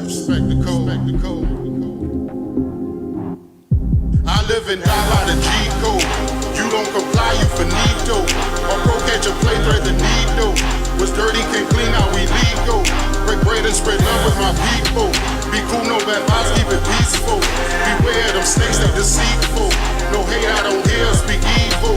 Respect the code. I live and die by the G code. You don't comply, you finito. Or pro catch a play, thread the needle. What's dirty, can't clean, how we legal. Break bread and spread love with my people. Be cool, no bad vibes, keep it peaceful. Beware them snakes, they deceitful. No hate, I don't hear, speak evil.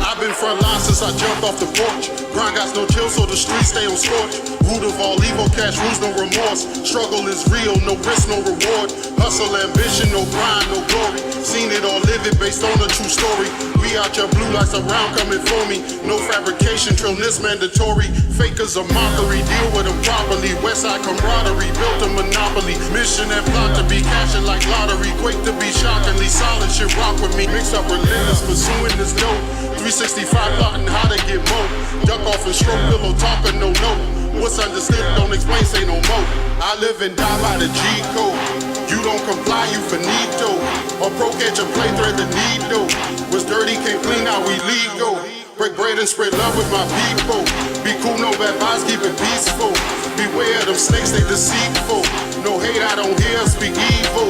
I've been front line since I jumped off the porch. Grind got no chill, so the streets stay on scorch. Root of all evil, cash rules, no remorse. Struggle is real, no risk, no reward. Hustle, ambition, no grind, no glory. Seen it all, live it based on a true story. We out your blue lights around coming for me. No fabrication, trillness mandatory. Fakers a mockery, deal with them properly. Westside camaraderie, built a monopoly. Mission and plot to be cashing like lottery. Quake to be shockingly solid, shit rock with me. Mix up relentless, pursuing this dope. 365 plotting how to get more. Duck off and stroke, pillow talking, no note. What's understood, don't explain, say no more. I live and die by the G code. You don't comply, you finito. Or pro catch and play, thread the needle. What's dirty, can't clean, how we legal. Break bread and spread love with my people. Be cool, no bad vibes, keep it peaceful. Beware them snakes, they deceitful. No hate, I don't hear, speak evil.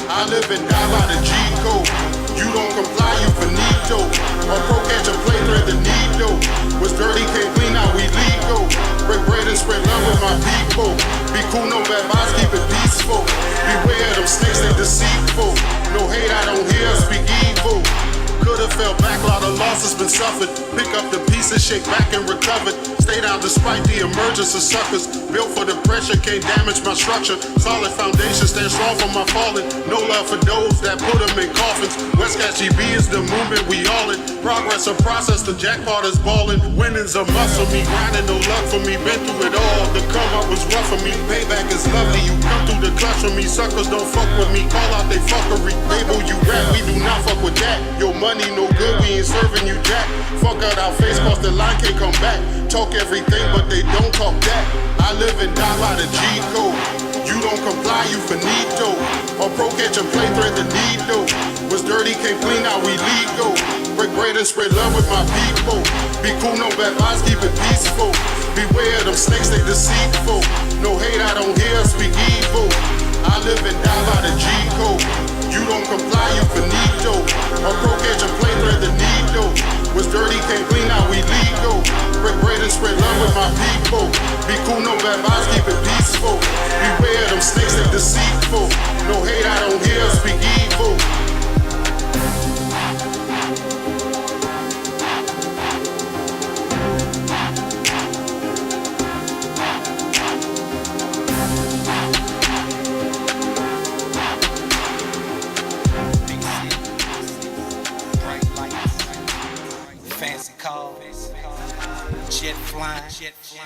I live and die by the G code. You don't comply, you finito. Or pro catch and play, thread the needle. What's dirty, can't clean, how we legal. Break bread and spread love with my people. Be cool, no bad vibes, keep it peaceful. Beware them snakes, they deceitful. No hate, I don't hear, speak evil. Could've fell back, lot of losses been suffered. Pick up the pieces, shake back and recovered. Stay down despite the emergence of suckers. Built for the pressure, can't damage my structure. Solid foundation, stand strong for my falling. No love for those that put them in coffins. Westcast GB is the movement we all in. Progress a process, the jackpot is ballin'. Winning's a muscle, me grinding, no luck for me. Been through it all, the come up was rough for me. Payback is lovely, you come through the clutch for me. Suckers don't fuck with me, call out they fuckery. Label you rap, we do not fuck with that. Your money no good, we ain't serving you jack. Fuck out our face, cause the line can't come back. Talk everything, but they don't talk that. I live and die by the G code. You don't comply, you finito. Or pro catch and play, thread the needle. What's dirty, can't clean, how we legal. Break bread and spread love with my people. Be cool, no bad vibes, keep it peaceful. Beware them snakes, they deceitful. No hate, I don't hear, speak evil. I live and die by the G code. You don't comply, you finito. Or pro catch and play, thread the needle. What's dirty, can't clean, how we legal. Break bread and spread love with my people. Be cool, no bad vibes, keep it peaceful. Beware them snakes, they deceitful. No hate, I don't hear, speak evil. Jet flying,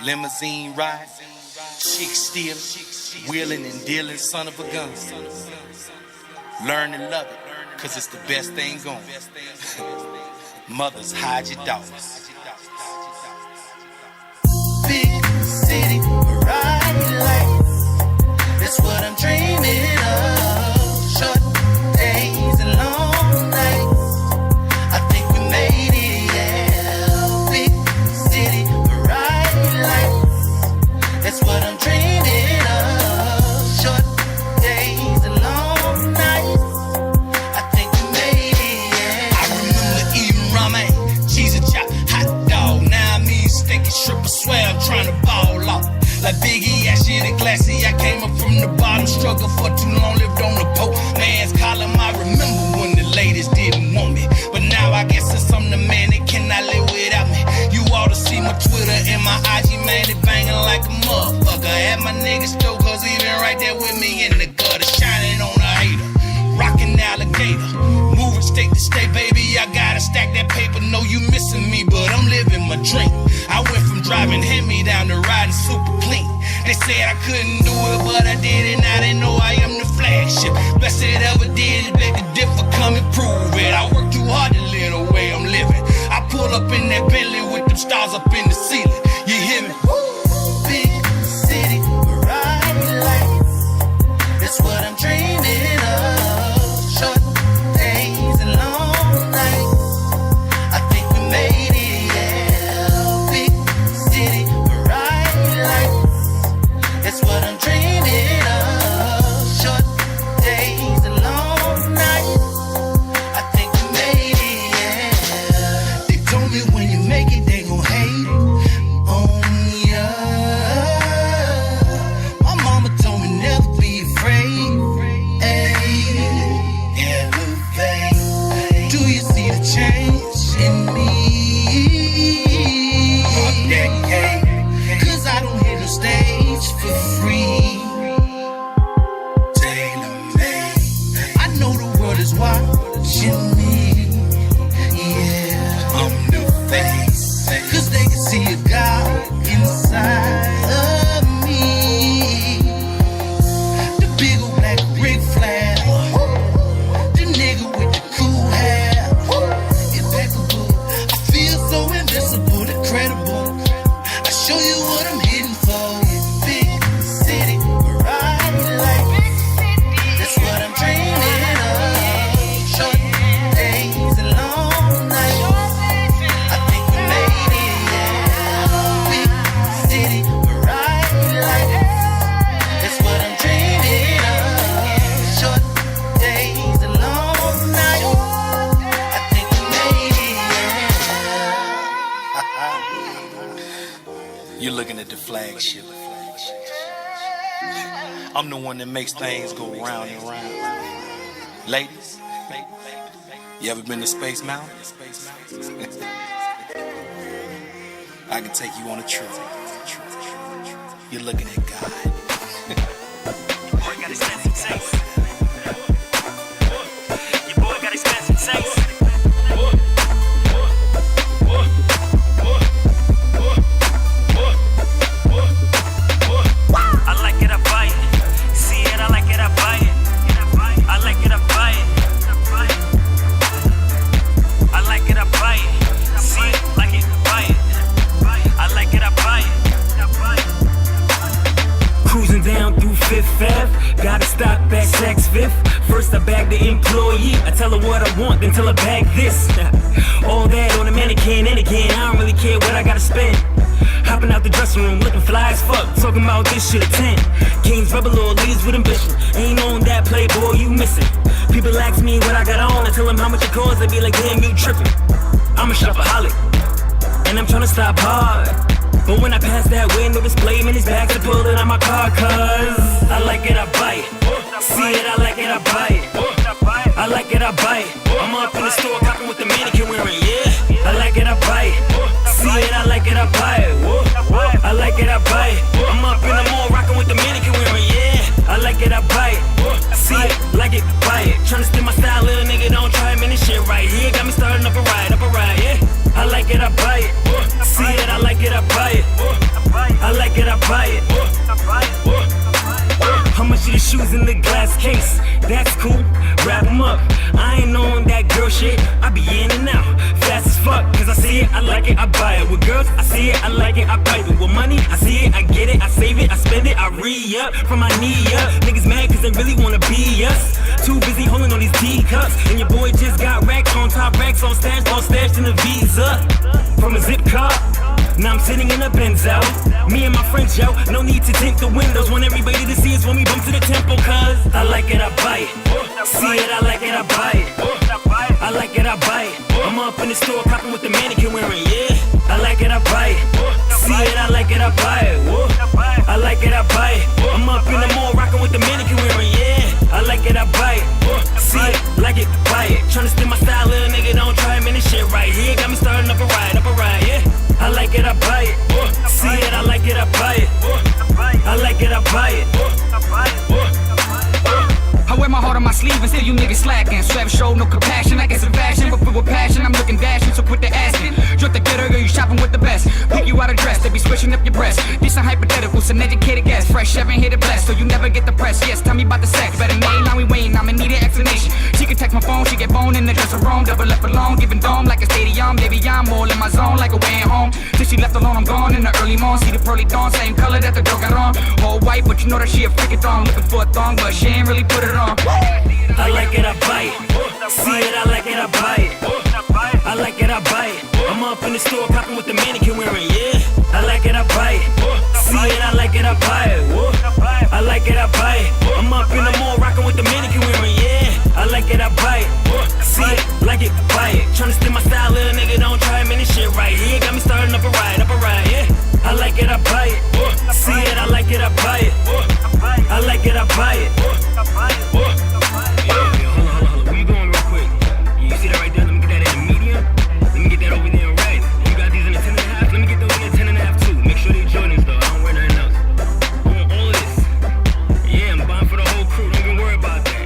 limousine ride, chick stealing, wheeling and dealing, son of a gun. Learn to love it, cause it's the best thing going. Mothers, hide your daughters. Big city, bright lights, that's what I'm dreaming of. Short days and long nights, I think we made it. That's what I'm dreaming of. Short days and long nights, I think we made it, yeah. I remember eating ramen, cheese and chop, hot dog. Now I'm eating steak and shrimp, I swear I'm trying to ball off. Like Biggie, ass shit and classy. I came up from the bottom, struggled for too long, lived on the poor man's column. I remember when the ladies didn't want me, but now I guess since I'm the man, they cannot live without me. You ought to see my Twitter and my IG, man, it banging like a motherfucker. Had my niggas stoked, cause he been right there with me in the gutter, shining on a hater, rockin' alligator, moving state to state, baby. I gotta stack that paper. Know you missing me, but I'm living my dream. I went from driving hand-me-down to riding super clean. They said I couldn't do it, but I did it. Now they know I am the flagship. Best it ever did is make a difference, come and prove it. I work too hard to live the way I'm living. I pull up in that Bentley with them stars up in the ceiling. You hear me? Big city, bright lights, that's what I'm dreaming of. is watching me. Yeah, I'm the face, 'cause they can see a God inside of me. The big old black Ric Flair, the nigga with the cool hair, impeccable. I feel so invincible, incredible. I show you what I'm hitting for. Big city, right life. That's what I'm dreaming of. Short days and long nights. I think we made it, yeah. Big city, right life. That's what I'm dreaming of. Short days and long nights. I think we made it, yeah. You're looking at the flagship. I'm the one that makes things go round and round. Ladies, you ever been to Space Mountain? I can take you on a trip. You're looking at God. Boy got expensive taste. Your boy got expensive taste. I like it, I buy it. See it, I like it, I buy it. I like it, I buy it. I like it, I buy it. See it, like it, buy it. I like it, I buy it. Cruising down through Fifth Ave, gotta stop at Saks Fifth. First I bag the employee, I tell her what I want, then tell her bag this. All that on a mannequin, and again, I don't really care what I gotta spend. Hopping out the dressing room, looking fly as fuck, talking about this shit at 10. Kings, rebel, or leads with ambition. Ain't on that playboy, you missing. People ask me what I got on, I tell them how much it costs, they be like, damn, you tripping. I'm a shopaholic, and I'm tryna stop hard. But when I pass that window display, man, his bags are pulling on my car, cause I like it, I buy it. See it, I like it, I buy it. I like it, I buy it. I'm up in the store copping with the mannequin wearing, yeah. I like it, I buy it. See it, I like it, I buy it. I like it, I buy it. I'm up in the mall rocking with the mannequin wearing, yeah. I like it, I buy it. See it, like it, buy it. Tryna steal my style, little nigga, don't try man, this shit right here got me starting up a ride, yeah. I like it, I buy it. See it, I like it, I buy it. I like it, I buy it. How much of the shoes in the glass case? That's cool, wrap them up. I ain't on that girl shit, I be in and out, fast as fuck. Cause I see it, I like it, I buy it. With girls, I see it, I like it, I buy it. With money, I see it, I get it, I save it, I spend it, I re-up from my knee up. Niggas mad cause they really wanna be us. Too busy holding on these teacups. And your boy just got racks on top racks on stash, all stashed in a Visa. From a zip car, now I'm sitting in a Benz out. Me and my friends, yo, no need to tint the windows. Want everybody to see us when we bump to the temple. Cause I like it, I buy it. See it, I like it, I buy it. I like it, I buy it. I'm up in the store copping with the mannequin wearing, yeah. I like it, I buy it. See it, I like it, I buy it. I like it, I buy it. I'm up in the mall rocking with the mannequin wearing, yeah. I like it, I buy it. See it, like it, buy it. Tryna steal my style, little nigga, don't try man, this shit right here got me starting up a ride, yeah. I like it, I buy it. See it, I like it, I buy it. I like it, I buy it. I wear my heart on my sleeve and still you niggas slacking. Swab show, no compassion, I guess some fashion. But with passion, I'm looking dashing, so quit the asking. Drip the getter, girl, you shopping with the best. Pick you out of dress, they be switching up your breast. These are hypotheticals, an educated guess. Fresh, haven't hit it blessed, so you never get the press. Yes, tell me about the sex, better name, now we waiting, I'ma need an explanation. She can text my phone, she get bone in the dressing room. Double left alone, giving dome like a stadium. Baby, I'm all in my zone, like a way at home. Till she left alone, I'm gone in the early morn. See the pearly dawn, same color that the girl got on. All white, but you know that she a freaking thong. Looking for a thong, but she ain't really put it on. I like it, I buy it. See it, I like it, I buy it. I like it, I buy it. I'm up in the store copping with the mannequin wearing, yeah. I like it, I buy it. See it, I like it, I buy it. I like it, I buy it. I'm up in the mall rocking with the mannequin wearing, yeah. I like it, I buy it. See it, like it, buy it. Tryna steal my style, little nigga, don't try man, this shit right here got me starting up a ride, yeah. I like it, I buy it. See it, I like it, I buy it. I like it, I buy it. Hold on. Where you going real quick? You see that right there? Let me get that in the medium. Let me get that over there in red. You got these in the 10.5. Let me get those in the 10.5 too. Make sure they Jordans though. I don't wear nothing else. I want all of this. Yeah, I'm buying for the whole crew. Don't even worry about that.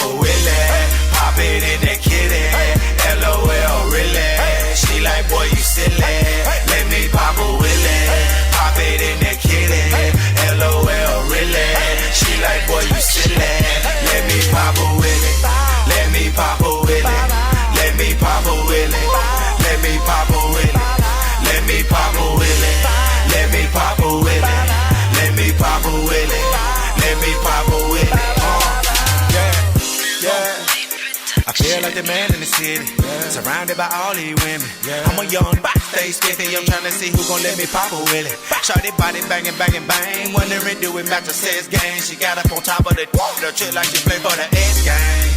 a Willie. Pop it in that kitty. LOL, really. She like, boy, you silly. Let me pop a Willie. Pop it in that kitty. LOL, really. She like, boy, you silly. Let me pop a Willie. Let me pop a Willie. Let me pop a Willie. Let me pop a Willie. Let me pop a Willie. Let me pop a Willie. Let me pop a Willie. Let me pop a Willie. I feel like the man in the city, surrounded by all these women. I'm a young box, stay skiffy. I'm trying to see who gon' let me pop a Willie. Shorty body banging, banging, bang. Wondering do it match the sex game. She got up on top of the chick like she play for the X game.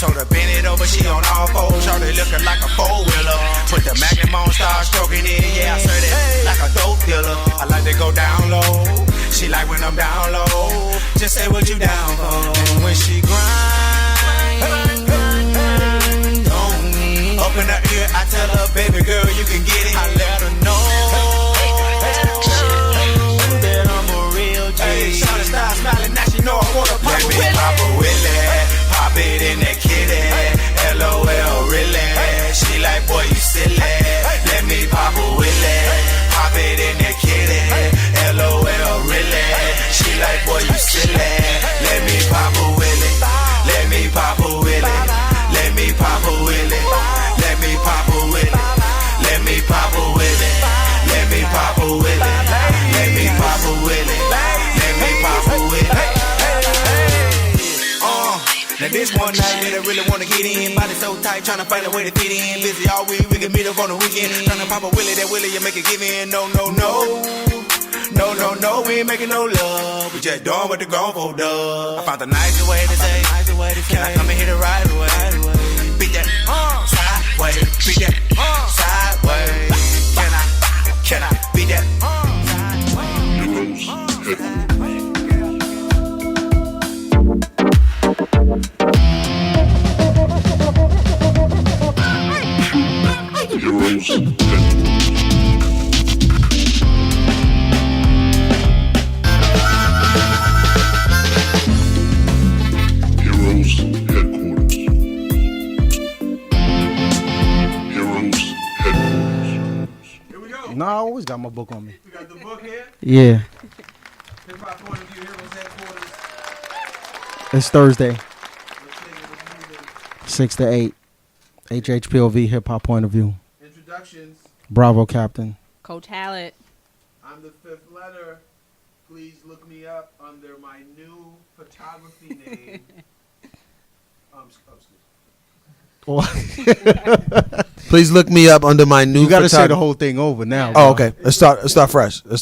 Told her bend it over, she on all fours. Shorty looking like a four-wheeler. Put the magnum on, start stroking it. Yeah, I serve it like a dope dealer. I like to go down low. She like when I'm down low. Just say what you down for. And when she grind, open her ear, I tell her, baby girl, you can get it. I let her know that I'm a real G. Hey, Shawty start smiling, now she know I wanna pop a Willie. Let me pop a Willie, pop it in that kitty. LOL, really. She like, boy, you silly. Let me pop a Willie, pop it in that kitty. LOL, really. She like, boy, you silly. Let me pop a Willie. Let me pop a Willie. Let me pop a Willie. Let me pop a Willie. Let me pop a Willie. Let me pop a Willie. Let me pop a Willie. Let me pop a Willie. Now this one night that I really wanna get in. Body so tight, tryna find a way to fit in. Busy all week, we can meet up on the weekend. Tryna pop a Willie, that Willie you make it give in. No, no, no. No, no, no, we ain't making no love. We just doing what the grown folk does. I found the nicer way to say, can I come and hit it right away? Beat that sideways, beat that sideways. Can I beat that Heroes. No, I always got my book on me. We got the book here. Yeah. Hip Hop Point of View, Heroes Headquarters. It's Thursday, 6 to 8. HHPOV, Hip Hop Point of View. Introductions. Bravo, Captain. Coach Hallett. I'm the fifth letter. Please look me up under my new photography name. Please look me up under my new. You got to say the whole thing over now. Oh, okay. Let's start fresh. Hip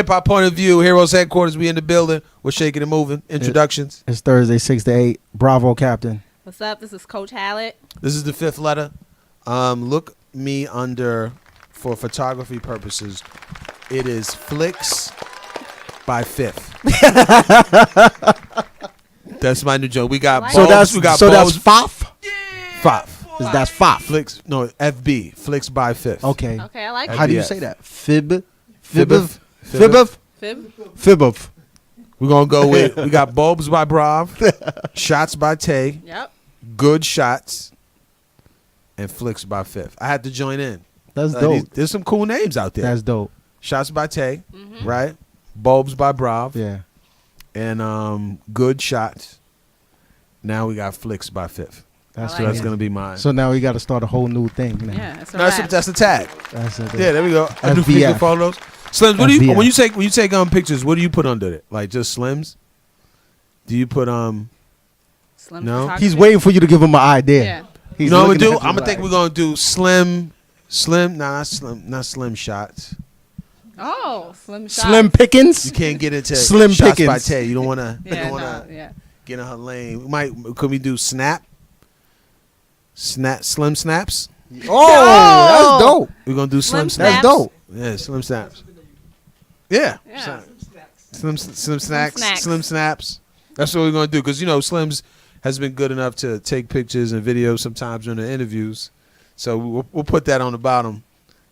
Hop Point of View, Heroes Headquarters. We in the building. We're shaking and moving. Introductions. It's Thursday, 6 to 8. Bravo, Captain. What's up? This is Coach Hallett. This is the fifth letter. Look me under, for photography purposes, it is Flicks by Fifth. That's my new joke. We got so Bulbs. that's FOF? FOF. That's FOF. Flicks. No, FB. Flicks by Fifth. Okay. Okay, I like How it. do you FBF. say that? Fib? Fibov. Fibov? Fib. Fibov. We're going to go with, we got Bulbs by Brav, Shots by Tay, Yep. Good Shots, and Flicks by Fifth. I had to join in. That's dope. There's some cool names out there. That's dope. Shots by Tay, right? Bulbs by Brav, Yeah. and Good Shots. Now we got Flicks by Fifth. That's I So like that's it. going to be mine. So now we got to start a whole new thing. Now. Yeah, that's a No, wrap. that's the tag. That's it. Yeah, there we go. I do FBF. feature photos. Slims, what do you FBF. when you take pictures? What do you put under it? Like just Slims? Do you put Slim No. photography. He's waiting for you to give him an idea. Yeah. He's you know what we looking do? at you I'm gonna like- think we're gonna do slim. Not slim shots. Oh, Slim Shot. Slim Pickens? You can't get into Slim shots by Pickens. Tay. You don't wanna. you Yeah, don't no, wanna yeah. get in her lane. Could we do slim snaps? Oh, that's dope. We're gonna do slim Slim snaps. That's dope. Yeah, slim snaps. Yeah. Yeah. Slim snacks. snacks. Slim snaps. That's what we're gonna do because Slims has been good enough to take pictures and videos sometimes during the interviews. So we'll put that on the bottom.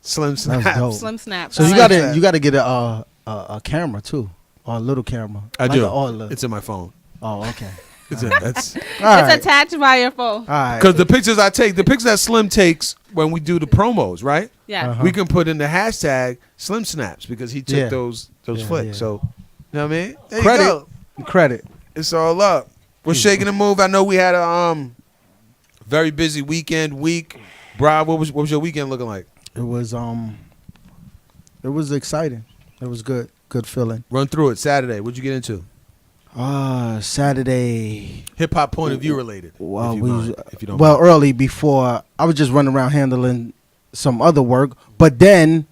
Slim snaps. That's dope. Slim Snaps. So I you like gotta it. you gotta get a camera too, or a little camera. I Like do. Or It's in my phone. oh, okay. That's All right. It's attached by your phone. All right. because the pictures I take, the pictures that Slim takes when we do the promos, right? Yeah. Uh-huh. We can put in the hashtag Slim Snaps because he took Yeah. those Yeah, flicks. yeah. So, you know what I mean? There you Credit. go. Credit. It's all up. We're shaking the move. I know we had a very busy week. Bro, what was your weekend looking like? It was exciting. It was good. Good feeling. Run through it. Saturday. What'd you get into? Saturday. Hip hop point of view related. Well, if you don't. well, mind. early before I was just running around handling some other work, but then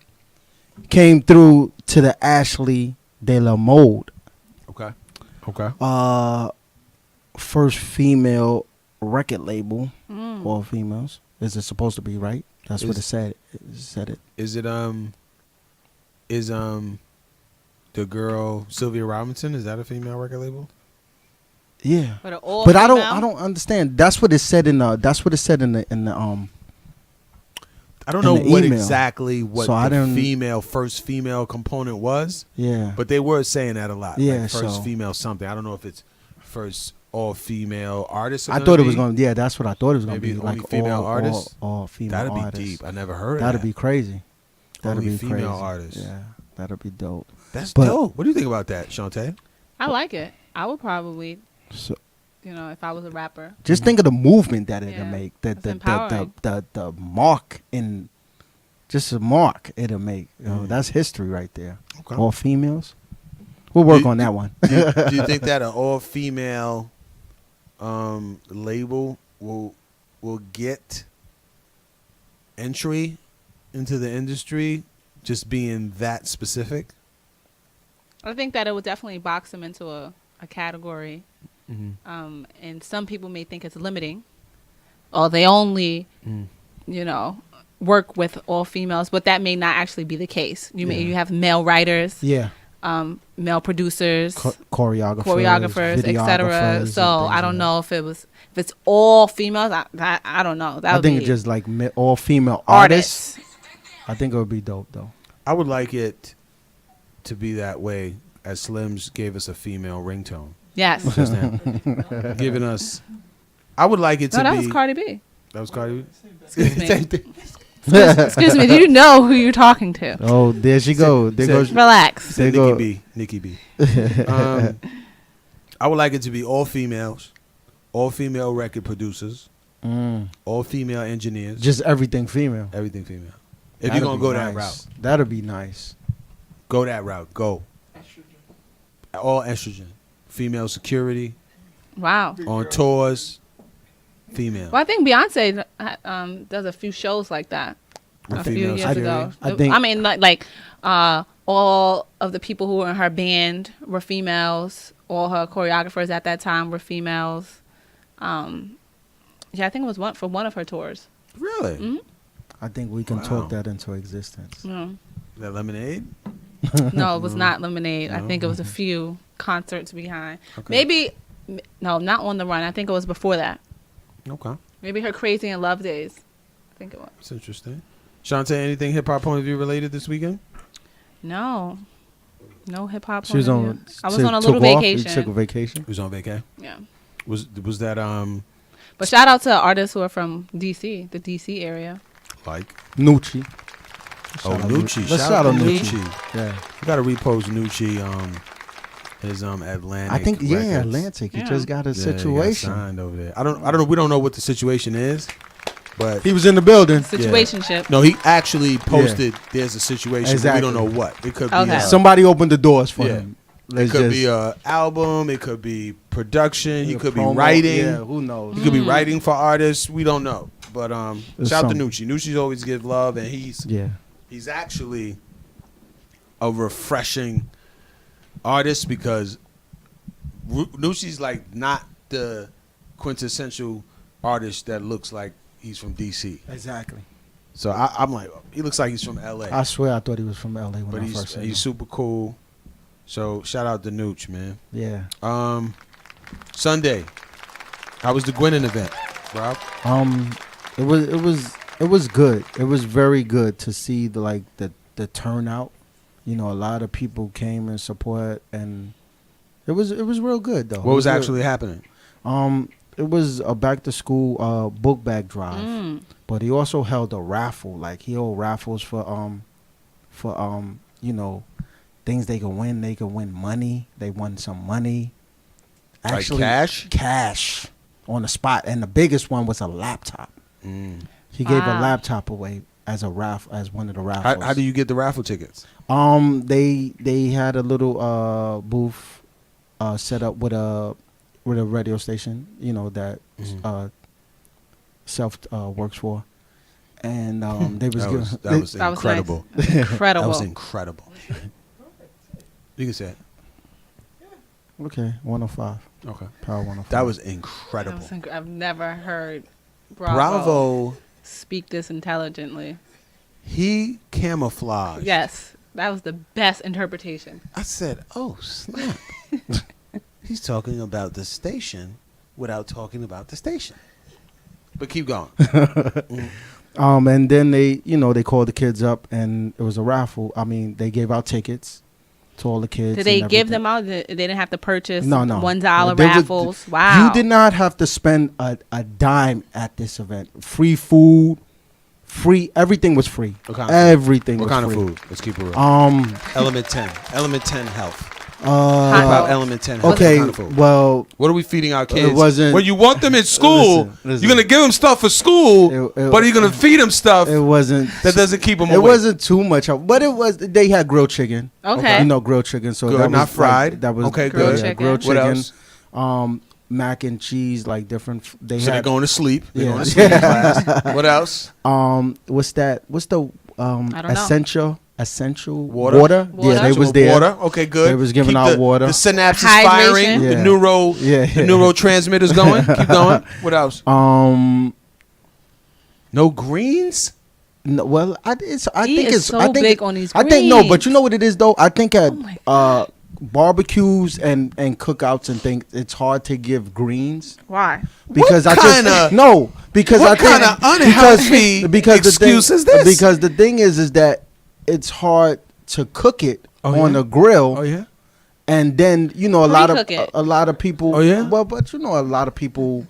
came through to the Ashley De La Mode. Okay. First female record label, all females. Is it supposed to be right? That's what it said. It said it. Is it the girl Sylvia Robinson? Is that a female record label? Yeah, But, all but I female? don't understand. That's what it said in the. That's what it said in the I don't in know the what email. exactly what So I the didn't- first female component was, Yeah. but they were saying that a lot. Yeah, like first so- female something. I don't know if it's first all female artists. I thought it was going to. Yeah, that's what I thought it was going to Maybe be. only Like female all, artists? all female That'd be artists. deep. I never heard of That'd that. be crazy. That'd Only be female crazy. artists. Yeah, that'd be dope. That's But- dope. What do you think about that, Shantae? I like it. I would probably, So if I was a rapper. just think of the movement that it'll Yeah, make. The it's empowering. the mark in just a mark it'll make. That's history right there. Okay. All females. We'll work Do- on that one. do you think that an all female label will get entry into the industry just being that specific? I think that it would definitely box them into a category. And some people may think it's limiting. Or they only, work with all females, but that may not actually be the case. You have male writers, Yeah. male producers, Choreographers, etc. videographers, So and things I don't like know if it's all females. I don't know. That that. I would think be it's just like all female artists. artists. I think it would be dope though. I would like it to be that way, as Slims gave us a female ringtone Yes. just now, giving us. I would like it to No, that be. was Cardi B. That was Cardi B. Excuse me. Same thing. Excuse me. Do you know who you're talking to? Oh, there she go. There Said- goes. Relax. Say There Nikki go. B. I would like it to be all females, all female record producers, all female engineers, Just everything female. everything female. If That'd you're gonna be go that nice. route, That'd be nice. go that route. Go. All estrogen, female security Wow. on tours, female. Well, I think Beyonce does a few shows like that With a few female years security. ago. I think- I mean, like all of the people who were in her band were females. All her choreographers at that time were females. Yeah, I think it was one of her tours. Really? I think we can Wow. talk that into existence. No, That Lemonade? no, it was not Lemonade. I think it was a few concerts behind. Maybe, no, not On the Run. I think it was before that. Okay, Maybe her Crazy in Love days. I think it was. that's interesting. Shantae, anything hip hop point of view related this weekend? No hip hop. She was point of on. view. I was took- on a took little off? You vacation. took a vacation. Who's on vacay? Yeah. Was that But shout out to artists who are from DC, the DC area. like? Nucci. Oh, Shout out Nucci. Let's Shout out to Nucci. Nucci. Yeah. We gotta repost Nucci. His Atlantic. I think Records. Atlantic. He Yeah. just got a Yeah, he got situation. signed over there. I don't know. We don't know what the situation is, but He was in the building. Situationship. no, he actually posted. There's a situation. Exactly. But we don't know what. It could Okay. be. Somebody opened the doors for Yeah. him. It Let's could just- be a album. It could be production. He a could be promo. writing. Yeah, who knows? He could be writing for artists. We don't know. But There's shout out to some- Nucci. Nucci's always give love, and Yeah. he's actually a refreshing artist because Nucci's like not the quintessential artist that looks like he's from DC. Exactly. So I'm like, he looks like he's from LA, I swear I thought he was from LA when but I first saw him. he's super cool. So shout out to Nucci, man. Yeah. Sunday, how was the Gwinnett event, Rob? It was good. It was very good to see the turnout. You know, a lot of people came and support, and it was real good though. What was It real- actually happening? It was a back to school book bag drive, but he also held a raffle. Like he held raffles for you know, things they could win. They could win money. They won some money. Like cash? Cash on the spot, and the biggest one was a laptop. He gave a laptop away as one of the raffles. How do you get the raffle tickets? They had a little booth set up with a radio station, you know, that Self works for, and they was that was incredible. Nice. Incredible. That was incredible. You can say it. Okay, 105. Okay. Power 105. That was incredible. I've never heard Bravo speak this intelligently. He camouflaged. Yes, that was the best interpretation. I said, "Oh snap!" He's talking about the station without talking about the station. But keep going. And then they called the kids up, and it was a raffle. I mean, they gave out tickets to all the kids. Did they give them out? They didn't have to purchase No. $1 raffles. Wow. You did not have to spend a dime at this event. Free food, free everything was free. What kind of everything food? was What kind free. of food? Let's keep it real. Element 10. Element 10 health. What about Element 10 health? Okay, What kind of food? well, what are we feeding our kids? it wasn't. When you want them in school, Listen. you're gonna give them stuff for school, but you're gonna feed them stuff It wasn't. that doesn't keep them It awake. wasn't too much, but it was. They had grilled chicken. Okay. You know, grilled chicken. So Good, that was not fried. Like, that was Okay, Grilled good. chicken. Grilled What chicken. else? Mac and cheese, like different. They So they're had. going to sleep. They're Yeah. going to sleep in class. What else? What's that? What's the don't know. essential Water? Yeah, they was there. Water. Okay, good. They was giving Keep out the, water. The synapses Hydration. firing. Yeah. The neurotransmitters going. Keep going. What else? No greens. No, well, I He think is it's so I think big on these I think no, but greens. you know what it is though. I think at my barbecues and cookouts and things, it's hard to give greens Why? because What I just kinda- no because what I think kinda unhealthy excuse the thing, is this? Because the thing is that it's hard to cook it on yeah? the grill. Oh yeah. And then a lot Pre-cook it. a lot of people. Oh, yeah? Well, but a lot of people,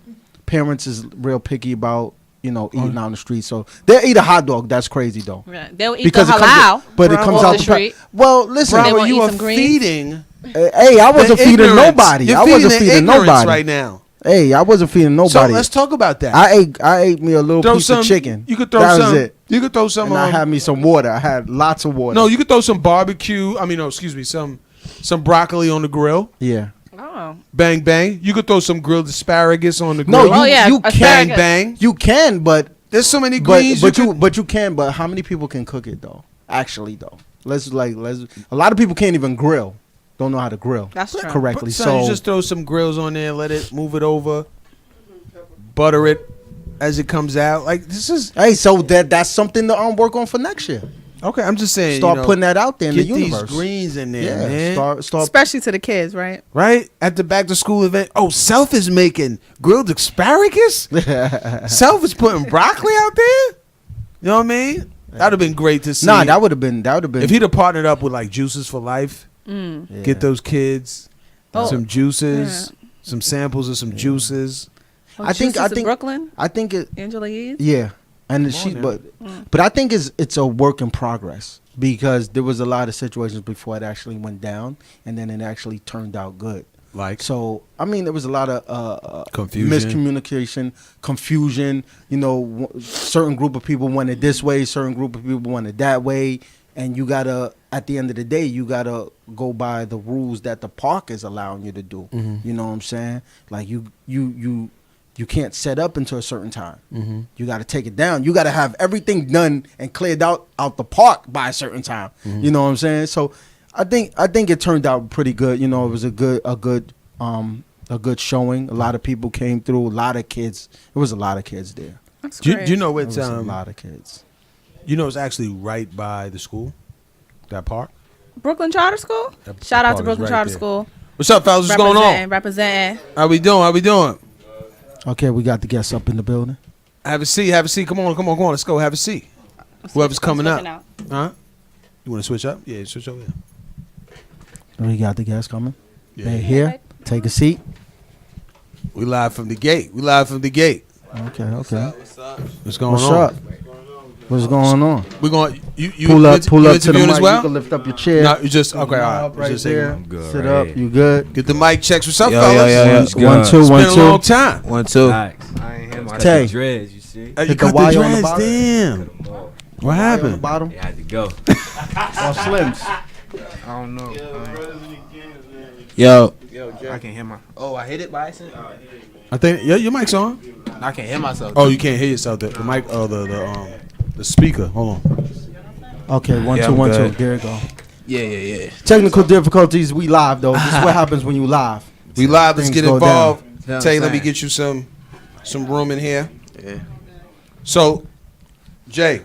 parents is real picky about eating out on the street. So they'll eat a hot dog. That's crazy though. Right. They'll eat Because the it comes halal. but it comes off out the the street. Well, listen, They Bravo, won't you eat are some greens? feeding. hey, I wasn't the feeding ignorance. nobody. You're I wasn't the feeding ignorance nobody right now. Hey, I wasn't feeding So nobody. let's talk about that. I ate me a little Throw piece some of chicken. You could throw that some. Was it. You could throw some. And I had me some water. I had lots of water. No, you could throw some barbecue. Some broccoli on the grill. Yeah. Oh. Bang bang. You could throw some grilled asparagus on the No, grill. you asparagus. can bang bang. You can, but There's so many greens. but you can. But how many people can cook it though? Actually, though, let's. A lot of people can't even grill. Don't know how to grill. That's true. correctly. So So you just throw some grills on there, let it move it over, butter it as it comes out. Like this is hey, so that's something to work on for next year. okay. I'm just saying. Start putting that out there in the Get universe. these greens in there, Yeah, man. start. Especially to the kids, right? Right at the back to school event. Oh, Self is making grilled asparagus. Self is putting broccoli out there. You know what I mean? That'd have been great to see. Nah, that would have been. If he'd have partnered up with like Juices for Life, Yeah. get those kids some juices, Yeah. some samples of some juices. Oh, I think. Juices in Brooklyn. I think it. Angela Yee. Yeah, and Come she, on, but I think it's a work in progress because there was a lot of situations before it actually went down, and then it actually turned out good. Like So I mean, there was a lot of Confusion. miscommunication, confusion. Certain group of people wanted this way, certain group of people wanted that way, and you gotta. At the end of the day, you gotta go by the rules that the park is allowing you to do. You know what I'm saying? Like you can't set up until a certain time. You got to take it down. You got to have everything done and cleared out the park by a certain time. You know what I'm saying? So I think it turned out pretty good. It was a good showing. A lot of people came through. A lot of kids. It was a lot of kids there. That's do great. you know It it's was a lot of kids. you know it's actually right by the school, that park. Brooklyn Charter School. That Shout out park to is Brooklyn right Charter there. School. What's up, fellas? What's going on? Representing. How we doing? Okay, we got the guests up in the building. Have a seat. Come on. Let's go. Have a seat. Whoever's coming up. Huh? You want to switch up? Yeah, switch over. We got the guests coming. Yeah. They're here. Take a seat. We live from the gate. Okay, okay. What's going What's on? up? What's going on? We're going. You Pull up to the interviewing mic. as well? You can lift up your chair. No, you just okay. All right. Up right Just there. saying. good Sit right up. here. You good? Get the mic checks. What's up, Yo, fellas? yo, yo. It's Good. 1 2 been 1 a long 2. time. 1 2. Facts. I ain't him. I Tay. got the dreads. You see? You Hit the cut wire on the dreads, bottom. damn. What happened? Bottom. They had to go. Or Slims. I don't know. Yo, I can hear my. Oh, I hit it by accident. I think your mic's on. I can hear myself. Oh, you can't hear yourself. The mic. Oh, the speaker. Hold on. Okay, 1 Yeah, 2 I'm 1 2. good. There you go. Yeah. Technical difficulties. We live though. This is what happens when you live. We live. Let's Things get go involved. down. Tay, let me Saying. get you some room in here. Yeah. So, Jay,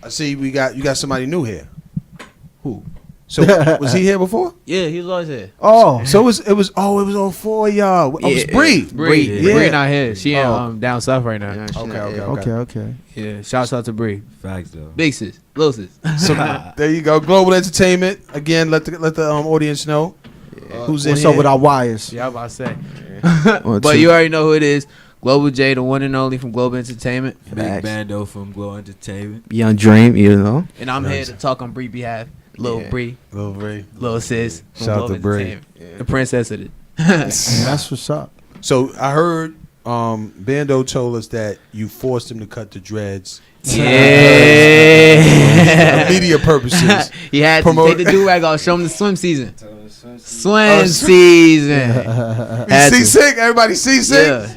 I see you got somebody new here. Who? So was he here before? Yeah, he was always here. Oh, So it was all four of y'all. Oh, it was Bree. Bree. Yeah. Bree not here. She in Oh. down south right now. okay. Yeah. Shouts out to Bree. Facts though. Big sis. Little sis. So there you go. Global Entertainment. Again, let the audience know who's in What's here. up with our wires? Yeah, I'm about to say. 1 But 2. you already know who it is. Global J, the one and only from Global Entertainment. Big Bando from Glow Entertainment. Young Dream, you know. And I'm here to talk on Bree's behalf. Lil Yeah. Bree, Lil Bree. Lil Sis. From Shout out Global to Bree. Entertainment. The princess of it. That's what's up. So I heard Bando told us that you forced him to cut the dreads Yeah. for media purposes. He had Promote- to take the do-rag off, show him the swim season. Swim Oh, season. We Had to. seasick. Everybody seasick. Yeah.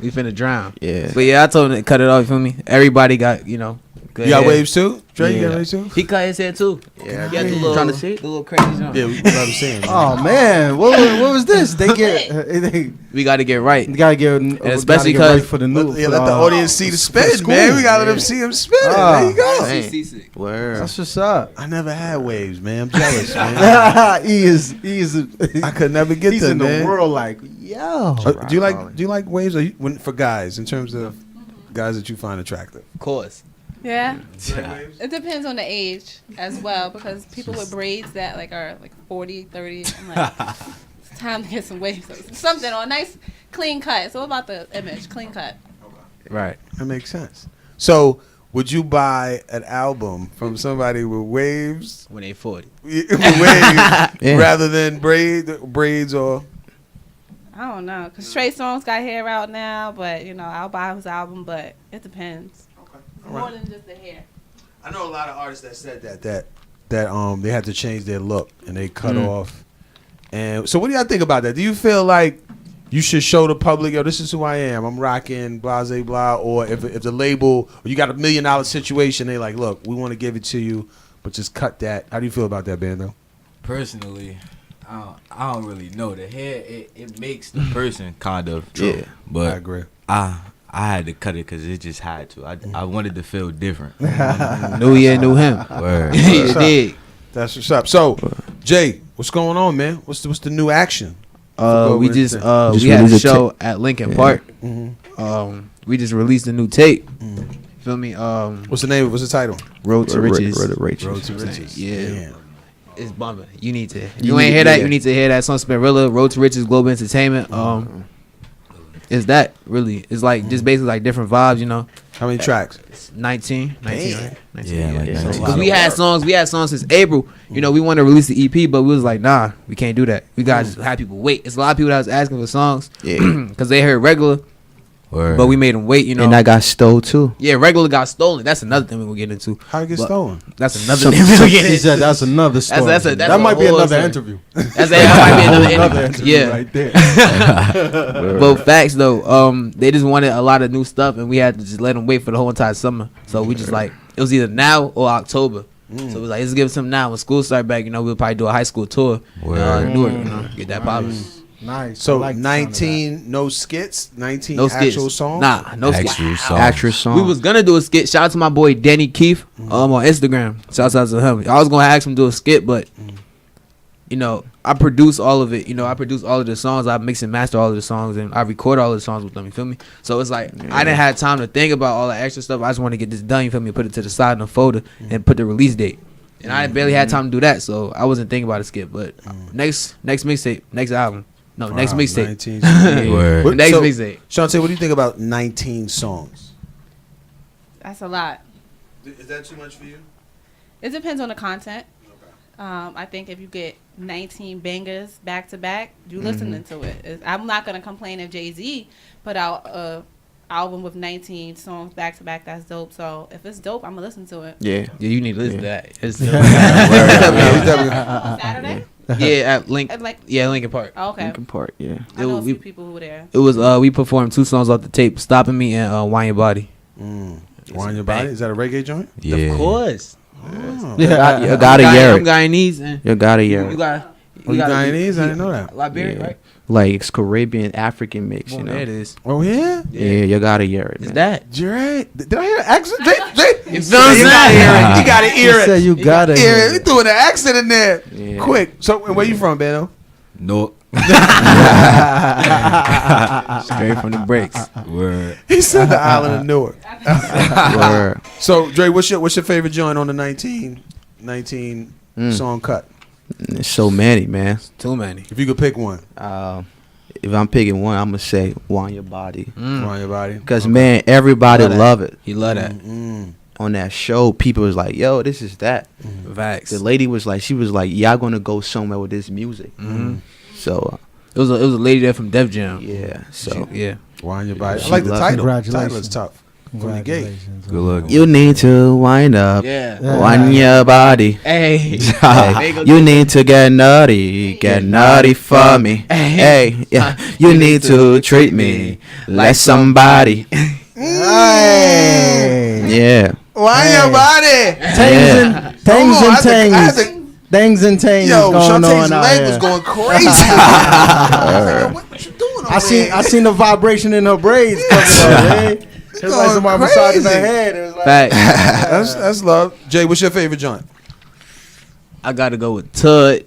We finna drown. Yeah. But yeah, I told him to cut it off, you feel me? Everybody got, good You got hair. waves too? Dre, you Yeah. got waves too? He cut his hair too. Yeah. He got the little, Trying to see it? the little crazy jump. Yeah, we love saying. Oh man, what was this? They they We got to get right. gotta get, especially gotta get right 'cause- for the new. Let the audience see the spin, school. man. We gotta let them see him spin. Ah. There you go. Hey. Word. That's what's up. I never had waves, man. I'm jealous, man. he is. I could never get He's them, in man. the world like yo. Do you like waves or for guys in terms of guys that you find attractive? Of course. Yeah. It depends on the age as well, because people with braids that are 40, 30, I'm like, it's time to get some waves. Something on a nice clean cut. So what about the image? Clean cut. Right. That makes sense. So, would you buy an album from somebody with waves, When they 40. rather than braids or? I don't know, because Trey Songz got hair out now, but I'll buy his album, but it depends. More than just the hair. I know a lot of artists that said that they had to change their look and they cut off. And so, what do y'all think about that? Do you feel like you should show the public, yo, this is who I am. I'm rocking, blah, blah, blah. Or if the label, or you got $1 million situation, they like, look, we want to give it to you, but just cut that. How do you feel about that, Bando? Personally, I don't really know. The hair, it makes the person kind of. Yeah. But I agree. I had to cut it because it just had to. I wanted to feel different. New year, new him. Word. You dig? That's what's up. So, Jay, what's going on, man? What's the new action? We just Just we had a released a show at Lincoln Park. Mm-hmm. We just released a new tape. Feel me? What's the name? What's the title? Road to Riches. Road to Road to Riches. Riches. Yeah. Damn. It's bumping. You need to. If you ain't hear that, you need to hear that song. Spinrilla, Road to Riches, Global Entertainment. Is that really? It's like just basically like different vibes, How many tracks? It's 19, right? 19, Yeah, like 19. Cause we had songs since April. We wanted to release the EP, but we was like, nah, we can't do that. We gotta just have people wait. It's a lot of people that was asking for songs, cause they heard regular, Word. but we made them wait. And I got stole too. Yeah, regular got stolen. That's another thing we will get into. How it get But- stolen? That's another thing we will get He into. said that's another story. that's that might be a whole another story. interview. That might be another interview. Yeah. right there. But facts though, they just wanted a lot of new stuff, and we had to just let them wait for the whole entire summer. So we just like it was either now or October. So we was like, let's give it some now. When school start back, we'll probably do a high school tour. Newark, get that popping. Nice. So I like the sound of that. 19 no skits, 19 No skits. actual songs. Nah, no skits. Actual song. Actress song. We was gonna do a skit. Shout out to my boy Danny Keith on Instagram. Shout out to him. I was gonna ask him to do a skit, but I produce all of it. I produce all of the songs. I mix and master all of the songs, and I record all of the songs with them. You feel me? So it's like I didn't have time to think about all the extra stuff. I just want to get this done. You feel me? Put it to the side in a folder and put the release date. And I barely had time to do that, so I wasn't thinking about a skit. But next mixtape, next album, No, next mixtape. 19 Yeah. Word. What- Next so, mixtape. Shantae, what do you think about 19 songs? That's a lot. Is that too much for you? It depends on the content. I think if you get 19 bangers back to back, you listening to it. I'm not gonna complain if Jay-Z put out a album with 19 songs back to back. That's dope. So if it's dope, I'm gonna listen to it. Yeah. Yeah, you need to listen to that. It's Saturday? yeah, at Lincoln Park. Oh, okay. Linkin Park, yeah. I know a we- few people who were there. It was we performed 2 songs off the tape, "Stopping Me" and "Wine Your Body." Wine Your Body? Is that a reggae joint? Yeah. Of course. You gotta hear I'm it. Guyanese. And You gotta hear you it. got. Oh, you Guyanese? I didn't know that. Liberian, Yeah. right? Like it's Caribbean, African mix, you Well, know. there it is. Oh, yeah? Yeah, you gotta hear it. It's man. that. Dre, did I hear an accent? You feel what I'm saying? You gotta hear You it. said you gotta hear hear it. You it. threw an accent in there. Yeah. Quick. So, where you from, Beno? No. Straight from the breaks. Word. He said the island of Newark. Word. So, Dre, what's your favorite joint on the 19 song cut? There's so many, man. Too many. If you could pick one, If I'm picking one, I'm gonna say "Wine Your Body," on your body. because man, everybody Love that. love it. He love that. On that show, people was like, "Yo, this is that." Facts. The lady was like, "Y'all gonna go somewhere with this music." So It was a lady there from Def Jam. yeah, so Yeah. Wine Your Body. I She like the loves title. The Congratulations. title is tough. From the gate. Congratulations. Good luck. you need to wind up, Yeah. wind your body. Hey. Hey, you need to get naughty for me. Hey, yeah, you need to treat me like somebody. Hey. Yeah, Wine Your Body. Tangs and tangs Hold on, and I had tangs. to- Tangs and tangs Yo, going Shantae's on out leg here. was going crazy. What you doing over I there? seen the vibration in her braids coming up, man. It was like going somebody massaging her crazy. head. It was like, Facts. That's love. Jay, what's your favorite joint? I gotta go with Tud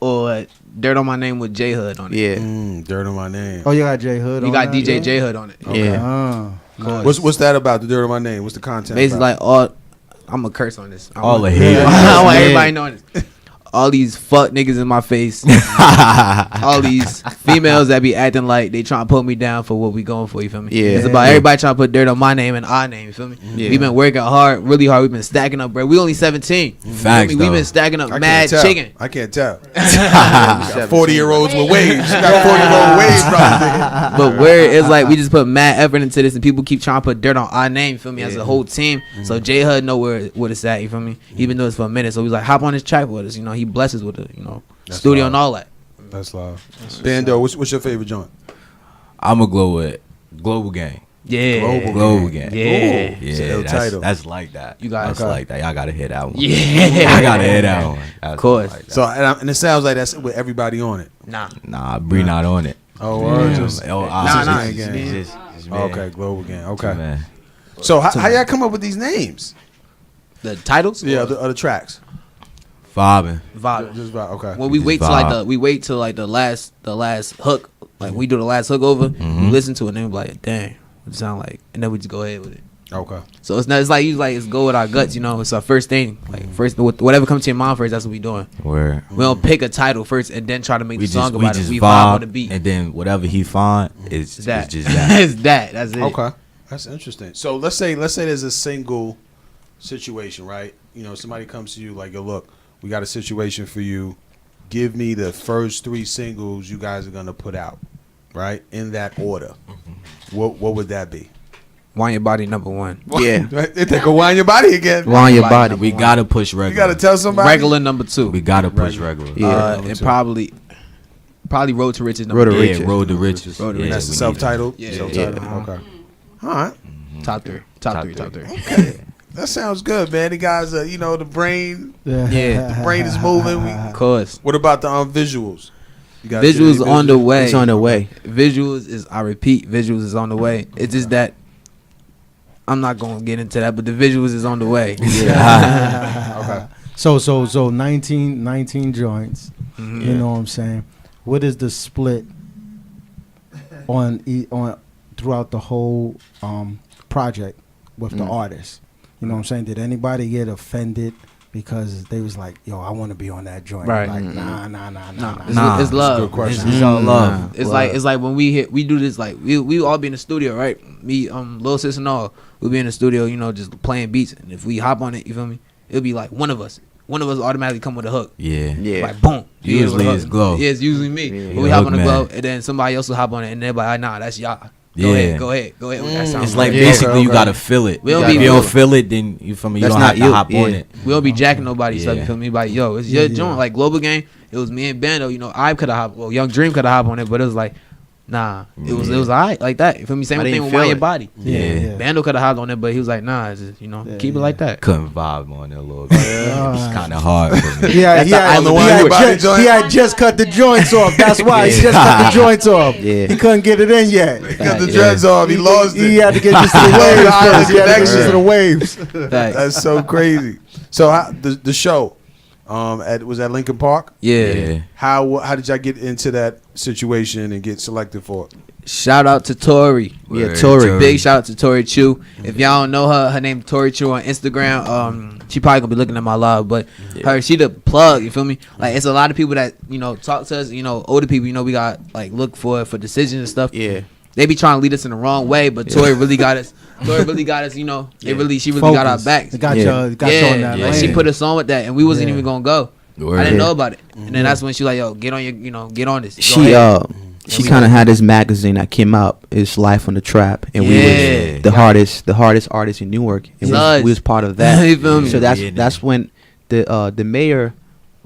or Dirt on My Name with J Hood on it. yeah, Dirt on My Name. oh, you got J Hood. You on got that, DJ yeah? J Hood on it. yeah. What's that about? The Dirt on My Name. What's the content? Basically, about? like all. I'm a curse on this. All the I hate. want everybody knowing this. All these fuck niggas in my face. All these females that be acting like they trying to put me down for what we going for. You feel me? Yeah. It's about everybody trying to put dirt on my name and our name. You feel me? Yeah. We been working hard, really hard. We've been stacking up, bro. We only 17. Facts, We though. been stacking up I mad can't tell. chicken. I can't tell. 40-year-olds with waves. You got 40-year-old waves, bro. But where it's like we just put mad effort into this, and people keep trying to put dirt on our name. You feel me? As a whole team. So J Hud know where it's at. You feel me? He been doing this for a minute, so he's like, hop on this track with us. You know, he blesses with it. You know, That's studio love. and all that. That's love. Bando, what's your favorite joint? I'm going to go with Global Gang. Yeah. Global Gang. Yeah. It's an Yeah, ill title. that's like that. You got That's it. like that. Y'all got to hear that one. Yeah. I got to hear that one. Of course. Like that. So and it sounds like that's with everybody on it. Nah, Bree not on it. Oh, or just Nah. just gang. It's just me. Okay, Global Gang. Okay. Man. So how y'all come up with these names? The titles? Yeah, the tracks. Vibing. Vibe. Just about okay. When we Just wait till like the last hook, like we do the last hook over, we listen to it and then we be like, dang, what it sound like, and then we just go ahead with it. Okay. So it's not. It's like usually it's go with our guts, you know. It's our first thing. Like first, whatever comes to your mind first. That's what we doing. Where We don't pick a title first and then try to make we the song just about it. just We vibe on the vibe, beat. and then whatever he find is It's that. just that. It's that. That's it. Okay. That's interesting. So let's say there's a single situation, right? You know, somebody comes to you like, yo, look, we got a situation for you. Give me the first 3 singles you guys are gonna put out, right? In that order. What would that be? Wine Your Body #1. Yeah. Right? They go Wine Your Body again. Wine Your Body. We gotta push regular. You gotta tell somebody. Regular #2. We gotta push regular. Yeah. And probably Road to Riches Road to #3. Riches. Yeah, Road to Riches. Road to Yeah, Riches. That's the we need self-titled. Yeah. Self-titled. Yeah. Okay. All right. Top 3. Top three. three. That sounds good, man. The guys are, the brain. Yeah. The brain is moving. Of course. What about the visuals? You guys Visuals get any on the way. It's on the way. Visuals is, I repeat, visuals is on the way. It's just that I'm not gonna get into that, but the visuals is on the way. Okay. So 19 joints. You know what I'm saying? What is the split on throughout the whole project with the artist? You know what I'm saying? Did anybody get offended because they was like, yo, I want to be on that joint. Right. Like, Mm-hmm. nah. It's love. Good question. It's all love. It's like when we do this, like we all be in the studio, right? Me, Lil Sis and all, we be in the studio, you know, just playing beats. And if we hop on it, you feel me? It'll be like one of us automatically come with a hook. Yeah. Like boom. Usually it's Glow. Yeah, it's usually me. Yeah. But we hop on the Glow, and then somebody else will hop on it, and they're like, nah, that's y'all. Go ahead with that sound. It's like Yeah, basically you okay. gotta feel it. We don't If be- you don't feel it, then you feel me. You That's don't have not to you, hop on yeah. it. We don't be jacking nobody's stuff. Yeah. You feel me? Like, yo, it's your joint. Like Global Gang, it was me and Bando. You know, I could have hopped. Well, Young Dream could have hopped on it, but it was like, nah, it was alright like that. You feel me? Same I thing didn't with feel Why Your it. Body. Yeah. Bando could have hopped on it, but he was like, nah, it's just, keep it like that. Couldn't vibe on it a little bit. It's kind of hard for me. Yeah, he had just cut the joints off. That's why he just cut the joints off. Yeah. He couldn't get it in yet. Got the dreads off. He lost it. He had to get used to the waves first. He had to get used to the waves. That's so crazy. So the show, was at Lincoln Park. Yeah. How did y'all get into that situation and get selected for it? Shout out to Tori. Yeah, Word, Tori. Big shout out to Tori Chu. If y'all don't know her name Tori Chu on Instagram. She probably gonna be looking at my live, but she the plug. You feel me? Like it's a lot of people that talk to us. Older people. We got like look for decisions and stuff. Yeah. They be trying to lead us in the wrong way, but Tori really got us. Tori really got us. She really got our back. Got you on that. Like she put us on with that, and we wasn't even gonna go. Word. I didn't know about it, and then that's when she like, yo, get on your, get on this. Go She ahead. she kind of had this magazine that came out. It's Life on the Trap, and we was the hardest artists in Newark, and we was part of that. You feel me? So that's when the mayor,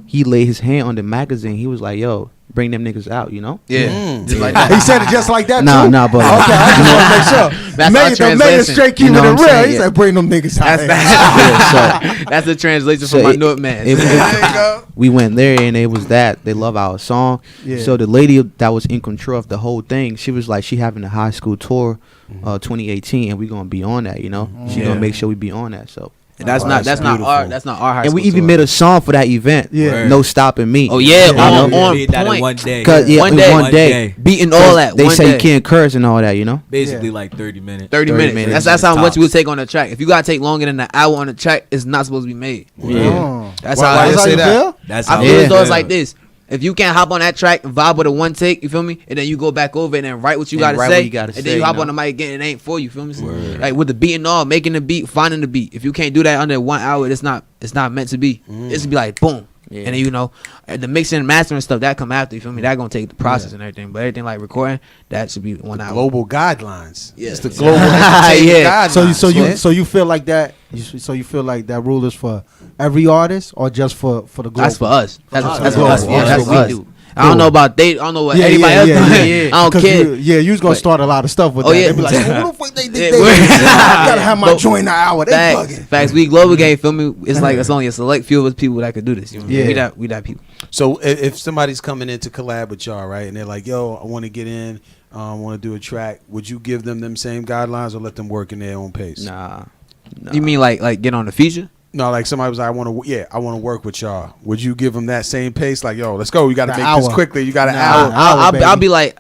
he laid his hand on the magazine. He was like, yo, bring them niggas out, Just like that. He said it just like that, Nah, too? nah, but Okay, I just want to make sure. That's our The mayor translation. straight keeping You know it what I'm real. saying? He Yeah. said, bring them niggas out. That's the translation So from my it- North man. we went there, and it was that they love our song. Yeah. So the lady that was in control of the whole thing, she was like, she having a high school tour, 2018, and we gonna be on that. She gonna make sure we be on that. So. And that's not our high And we school even tour. made a song for that event. Yeah. No stopping me. Oh yeah, on Did that in point. one day. Cause One day. Beating all that. They one say day. you can't curse and all that. Basically like 30 minutes. 30 minutes. minutes. That's how much Tops. you would take on the track. If you gotta take longer than an hour on the track, it's not supposed to be made. Oh. That's Why how you That's how say you that? feel? That's I how feel Yeah. as though it's like this. If you can't hop on that track and vibe with a one take, you feel me? And then you go back over and then write what you And gotta write say. what you gotta and say, then you hop you on know? the mic again, it ain't for you, feel me? Word. Like with the beat and all, making the beat, finding the beat. If you can't do that under 1 hour, it's not meant to be. It's to be like boom. Yeah. And then and the mixing and mastering stuff that come after, you feel me? That gonna take the process and everything. But everything like recording, that should be 1 hour. Global guidelines. Yeah. It's the global entertainment Yeah. guidelines. So you feel like that? So you feel like that rule is for every artist or just for the global? That's for us. That's us. that's Global. us. Yeah, That's that's for what us. we do. I don't know about I don't know what Yeah, anybody yeah, else yeah, doing. yeah. I don't 'Cause care. you was gonna start a lot of stuff with Oh, that. yeah. They be like, who the fuck they Yeah, I gotta have my But- joint in an hour. They Facts, bugging. facts. We global game, feel me? It's like it's only a select few of us people that could do this. Yeah. We that people. So if somebody's coming in to collab with y'all, right, and they're like, yo, I want to get in, I want to do a track, would you give them same guidelines or let them work in their own pace? Nah. You mean like get on the feature? No, like somebody was like, I want to work with y'all. Would you give them that same pace? Like, yo, let's go. We got to An make hour. this quickly. You got an Nah. hour. I'll be like,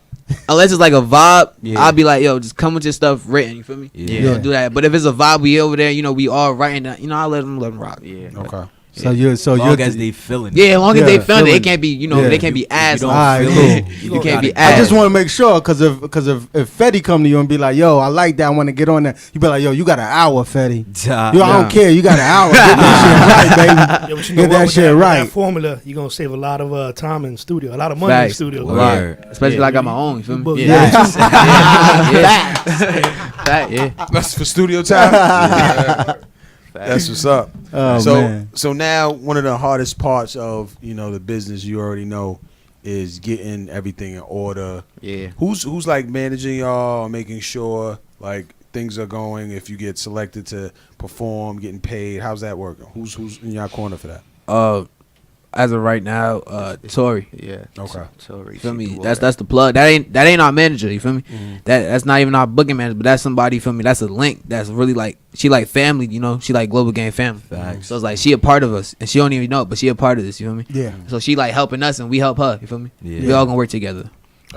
unless it's like a vibe, Yeah. I'll be like, yo, just come with your stuff written. You feel me? Yeah. We'll do that. But if it's a vibe, we over there. We all writing that. I'll let them rock. Yeah. Okay. So you As long as they feeling it. Yeah, as long as Yeah, they feeling it, feeling it can't be. Yeah. They can't be ass. don't Alright, feel cool. it, You can't be I ass. just want to make sure because if Fetty come to you and be like, yo, I like that, I want to get on that, you be like, yo, you got an hour, Fetty. Yo, I don't care, you got an hour. Get that shit right, baby. Yeah, but Get what, that with shit with right. That formula, you're gonna save a lot of time in studio, a lot of money in Facts. studio. Word. Especially like I got my own. You feel me? But- Yeah. Yeah. Fact. Yeah. That's for studio time. That's what's up. Oh, so man. so now one of the hardest parts of the business, you already know, is getting everything in order. Yeah. Who's like managing y'all, making sure like things are going? If you get selected to perform, getting paid, how's that working? Who's in your corner for that? As of right now, Tori. Yeah. Okay. Tori. You feel me? That's the plug. That ain't our manager. You feel me? That's not even our booking manager, but that's somebody. You feel me? That's a link. That's really like she like family. She like Global Game family. Facts. So it's like she a part of us, and she don't even know it, but she a part of this. You feel me? Yeah. So she like helping us, and we help her. You feel me? Yeah. We all gonna work together.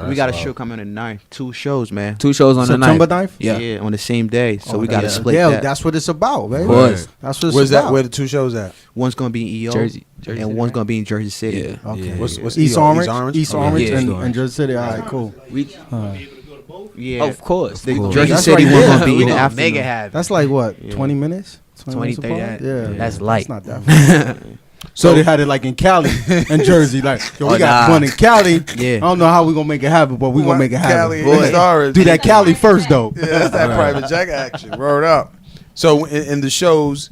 We got a show coming on the 9th. 2 shows, man. 2 shows on September the 9th. 9th? Yeah, on the same day. So we got to split yeah, that. that's what it's about, man. Of course. That's what it's Where's about. that? Where the 2 shows at? One's gonna be in EO, Jersey and City, one's right? gonna be in Jersey City. Yeah. Okay. What's East EO? Orange, East Okay. Orange, Yeah. and Jersey City. All right, cool. Yeah, Of course. The Of Jersey course. City right one's there. gonna be We in the gonna afternoon. make it happen. That's like what? Yeah. 20 minutes? 20, 30 apart? minutes. Yeah. That's light. That's not that far. So they had it like in Cali and Jersey. Like, yo, we got one in Cali. Yeah. I don't know how we gonna make it happen, but we gonna make it happen. Cali and Boy. East Orange. Do that Cali first, though. Yeah, that's that private jet action. Word up. So in the shows,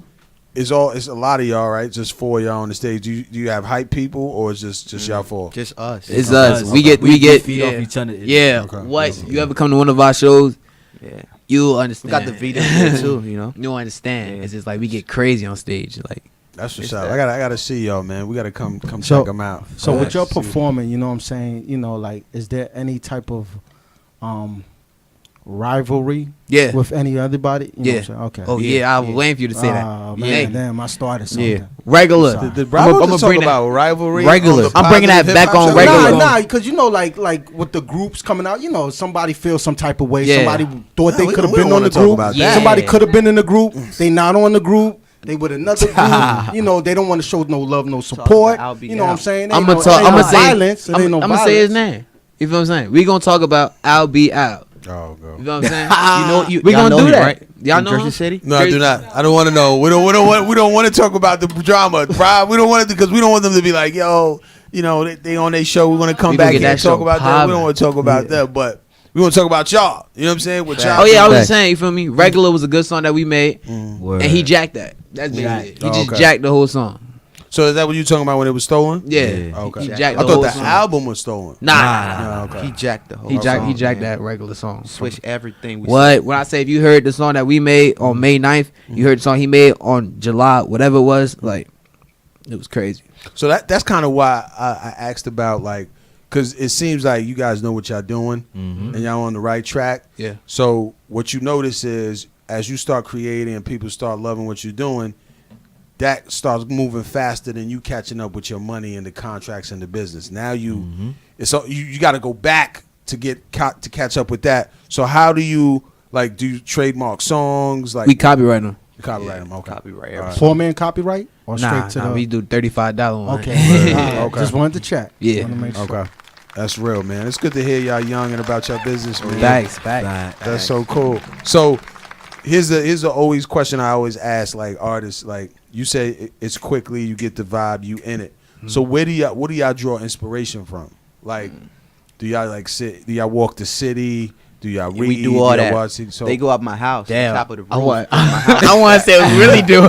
it's a lot of y'all, right? Just 4 of y'all on the stage. Do you have hype people, or is just y'all 4? Just us. It's Okay. us. We get feed yeah. off each other. Yeah. Okay. What? You ever come to one of our shows? Yeah. You'll We understand. got the video there too, you know. You'll understand. Yeah. It's just like we get crazy on stage. Like That's what's It's up. that. I gotta see y'all, man. We gotta come So- check them out. So with your See- performing, you know what I'm saying, you know, like, is there any type of rivalry yeah. with any other body? You know Yeah. what I'm saying? Okay. Oh yeah. I was waiting for you to say that. Oh, Yeah. man, damn, I started something. Yeah. Regular. Sorry. Did Bravo I'ma just talk bring that- about rivalry? Regular. on the I'm bringing that positive back hip-hop on show? regular. Nah, because you know, like with the groups coming out, you know, somebody feels some type of way. Yeah. Somebody thought No, they we could have don't been on wanna the talk group. about that. Somebody Yeah. could have been in the group. They not on the group. They with another group. You know, they don't want to show no love, no support. I'll be You know what I'm out. saying? I'm Ain't gonna no- talk. ain't I'm no gonna say. violence. It I'm ain't no gonna say his violence. name. You feel what I'm saying? We gonna talk about I'll be out. Oh, go. You know what I'm saying? You know, we y'all gonna know do him, that. right? Y'all In know Jersey him? City. No, I do not. I don't want to know. We don't want to talk about the drama, Rob. We don't want to because we don't want them to be like, yo, you know, they on their show. We're gonna come We gonna back get here and that talk show about that. We poppin'. don't want to talk about that, but we want to talk about y'all. You know what I'm saying? With y'all. Oh yeah, I was Facts. just saying. You feel me? Regular was a good song that we made, Word. and he jacked that. That's basically it. He Oh, just okay. jacked the whole song. So is that what you talking about when it was stolen? Yeah. Yeah. Okay. He I jacked I the thought whole the song. album was stolen. Nah. No, okay. He jacked the whole. He jacked. song, He jacked man. that regular song. Switch everything. We What? When I say if you heard the song that we made on May 9th, you heard the song he made on July, whatever it was, like it was crazy. So that's kind of why I asked about like, because it seems like you guys know what y'all doing and y'all on the right track. Yeah. So what you notice is as you start creating and people start loving what you're doing, that starts moving faster than you catching up with your money and the contracts and the business. Now it's so you got to go back to get to catch up with that. So how do you like do you trademark songs like We copyright them. copyright them? Okay. Copyright. All right. Poor man copyright or straight Nah, to nah, the. we do $35 one. Okay. Okay. Just wanted to check. Yeah. Wanted to make sure. Okay. That's real, man. It's good to hear y'all young and about your business, man. Facts. That's so cool. So here's the always question I always ask like artists. Like you say it's quickly, you get the vibe, you in it. So what do y'all draw inspiration from? Like do y'all like sit? Do y'all walk the city? Do y'all read? We do all y'all that. watch TV? So They go up my house. Damn. On top of the roof. I want. I want to say we really do.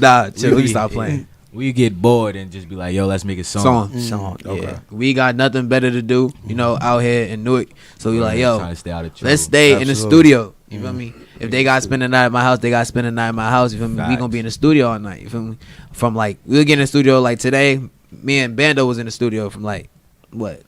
Nah, chill. We stop playing. We get bored and just be like, yo, let's make a song. Song. Okay. Yeah. We got nothing better to do, you know, out here in Newark. So we like, Trying yo, to stay out of trouble. let's stay in the Absolutely. studio. You feel me? If they got to spend the night at my house, they got to spend the night at my house. You feel me? We Facts. gonna be in the studio all night. You feel me? From like we'll get in the studio like today. Me and Bando was in the studio from like what?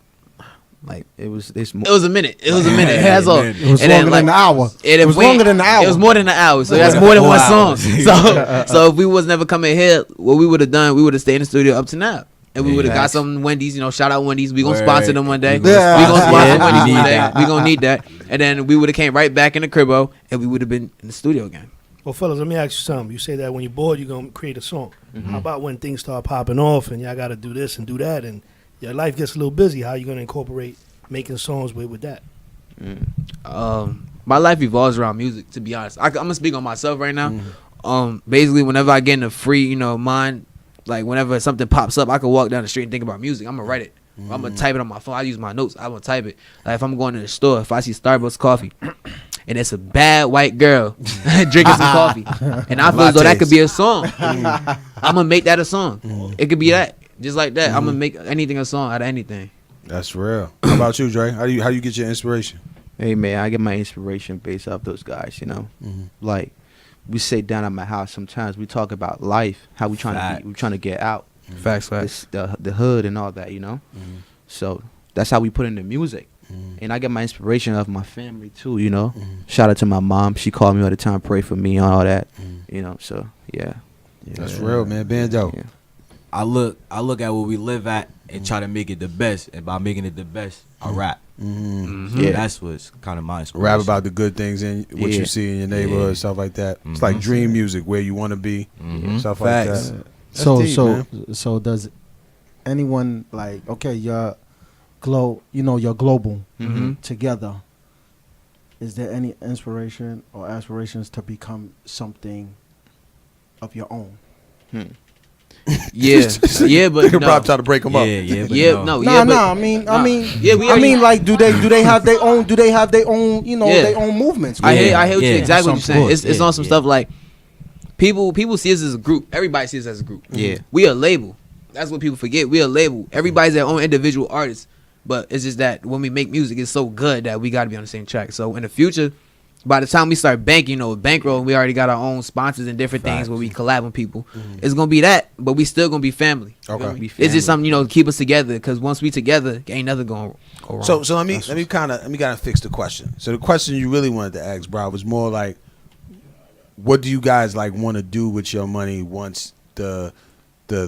Like It was. it was a minute. It was a minute. Yeah, That's all. man. It was And then, longer than an hour. It was went- longer than an hour. It was more than an hour. So that's than more than 4 one song. hours. So if we was never coming here, what we would have done, we would have stayed in the studio up to now. And we would have got Facts. some Wendy's, you know, shout out Wendy's. We gonna Word. sponsor them one day. We gonna We gonna sponsor sponsor them. Wendy's We one need day. that. We gonna need that. And then we would have came right back in the cribbo and we would have been in the studio again. Well, fellas, let me ask you something. You say that when you're bored, you're going to create a song. How about when things start popping off and y'all got to do this and do that and your life gets a little busy? How you going to incorporate making songs with that? My life evolves around music, to be honest. I'm gonna speak on myself right now. Basically, whenever I get in a free, you know, mind, like whenever something pops up, I can walk down the street and think about music. I'm gonna write it. I'm gonna type it on my phone. I use my notes. I'm gonna type it. Like if I'm going to the store, if I see Starbucks coffee, and it's a bad white girl drinking some coffee, and I feel as though that could be a song, I'm gonna make that a song. It could be that, just like that. I'm gonna make anything a song out of anything. that's real. How about you, Dre? How you get your inspiration? Hey man, I get my inspiration based off those guys. You know, like we sit down at my house. Sometimes we talk about life, how we trying to get out, Facts. the hood and all that. You know, so that's how we put in the music. And I get my inspiration of my family too. You know, shout out to my mom. She called me all the time, pray for me and all that. You know, so yeah. That's real, man. Bando. Yeah. I look at where we live at and try to make it the best, and by making it the best, I rap. Yeah. That's what's kind of my inspiration. Rap about the good things and what Yeah. you see in your neighborhood, stuff like that. It's like dream music, where you want to be, stuff like Facts. that. So deep, man. so does anyone like you're you're global together. Is there any inspiration or aspirations to become something of your own? Yeah, yeah, but Nigga no. Rob try to break them up. Yeah, but Yeah, no. no, Nah, yeah, but nah. I mean, yeah, we I already- mean, like, do they have their own? Do they have their own? You know, Yeah. their own movements. I hear what Yeah. you exactly what you're saying. Of It's course. on some Yeah. stuff like people see us as a group. Everybody sees us as a group. Yeah. We a label. That's what people forget. We a label. Everybody's their own individual artist. But it's just that when we make music, it's so good that we got to be on the same track. So in the future, by the time we start banking, bankroll, we already got our own sponsors and different things where we collab with people. It's gonna be that, but we still gonna be family. Okay. It's just something to keep us together. Because once we together, ain't nothing gonna go wrong. So let me kind of fix the question. So the question you really wanted to ask, bro, was more like, what do you guys like want to do with your money once the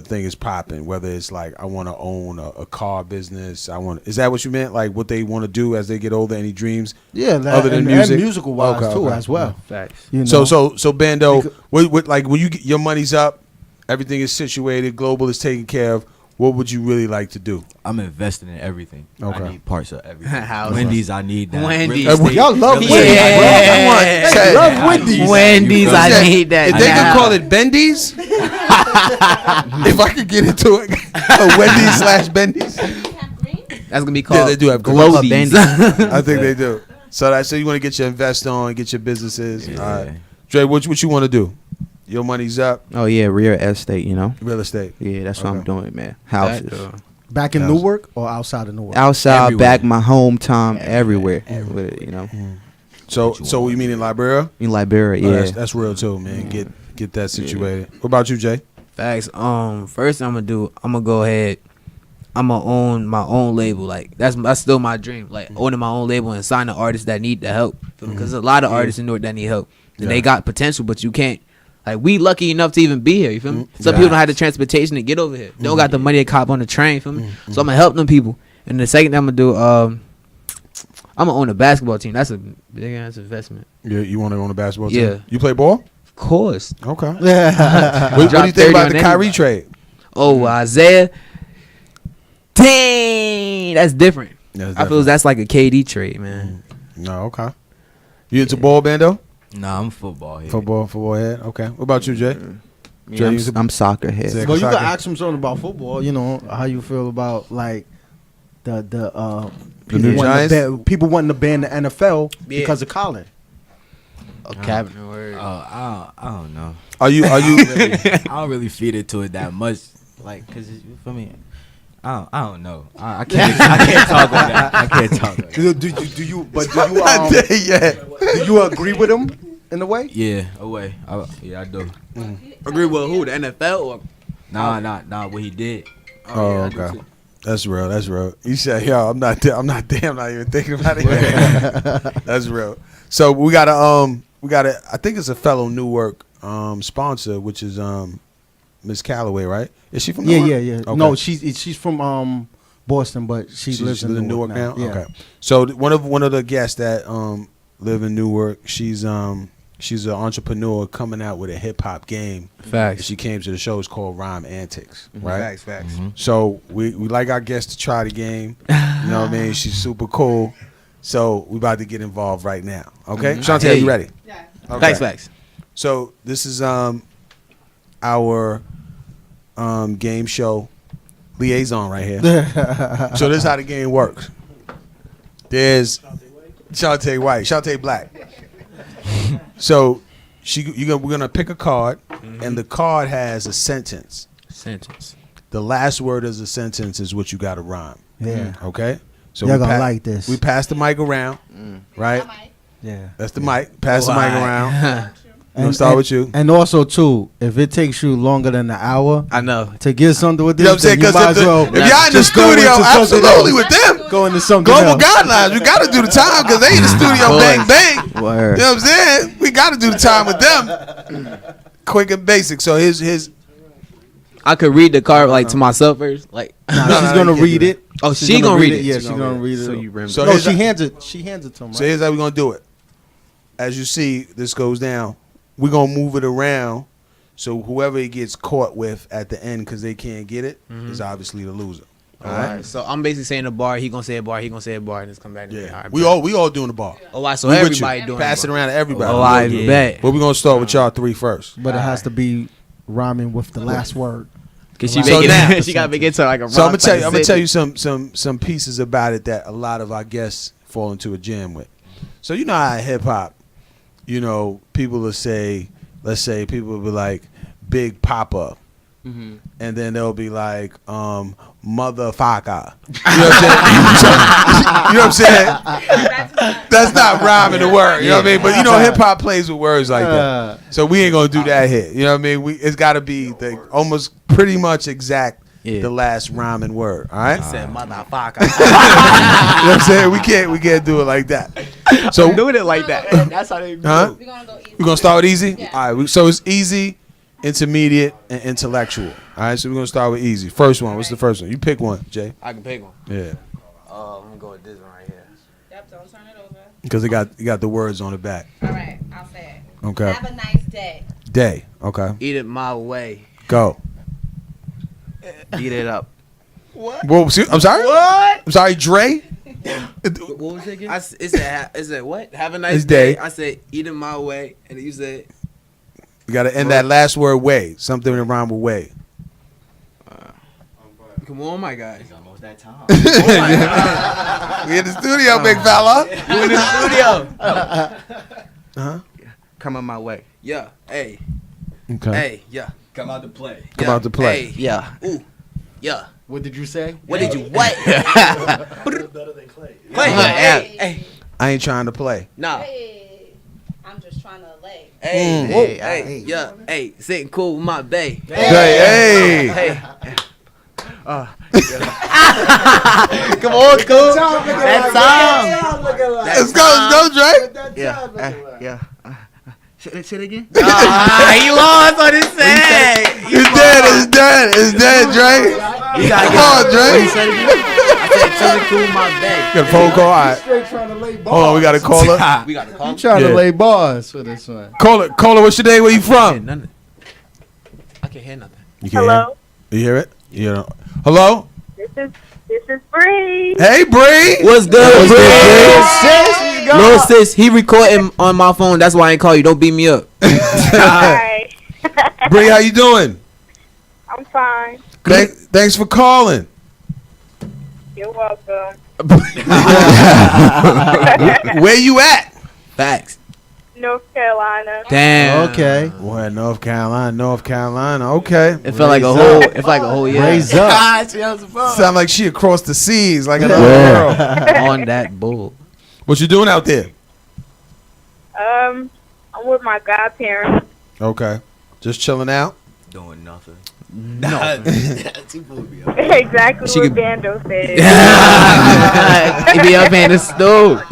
thing is popping? Whether it's like, I want to own a car business. Is that what you meant? Like what they want to do as they get older? Any dreams? Yeah, other than and music, musical wise Okay, too, okay. as well. Facts. You know? So Bando, what like when you get your money's up, everything is situated, global is taken care of. What would you really like to do? I'm investing in everything. Okay. I need parts of everything. House. Wendy's, I need that. Wendy's. Real estate. Y'all love Yeah. Wendy's, Yeah. bro. I want They Chad. love Wendy's. Wendy's, You feel I me? need that. If they could now. call it Bendy's, if I could get into it, a Wendy's / Bendy's. That's gonna be called. Yeah, they do have Glodies. I think they do. So you want to get your invest on, get your businesses. Yeah. All right. Dre, what you want to do? Your money's up, Oh yeah, real estate. real estate. Yeah, that's what I'm Okay. doing, man. Houses. Back in Newark or outside of Newark? Outside, Everywhere. back, my hometown, everywhere. With it, So you mean in Liberia? In Liberia, Oh, yeah. that's real too, man. Get that situated. What about you, Jay? Facts. First I'm gonna go ahead. I'm gonna own my own label. Like that's still my dream. Like owning my own label and signing artists that need the help. Because there's a lot of artists in Newark that need help. And they got potential, but you can't. Like we lucky enough to even be here. You feel me? Some people don't have the transportation to get over here. They don't got the money to cop on the train. You feel me? So I'm gonna help them people. And the second thing I'm gonna do, I'm gonna own a basketball team. That's a big ass investment. You want to own a basketball team? Yeah. You play ball? Of course. Okay. Yeah. What do you Drop think 30 about on the Kyrie anybody. trade? Oh, Isaiah. Dang, that's different. I feel that's like a KD trade, man. No, okay. You into ball, Bando? Nah, I'm football here. Football head. Okay. What about you, Jay? Yeah, I'm soccer head. Sick. Well, you Soccer. can ask him something about football. You know how you feel about like the new Giants? people wanting to ban the NFL Yeah. because of Colin. A cabinet word. I don't know. Are you? I don't really feed into it that much. Like, cause you feel me? I don't know. I can't talk on that. I can't talk on that. Do you? But Not there yet. do you agree with him in a way? Yeah, away. I do. Agree with who? The NFL or? Nah. What he did. Oh, okay. That's real. That's real. You said, "Yo, I'm not there. I'm not even thinking about it." Yet. That's real. So we got a. I think it's a fellow Newark sponsor, which is Miss Calloway, right? Is she from? Yeah, Newark? yeah. Okay. No, she's from Boston, but she lives in Newark now. Yeah. Okay. So one of the guests that live in Newark, she's an entrepreneur coming out with a hip hop game. Facts. She came to the show. It's called Rhyme Antics, right? Facts. So we like our guests to try the game. You know what I mean? She's super cool. So we about to get involved right now. Okay, Shantae, are you ready? Yeah. Okay. Facts. So this is our game show liaison right here. So this is how the game works. There's Shantae White, Shantae Black. So we're gonna pick a card, and the card has a sentence. The last word of the sentence is what you got to rhyme. Yeah. Okay. So Y'all we gonna like this. We pass the mic around, right? Yeah. That's the mic. Pass the mic around. We'll And- start and- with you. And also too, if it takes you longer than an hour I know. to get something with this, You know what I'm saying? then you might Because as well if y'all in the just go studio, into something absolutely else. with them. Go into something Global else. guidelines. We got to do the time because they in the studio bang bang. Word. You know what I'm saying? We got to do the time with them. Quick and basic. So here's I could read the card like to myself first. Like, Nah, she's gonna read it. oh, she gonna read it. Yeah, she's gonna read it. So you remember? So No, here's she how- hands it. She hands it to him. So Right? here's how we're gonna do it. As you see, this goes down. We're gonna move it around. So whoever it gets caught with at the end because they can't get it is obviously the loser. All right. So I'm basically saying a bar. He gonna say a bar. He gonna say a bar, and it's come back to me. Yeah. All right, We bet. all doing the bar. Oh, I so We with everybody you. doing Pass it around to everybody. Oh, I Yeah. bet. But we're gonna start with y'all three first. But it has to be rhyming with the last word. Cause she So make now- it. She gotta make it to like a. So I'm rock gonna tell you sentence. some pieces about it that a lot of our guests fall into a jam with. So you know how hip hop, you know, people will say, let's say people will be like Big Papa, Mm-hmm. and then they'll be like motherfucker. You know what I'm saying? You know what I'm saying? That's not rhyming the word. You know what I mean? But you know, hip hop plays with words like that. So we ain't gonna do that here. You know what I mean? It's got to be the almost pretty much exact the last rhyming word. All right. Said motherfucker. You know what I'm saying? We can't do it like that. So I'm doing it like that. That's how they do. huh? We're gonna go easy. We're gonna start with easy. Yeah. All right. So it's easy, intermediate, and intellectual. All right. So we're gonna start with easy. First one. What's the first one? You pick one, Jay. I can pick one. Yeah. I'm gonna go with this one right here. Yep, don't turn it over. Because it got the words on the back. All right, I'll say it. Okay. Have a nice day. Day. Okay. Eat it my way. Go. Eat it up. Whoa, I'm sorry. What? I'm sorry, Dre. What was it again? It said what? Have a nice It's day. day. I said eat it my way, and you said You got to end that last word way. Something in rhyme with way. come on, my guy. Almost that time. We in the studio, big fella. You in the studio? Come on my way. Yeah. Hey. Okay. Hey. Yeah. Come out to play. Come yeah, out to play. Hey. Yeah. Ooh. Yeah. What did you say? What did you what? Better than Clay. Play. Hey. Hey. I ain't trying to play. Nah. Hey, I'm just trying to lay. Hey. Mm. Whoa. Hey, Hey. hey. Yeah. Hey. Sitting cool with my bae. Hey. Hey. Come on, cool. That time. Let's go, Dre. Yeah. Say it again. He lost on his set. It's dead. It's dead. It's dead, Dre. Come on, Dre. I said sitting cool with my bae. Got a phone call. All right. Straight trying to lay bars. Hold on, we got a caller. We got to call. Trying Yeah. to lay bars for this one. Caller, what's your name? Where you from? I can't hear nothing. You can't Hello. hear? You hear it? You know. Hello? This is Bree. Hey, Bree. What's good, Sis, Little sis, he recording on my phone. That's why I ain't call you. Don't beat me up. All right. Bree, how you doing? I'm fine. Thanks for calling. You're welcome. Where you at? Facts. North Carolina. Damn. Okay. Well, North Carolina. Okay. It felt like a whole. It felt like a whole year. Raise up. Sound like she across the seas, like another Yeah. girl. On that bull. What you doing out there? I'm with my godparents. Okay. Just chilling out. Doing nothing. Exactly She what could- Bando said. He be up in the stove.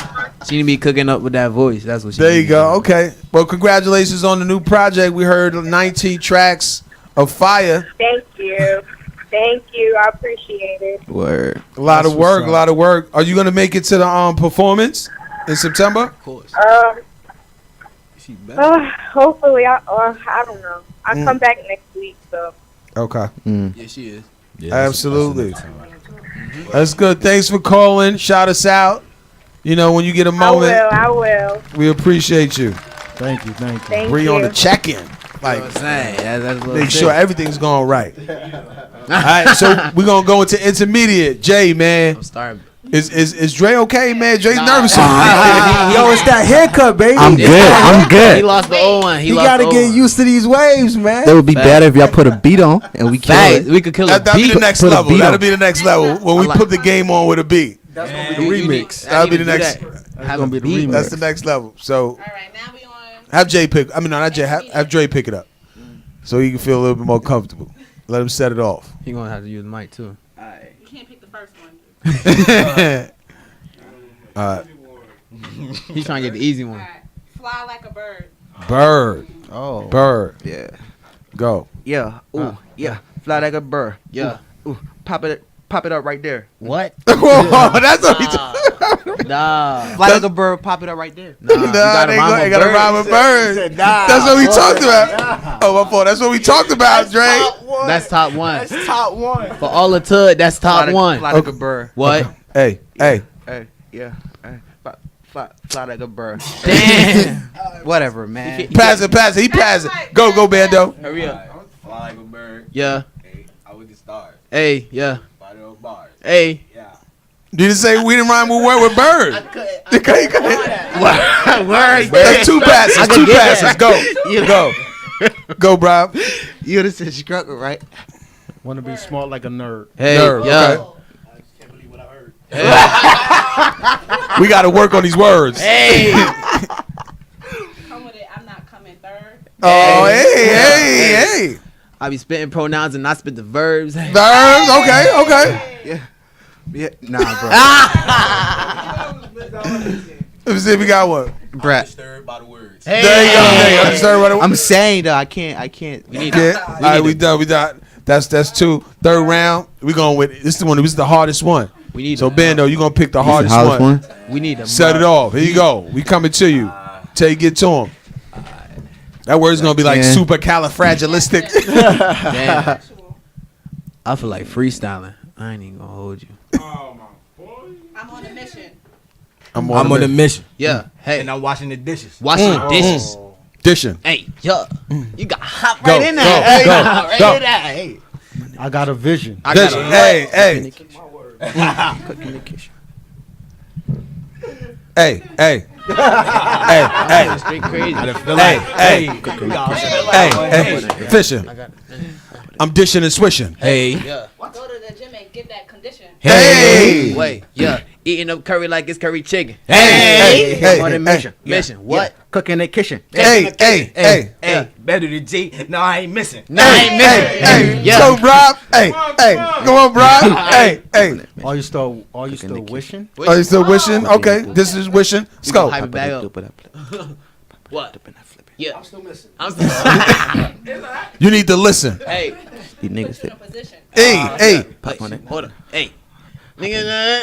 She need to be cooking up with that voice. That's what she. There need you to go. do. Okay. Well, congratulations on the new project. We heard 19 tracks of fire. Thank you. Thank you. I appreciate it. Word. A lot That's of work. what's A lot of work. Are you gonna make it to the performance in September? Of course. Hopefully, I don't know. I come back next week, so. Okay. Yeah, she is. Absolutely. That's good. Thanks for calling. Shout us out. You know, when you get a moment, I will. we appreciate you. Thank you. Thank Bree you. on the check-in. You know Like, what I'm saying? That's a little make thing. sure everything's going right. All right, so we're going to go into intermediate. Jay, man. I'm starting. Is Dre okay, man? Dre's nervous. Yo, it's that haircut, baby. I'm good. He lost the old one. He lost gotta the get old used to these waves, man. That would be better if y'all put a beat on and we kill Facts. it. We could kill a That'll be beat. the next Put a level. beat That'll on. be the next level when we like- put the game on with a beat. That's gonna be the remix. That'll be the next. Have gonna a be the beat. remix. That's the next level. So All right, now we on. have Jay pick. I mean, no, not Jay. Have Dre pick it up, so he can feel a little bit more comfortable. Let him set it off. He gonna have to use the mic too. You can't pick the first one. He's trying to get the easy one. All right. Fly like a bird. Bird. Oh. Bird. Yeah. Go. Yeah. Ooh. Yeah. Fly like a bird. Yeah. Ooh, pop it up right there. What? Whoa, that's what we talking. Nah. Fly like a bird. Pop it up right there. Nah. They gotta rhyme with birds. That's what we talked about. Oh, my fault. That's what we talked about, Dre. That's top one. That's top one. For all the tud, that's top one. Fly like a bird. What? Hey. Yeah. Hey. Fly like a bird. Damn. Whatever, man. Pass it. He pass it. Go, Bando. Hurry up. Fly like a bird. Yeah. Hey, I with the stars. Hey, yeah. By those bars. Hey. Yeah. Did you say we didn't rhyme with bird? Word. That's two passes. Two passes. Go. Go, bro. You would have said struggle, right? Want to be smart like a nerd. Hey, Nerd, yeah. okay. We got to work on these words. Hey. Come with it. I'm not coming third. Oh, hey. I be spitting pronouns and not spit the verbs. Verbs, okay. Yeah. Nah, bro. Let me see if we got one. Brett. Disturbed by the words. Hey. There you go. Understand what I'm saying though, I can't. We need All right, we done. That's two. Third round. We going with this is the one. This is the hardest one. We need so Bando, you gonna pick the hardest one. We need to set it off. Here you go. We coming to you. Till you get to him. That word's gonna be like supercalifragilistic. Damn. I feel like freestyling. I ain't even gonna hold you. Oh my boy. I'm on a mission. I'm on a mission. Yeah. Hey. And I'm washing the dishes. Washing the dishes. Dishing. Hey, yeah. You got hot Go, right in there. go. In there. Hey. I got a vision. Hey. Cooking the kitchen. Hey. Straight crazy. Hey. Fishing. I'm dishing and swishing. Hey. Yeah. Go to the gym and get that condition. Hey. Wait. Yeah. Eating up curry like it's curry chicken. Hey. On a mission. Mission. What? Cooking the kitchen. Hey. Better than G. No, I ain't missing. Hey. Yeah. Go, Rob. Hey. Go on, Rob. Hey. Are you still wishing? Are you still wishing? Okay. This is wishing. Let's go. Hype it back up. What? Yeah. I'm still missing. You need to listen. Hey. These niggas fit. Position. Hey. Pop on it. Hold on. Hey. Nigga.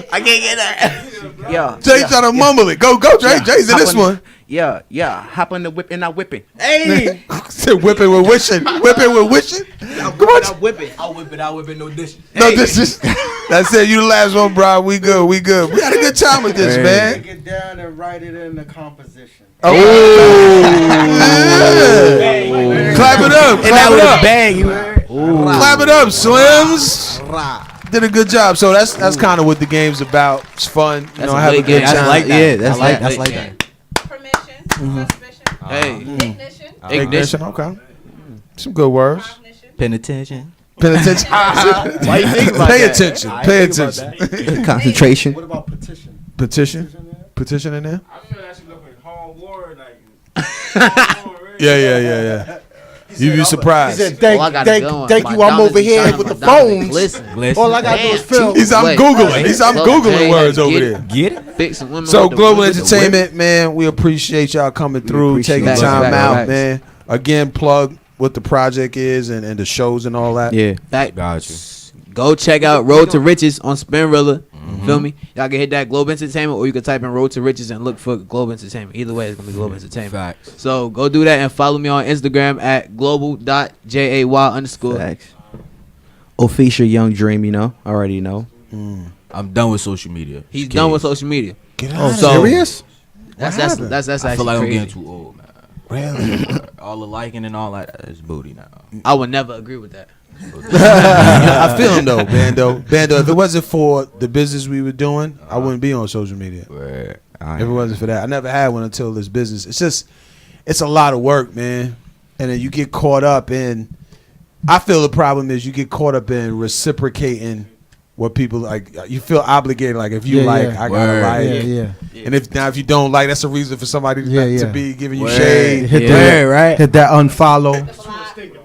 I can't get that. Yeah. Jay trying to mumble it. Go, Jay. Jay's in this one. Yeah. Hop on the whip and not whipping. Hey. Said whipping with wishing. Whipping with wishing. Come on. I'll whip it. I'll whip it, no dishes. No, this is. That's it. You the last one, bro. We good. We had a good time with this, man. Break it down and write it in the composition. Oh. Clap it up. Clap it up. Bang. Clap it up, Slims. Did a good job. So that's kind of what the game's about. It's fun. You know, have a good time. That's like that. Yeah, that's like that. Permission. Suspicion. Hey. Ignition. Ignition. Okay. Some good words. Cognition. Penitentiary. Penitentiary. Why you think about Pay that? attention. Pay attention. Concentration. What about petition? Petition in there? I feel that should look like home war, like. Yeah. You'd be surprised. He said, thank you. I'm over here with the phones. Listen. All I got to do is film. I'm Googling words over there. Get it? Fix women So with the Global women with the Entertainment, man, we appreciate y'all coming through, taking appreciate time it. out, Facts. man. Again, plug what the project is and the shows and all that. Yeah. Fact. Got you. Go check out Road to Riches on Spinrilla. Feel me? Y'all can hit that Globe Entertainment, or you can type in Road to Riches and look for Globe Entertainment. Either way, it's gonna be Globe Entertainment. Facts. So go do that and follow me on Instagram at global.jay_. Facts. Official Young Dream, you know. Already know. I'm done with social media. He's done with social media. Get out. Serious? That's I actually feel like I'm crazy. getting too old, man. Really? All the liking and all that is booty now. I would never agree with that. I feel him though, Bando. If it wasn't for the business we were doing, I wouldn't be on social media. If it wasn't for that, I never had one until this business. It's a lot of work, man. And then you get caught up in. I feel the problem is you get caught up in reciprocating what people like. You feel obligated, like if you I gotta like. Yeah. And if you don't like, that's a reason for somebody to be giving you shade. Hit that unfollow.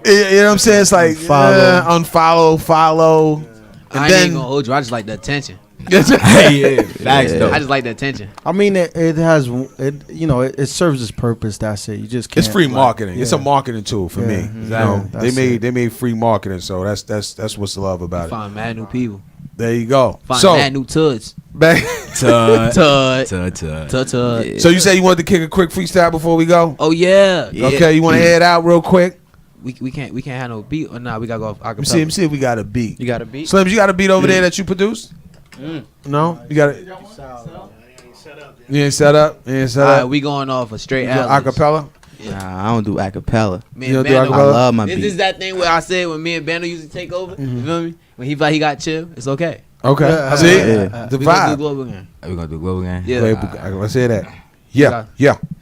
You know what I'm saying? It's like unfollow, follow. And I then ain't gonna hold you. I just like the attention. Yeah, facts though. I just like the attention. I mean, it has it. You know, it serves its purpose. That's it. You just can't. It's free like, marketing. It's a yeah. marketing tool for me. Yeah, You exactly. know, That's they made free marketing, so that's what's the love about it. Find mad new people. There you go. Find So mad new tuds. back. Tud. Tut. Tud. So you say you wanted to kick a quick freestyle before we go? Oh yeah. Okay, you want to air it out real quick? We can't have no beat or nah. We gotta go off Let me see if we got a beat. You got a beat? Slims, you got a beat over there that you produced? No, you got it. You ain't set up. You ain't set All right, up. we going off a straight Acapella. Yeah. Nah, I don't do acapella. Me You and don't do Bando, acapella? I love my this beat. is that thing where I said when me and Bando used to take over. You feel me? When he felt he got chill, it's okay. Okay. Yeah, See yeah, the We gonna do vibe. global again. Are we gonna do global again? Yeah. Wait, I say that. Yeah.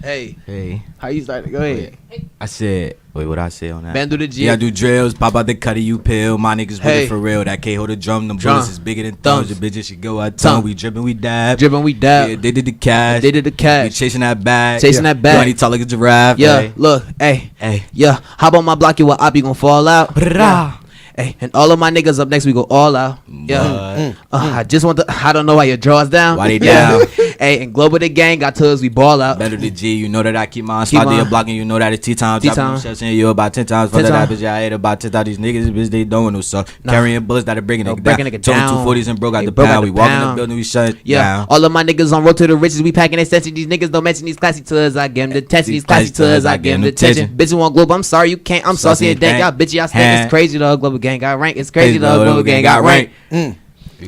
Hey, Hey, how you started? Go ahead. I said. Wait, what I say on that? Bando the G. Yeah, I do drills, pop out the cutty, you pill. My niggas with Hey. it for real. That K hold the drum, them Drum. bullets is bigger than thumbs. The bitches should go out tongue. We drippin', we dab. Drippin', we dab. Yeah, they did the cash. They did the We cash. chasing that bag. Chasing that bag. Money tall like a giraffe. Yeah, Hey. look, hey, Hey. yeah. How about my block? You what op? You gon' fall out? Yeah. Hey, and all of my niggas up next, we go all out. Yeah. I just want to. I don't know why your drawers down. Why they Yeah. down? Hey, and Global the gang got to us, we ball out. Better the G, you know that I keep mine. Keep Slide to your mine. block and you know that it's T-time. T-time. Dropping them shots in you about 10 times. For 10 that times. bitch, I hate about 10,000. These niggas, bitch, they don't want no suck. Nah. Carrying bullets that are breaking it breaking down. it Toting down. 240s and broke out They the broke out pound. the We walk in the pound. building, we shut Yeah, down. all of my niggas on road to the riches. We packing extension. These niggas don't mention these classy tuds. I give them the attention. These classy tuds, I give them the attention. Bitch, you want Global? I'm sorry, you can't. I'm saucy and dank. Y'all bitchy, y'all stink. It's crazy, though. Global gang got rank. It's crazy, though. Global gang got rank.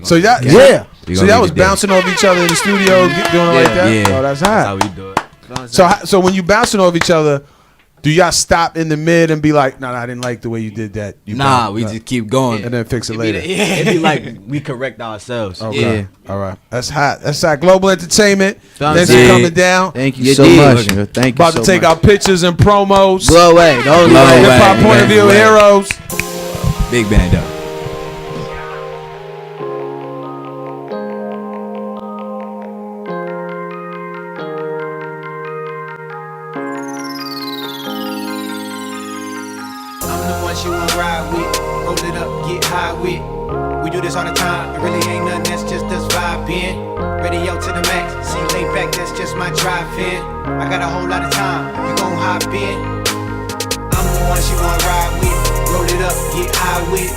So y'all, Yeah. So y'all was bouncing off each other in the studio, doing it like that. Yeah. Oh, that's That's how hot. we do it. So when you bouncing off each other, do y'all stop in the mid and be like, "Nah, I didn't like the way you did that." You Nah, bounce- we just keep going. and then fix it later. It'd be like we correct ourselves. Okay. All right. That's hot. That's hot. Global Entertainment. Thanks for Yeah. coming down. Thank you You so did. much. nigga. Thank you About so to take much. our pictures and promos. Blow away. Don't Blow away. Hip Hop Point of View Blow away. Heroes. Big band up. I'm the one she wanna ride with, roll it up, get high with. We do this all the time, it really ain't nothing, that's just us vibing. Radio to the max, see laid back, that's just my drive-in. I got a whole lot of time, you gon' hop in. I'm the one she wanna ride with, roll it up, get high with.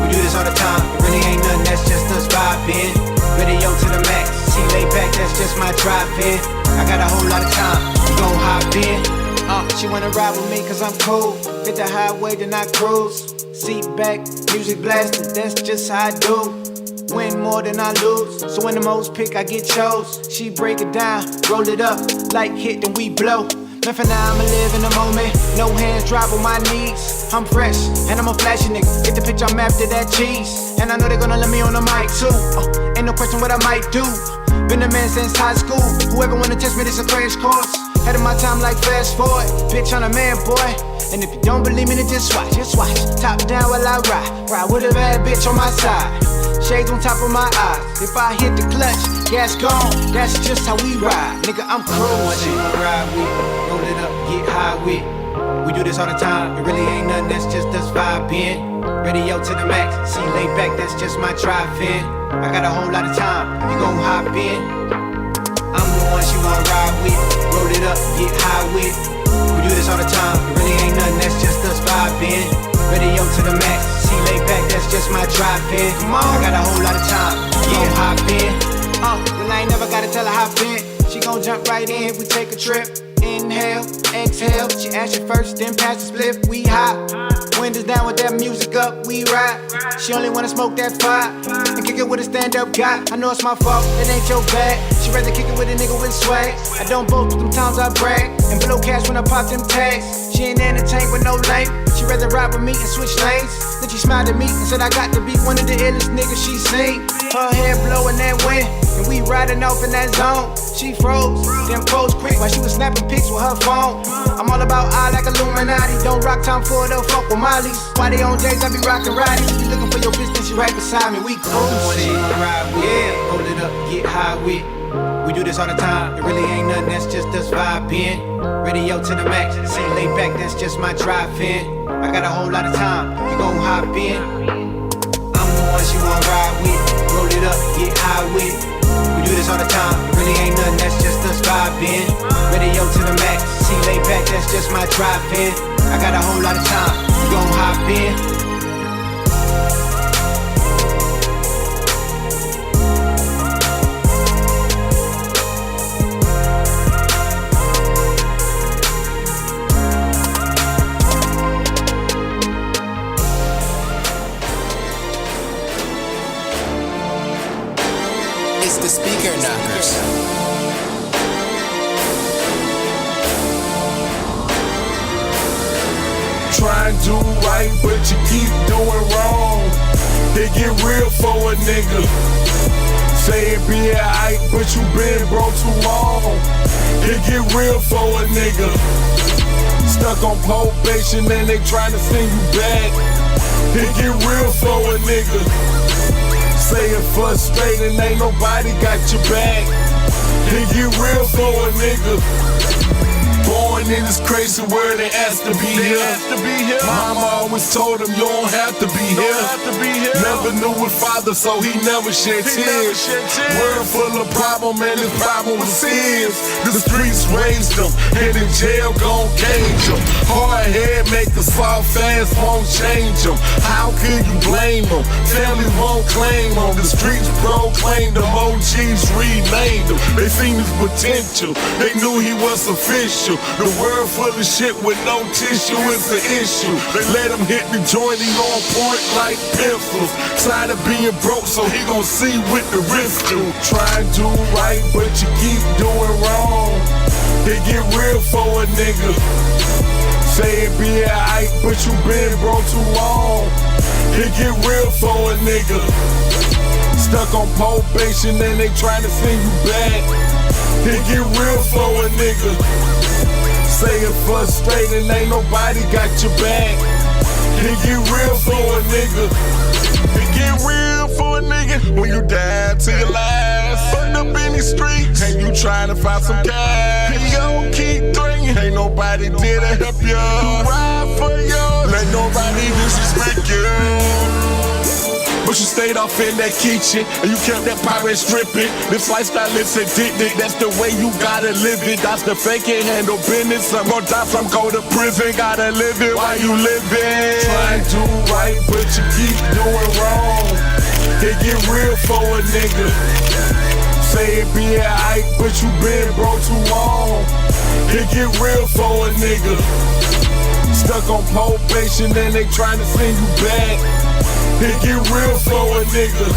We do this all the time, it really ain't nothing, that's just us vibing. Radio to the max, see laid back, that's just my drive-in. I got a whole lot of time, you gon' hop in. She wanna ride with me cause I'm cool. Hit the highway, then I cruise. Seat back, music blasting, that's just how I do. Win more than I lose, so when the most pick, I get chose. She break it down, roll it up, like hit, then we blow. Nothing now, I'ma live in the moment. No hands drop on my knees. I'm fresh, and I'm a flashy nigga. Get the pitch, I'm after that cheese. And I know they gonna let me on the mic too. Ain't no question what I might do. Been a man since high school. Whoever wanna test me, this a crash course. Ahead of my time like fast forward. Bitch, I'm a man, boy. And if you don't believe me, then just watch, just watch. Top down while I ride. Ride with a bad bitch on my side. Shades on top of my eyes. If I hit the clutch, gas gone. That's just how we ride. Nigga, I'm cruising. Ride with, roll it up, get high with. We do this all the time. It really ain't nothing, that's just us vibing. Radio to the max, see laid back, that's just my drive-in. I got a whole lot of time, you gon' hop in. I'm the one she wanna ride with, roll it up, get high with. We do this all the time, it really ain't nothing, that's just us vibing. Radio to the max, see laid back, that's just my drive-in. Come on, I got a whole lot of time, you gon' hop in. Well I ain't never gotta tell her hop in. She gon' jump right in if we take a trip. Inhale, exhale, she asked you first, then pass the split, we hop. Windows down with that music up, we ride. She only wanna smoke that fire and kick it with a stand-up guy. I know it's my fault, it ain't your bag. She rather kick it with a nigga with swag. I don't boast, but sometimes I brag and blow cash when I pop them tags. She ain't entertained with no lame. She rather ride with me and switch lanes. Then she smiled at me and said I got to be one of the illest niggas she seen. Her hair blowing that wind, and we riding off in that zone. She froze, then froze quick while she was snapping pics with her phone. I'm all about I like Illuminati. Don't rock time for the fuck with Molly's. Why they on days I be rockin' Roddies. If you looking for your business, you right beside me. We cool. Ride with, yeah, roll it up, get high with. We do this all the time. It really ain't nothing, that's just us vibing. Radio to the max, see laid back, that's just my drive-in. I got a whole lot of time, you gon' hop in. I'm the one she wanna ride with, roll it up, get high in. Radio to the max, see lay back, that's just my drive-in. I got a whole lot of time, you gon' hop in. It's the Speaker Knockers. Try and do right, but you keep doing wrong. They get real for a nigga. Say it be alright, but you been broke too long. They get real for a nigga. Stuck on probation and they tryna send you back. They get real for a nigga. Say it frustrating, ain't nobody got your back. They get real for a nigga. Born in this crazy world, they asked to be here. Mama always told him you don't have to be here. Never knew his father, so he never shed tears. World full of problem, and his problem was his. The streets raised him, and in jail gon' cage him. Hard head make the soft fast, won't change him. How could you blame him? Family won't claim him. The streets proclaimed him, OGs renamed him. They seen his potential, they knew he was official. The world full of shit with no tissue is the issue. They let him hit the joint, he on point like pencils. Tired of being broke, so he gon' see what the risk do. Try and do right, but you keep doing wrong. They get real for a nigga. Say it be alright, but you been broke too long. They get real for a nigga. Stuck on probation and they tryna send you back. They get real for a nigga. Say it frustrating, ain't nobody got your back. It get real for a nigga. It get real for a nigga when you die to your last. Fucked up in these streets, and you trying to find some cash. You gon' keep drinking, ain't nobody there to help you. Ride for yours, let nobody disrespect you. But you stayed off in that kitchen, and you kept that pirate stripping. This lifestyle is addicted, that's the way you gotta live it. That's the fake it, handle business. Some gon' die, some go to prison. Gotta live it while you living. Try and do right, but you keep doing wrong. They get real for a nigga. Say it be alright, but you been broke too long. They get real for a nigga. Stuck on probation and they tryna send you back. It get real for a nigga.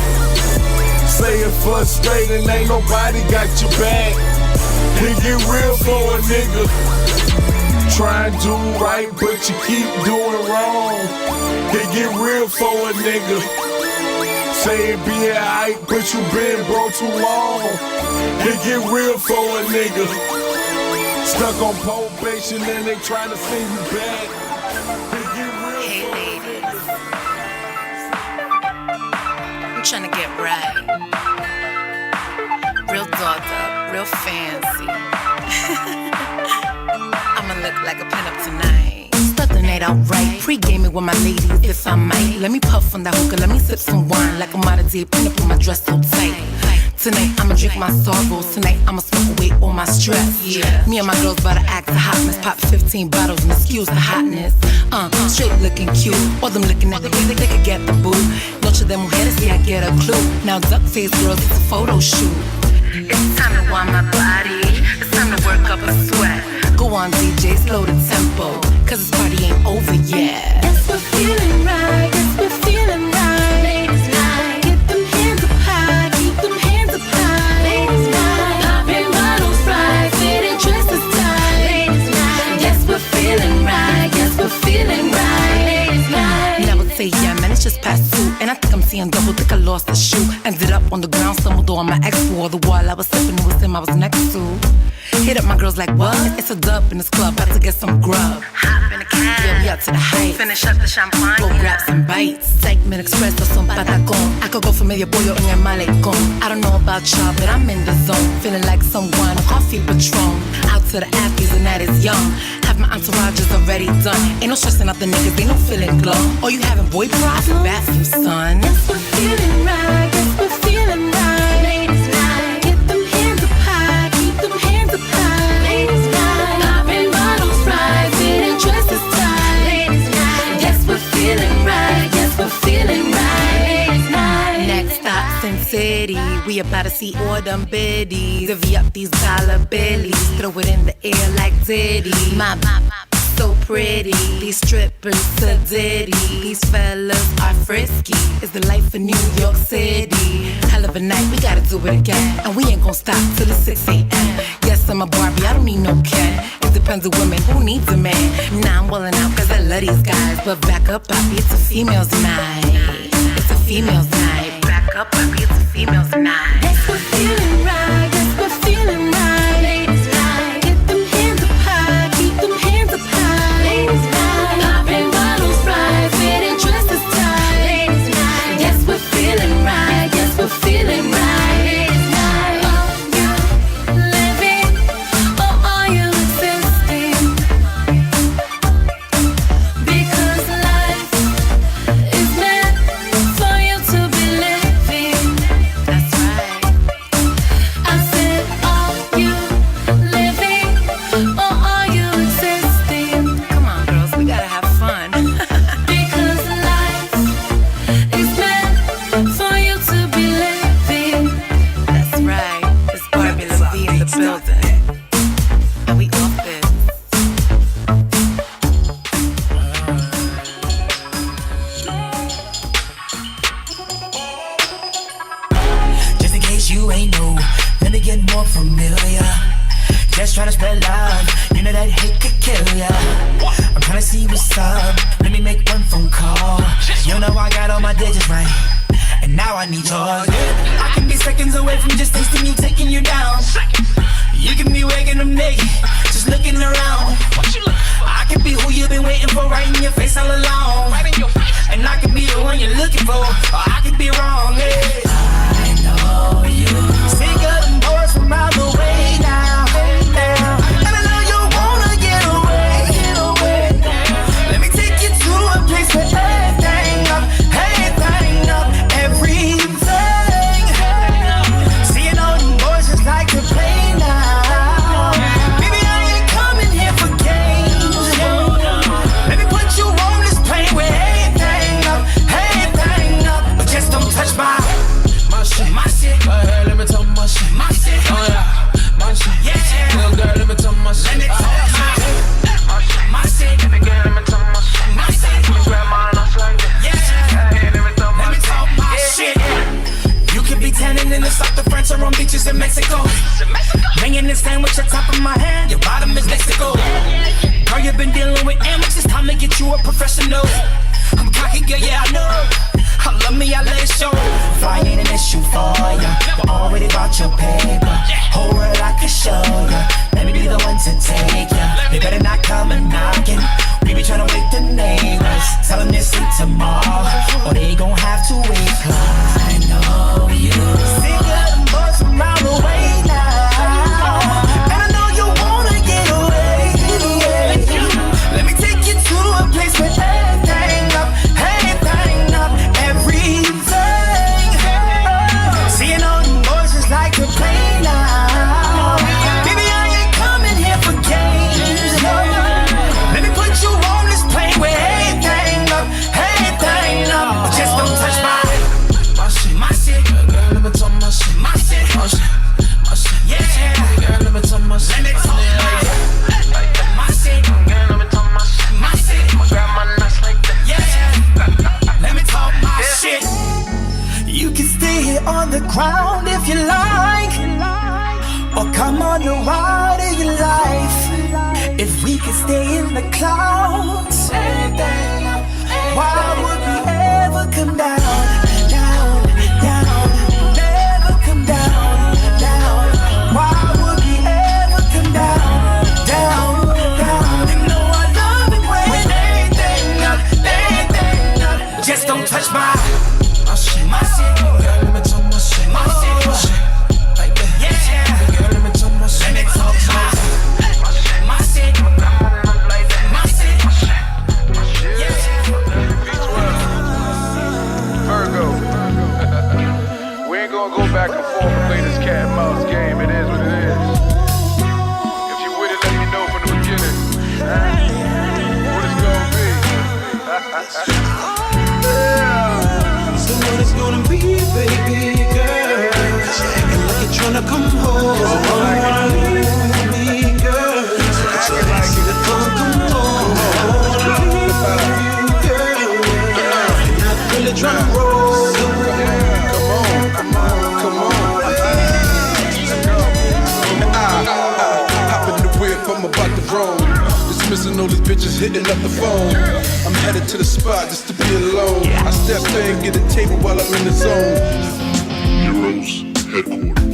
Say it frustrating, ain't nobody got your back. It get real for a nigga. Try and do right, but you keep doing wrong. It get real for a nigga. Say it be alright, but you been broke too long. It get real for a nigga. Stuck on probation and they tryna send you back. It get real for a nigga. I'm tryna get right. Real dolled up, real fancy. I'ma look like a pinup tonight. Start the night out right. Pre-gaming with my ladies, if I might. Let me puff on that hookah, let me sip some wine. Like I'm out of day, pin up on my dress so tight. Tonight I'ma drink my sorrows. Tonight I'ma smoke away all my stress. Yeah. Me and my girls bout to act the hotness. Pop 15 bottles and excuse the hotness. Straight looking cute. All them looking at the way they could get the boo. Noche de mujeres, see I get a clue. Now duck face girls, it's a photo shoot. It's time to warm my body. It's time to work up a sweat. Go on DJ, slow the tempo. Cause this party ain't over yet. Yes, we're feeling right. Yes, we're feeling right. Ladies night. Get them hands up high. Keep them hands up high. Ladies night. Popping bottles right. Fitting dresses tight. Ladies night. Yes, we're feeling right. Yes, we're feeling right. Ladies night. Now I say yeah, man, it's just past 2. And I think I'm seeing double. Think I lost the shoe. Ended up on the ground, stumbled on my ex wall. The wall I was sipping, it was him I was next to. Hit up my girls like what? It's a dub in this club, about to get some grub. Hop in the cab, yeah, we out to the heights. Finish up the champagne, go grab some bites. Segment Express or some patacón. I could go for medio pollo en el malecón. I don't know about y'all, but I'm in the zone. Feeling like someone, coffee Patron. Out to the athletes and that is young. Have my entourage is already done. Ain't no stressing out the niggas, they no feeling glum. Oh, you having boy problems? Bad for you, son. Yes, we're feeling right. Yes, we're feeling right. Ladies night. Get them hands up high. Keep them hands up high. Sin City. We about to see all them biddies. Divvy up these dollar billies, throw it in the air like Diddy. My so pretty. These strippers so ditty. These fellas are frisky. It's the life of New York City. Hell of a night, we gotta do it again. And we ain't gon' stop till it's 6 a.m. Yes, I'm a Barbie, I don't need no Ken. It depends on women, who needs a man? Now I'm willing out cause I love these guys. But back up, Bobby, it's a female's night. It's a female's night. Back up, Bobby, it's a female's night. Yes, we're feeling right. Yes, we're feeling right. Ladies night. Get them hands up high. Keep them hands up high. Ladies night. Popping bottles right. Fitting dresses tight. Ladies night. Yes, we're feeling right. Yes, we're feeling right. Ladies night. Are you living or are you existing? Because life is meant for you to be living. That's right. I said, are you living or are you existing? Come on, girls, we gotta have fun. Because life is meant for you to be living. That's right. It's Barbie LaVie in the building. And we off this. Just in case you ain't new, let me get more familiar. Just tryna spread love, you know that hate could kill ya. I'm tryna see what's up, let me make one phone call. You know I got all my digits right, and now I need yours. I can be seconds away from just tasting you, taking you down. You can be waking them naked, just looking around. I can be who you've been waiting for, right in your face all along. And I can be the one you're looking for, or I could be wrong. Yeah. I know you sick of them boys from out the way now. And I know you wanna get away. Let me take you to a place where everything up, everything. See, you know them boys just like to play now. Baby, I ain't coming here for games. Let me put you on this plane where everything up, but just don't touch my shit. Let me tell my shit. Oh yeah, my shit. Yeah. Little girl, let me tell my shit. Let me tell my shit. Baby girl, let me tell my shit. Let me grab mine off like that. Yeah. Hey, let me tell my shit. You could be tanning in the south of France or on beaches in Mexico. Bringing this hand with your top of my hand, your bottom is Mexico. Girl, you've been dealing with amateurs, time to get you a professional. I'm cocky, girl, yeah, I know. I love me, I let it show. Fly ain't an issue for ya. You already bought your paper. Whole world I can show ya. Let me be the one to take ya. They better not come a knocking. We be tryna wake the neighbors. Tell them they sleep tomorrow, or they gon' have to wait. I know you sick of them boys from around the way now. And I know you wanna get away. Let me take you to a place where everything up, everything. See, you know them boys just like to play now. Baby, I ain't coming here for games. No. Let me put you on this plane where everything up, but just don't touch my shit. Girl, let me tell my shit. My shit. Yeah. Girl, let me tell my shit. Let me tell my shit. Girl, let me tell my shit. My shit. Grab my nuts like that. Yeah. Let me talk my shit. You can stay here on the ground if you like, or come on the ride of your life. If we could stay in the clouds, why would we ever come down? Never come down. Why would we ever come down? You know I love it when everything up. Just don't touch my shit. Girl, let me tell my shit. Like that. Yeah. Girl, let me tell my shit. Let me talk my shit. My shit. Virgo. We ain't gonna go back and forth and play this cat and mouse game. It is what it is. If you with it, let me know from the beginning. What it's gonna be. So what it's gonna be, baby? wanna come home. Me, girl. Come home. And I feel it tryna roll. Come on. Hop in the whip, I'm about to roll. Dismissing all these bitches hitting up the phone. I'm headed to the spot just to be alone. I step in, get a table while I'm in the zone. Heroes Headquarters.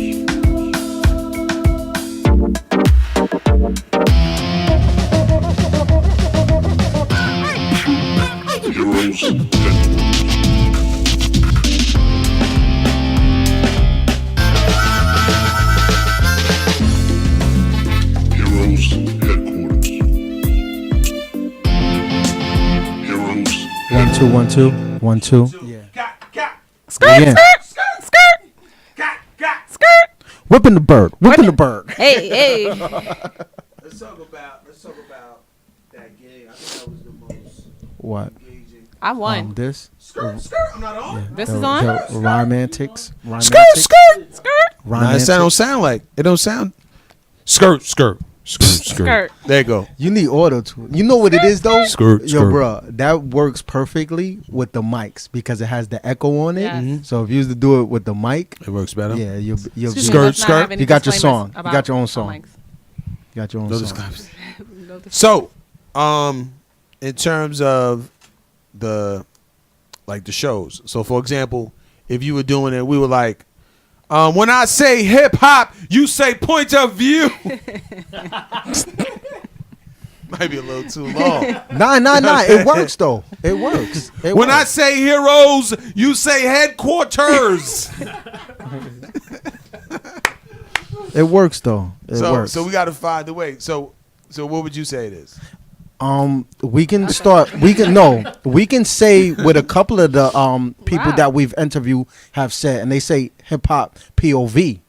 Heroes Headquarters. Heroes Headquarters. Heroes. 1 2 1 2 1 2. Skirt. Whipping the bird. Whipping the bird. Hey. Let's talk about that game. I think that was the most What? engaging. I won. This. Skirt. I'm not on. This is on? Romantics. Skirt. Nah, Romantics. it don't sound like. It don't sound. Skirt. There you go. You need auto tune. You know what it is though? Skirt. Yo, bro, that works perfectly with the mics because it has the echo on it. Yes. So if you used to do it with the mic, it works better. Yeah, you'll Excuse me, let's not have any You got your disclaimers song. You about got your own our song. mics. You got your own No song. disclaimers. No disclaimers. So, in terms of the shows. So, for example, if you were doing it, we were like, when I say hip hop, you say point of view. Might be a little too long. Nah. It works though. It works. When I say heroes, you say headquarters. It works though. It works. So we got to find a way. So what would you say it is? We can start. We can say what a couple of the people that we've interviewed have said, and they say hip hop POV.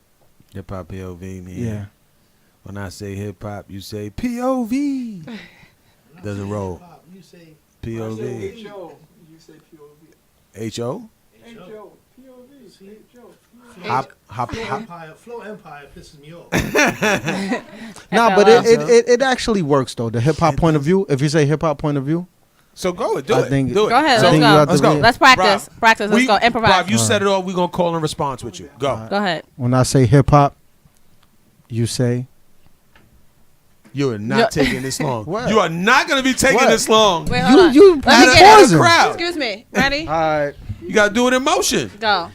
Hip hop POV. Man. Yeah. When I say hip hop, you say POV. Doesn't roll. You say POV. HO. You say POV. HO. HO. POV. Hop. Flow Empire pisses me off. Nah, but it actually works though. The hip hop point of view. If you say hip hop point of view, so go it. Do it. Go ahead. So Let's go. Let's practice. Rob, Let's go. Improvise. Rob, you set it off. We're gonna call in response with you. Go. Go ahead. when I say hip hop, you say. You are not taking this long. What? You are not going to be taking this long. Wait, hold on. You Let me get pausing. it. Crowd. Excuse me. Ready? All right. You got to do it in motion. Go.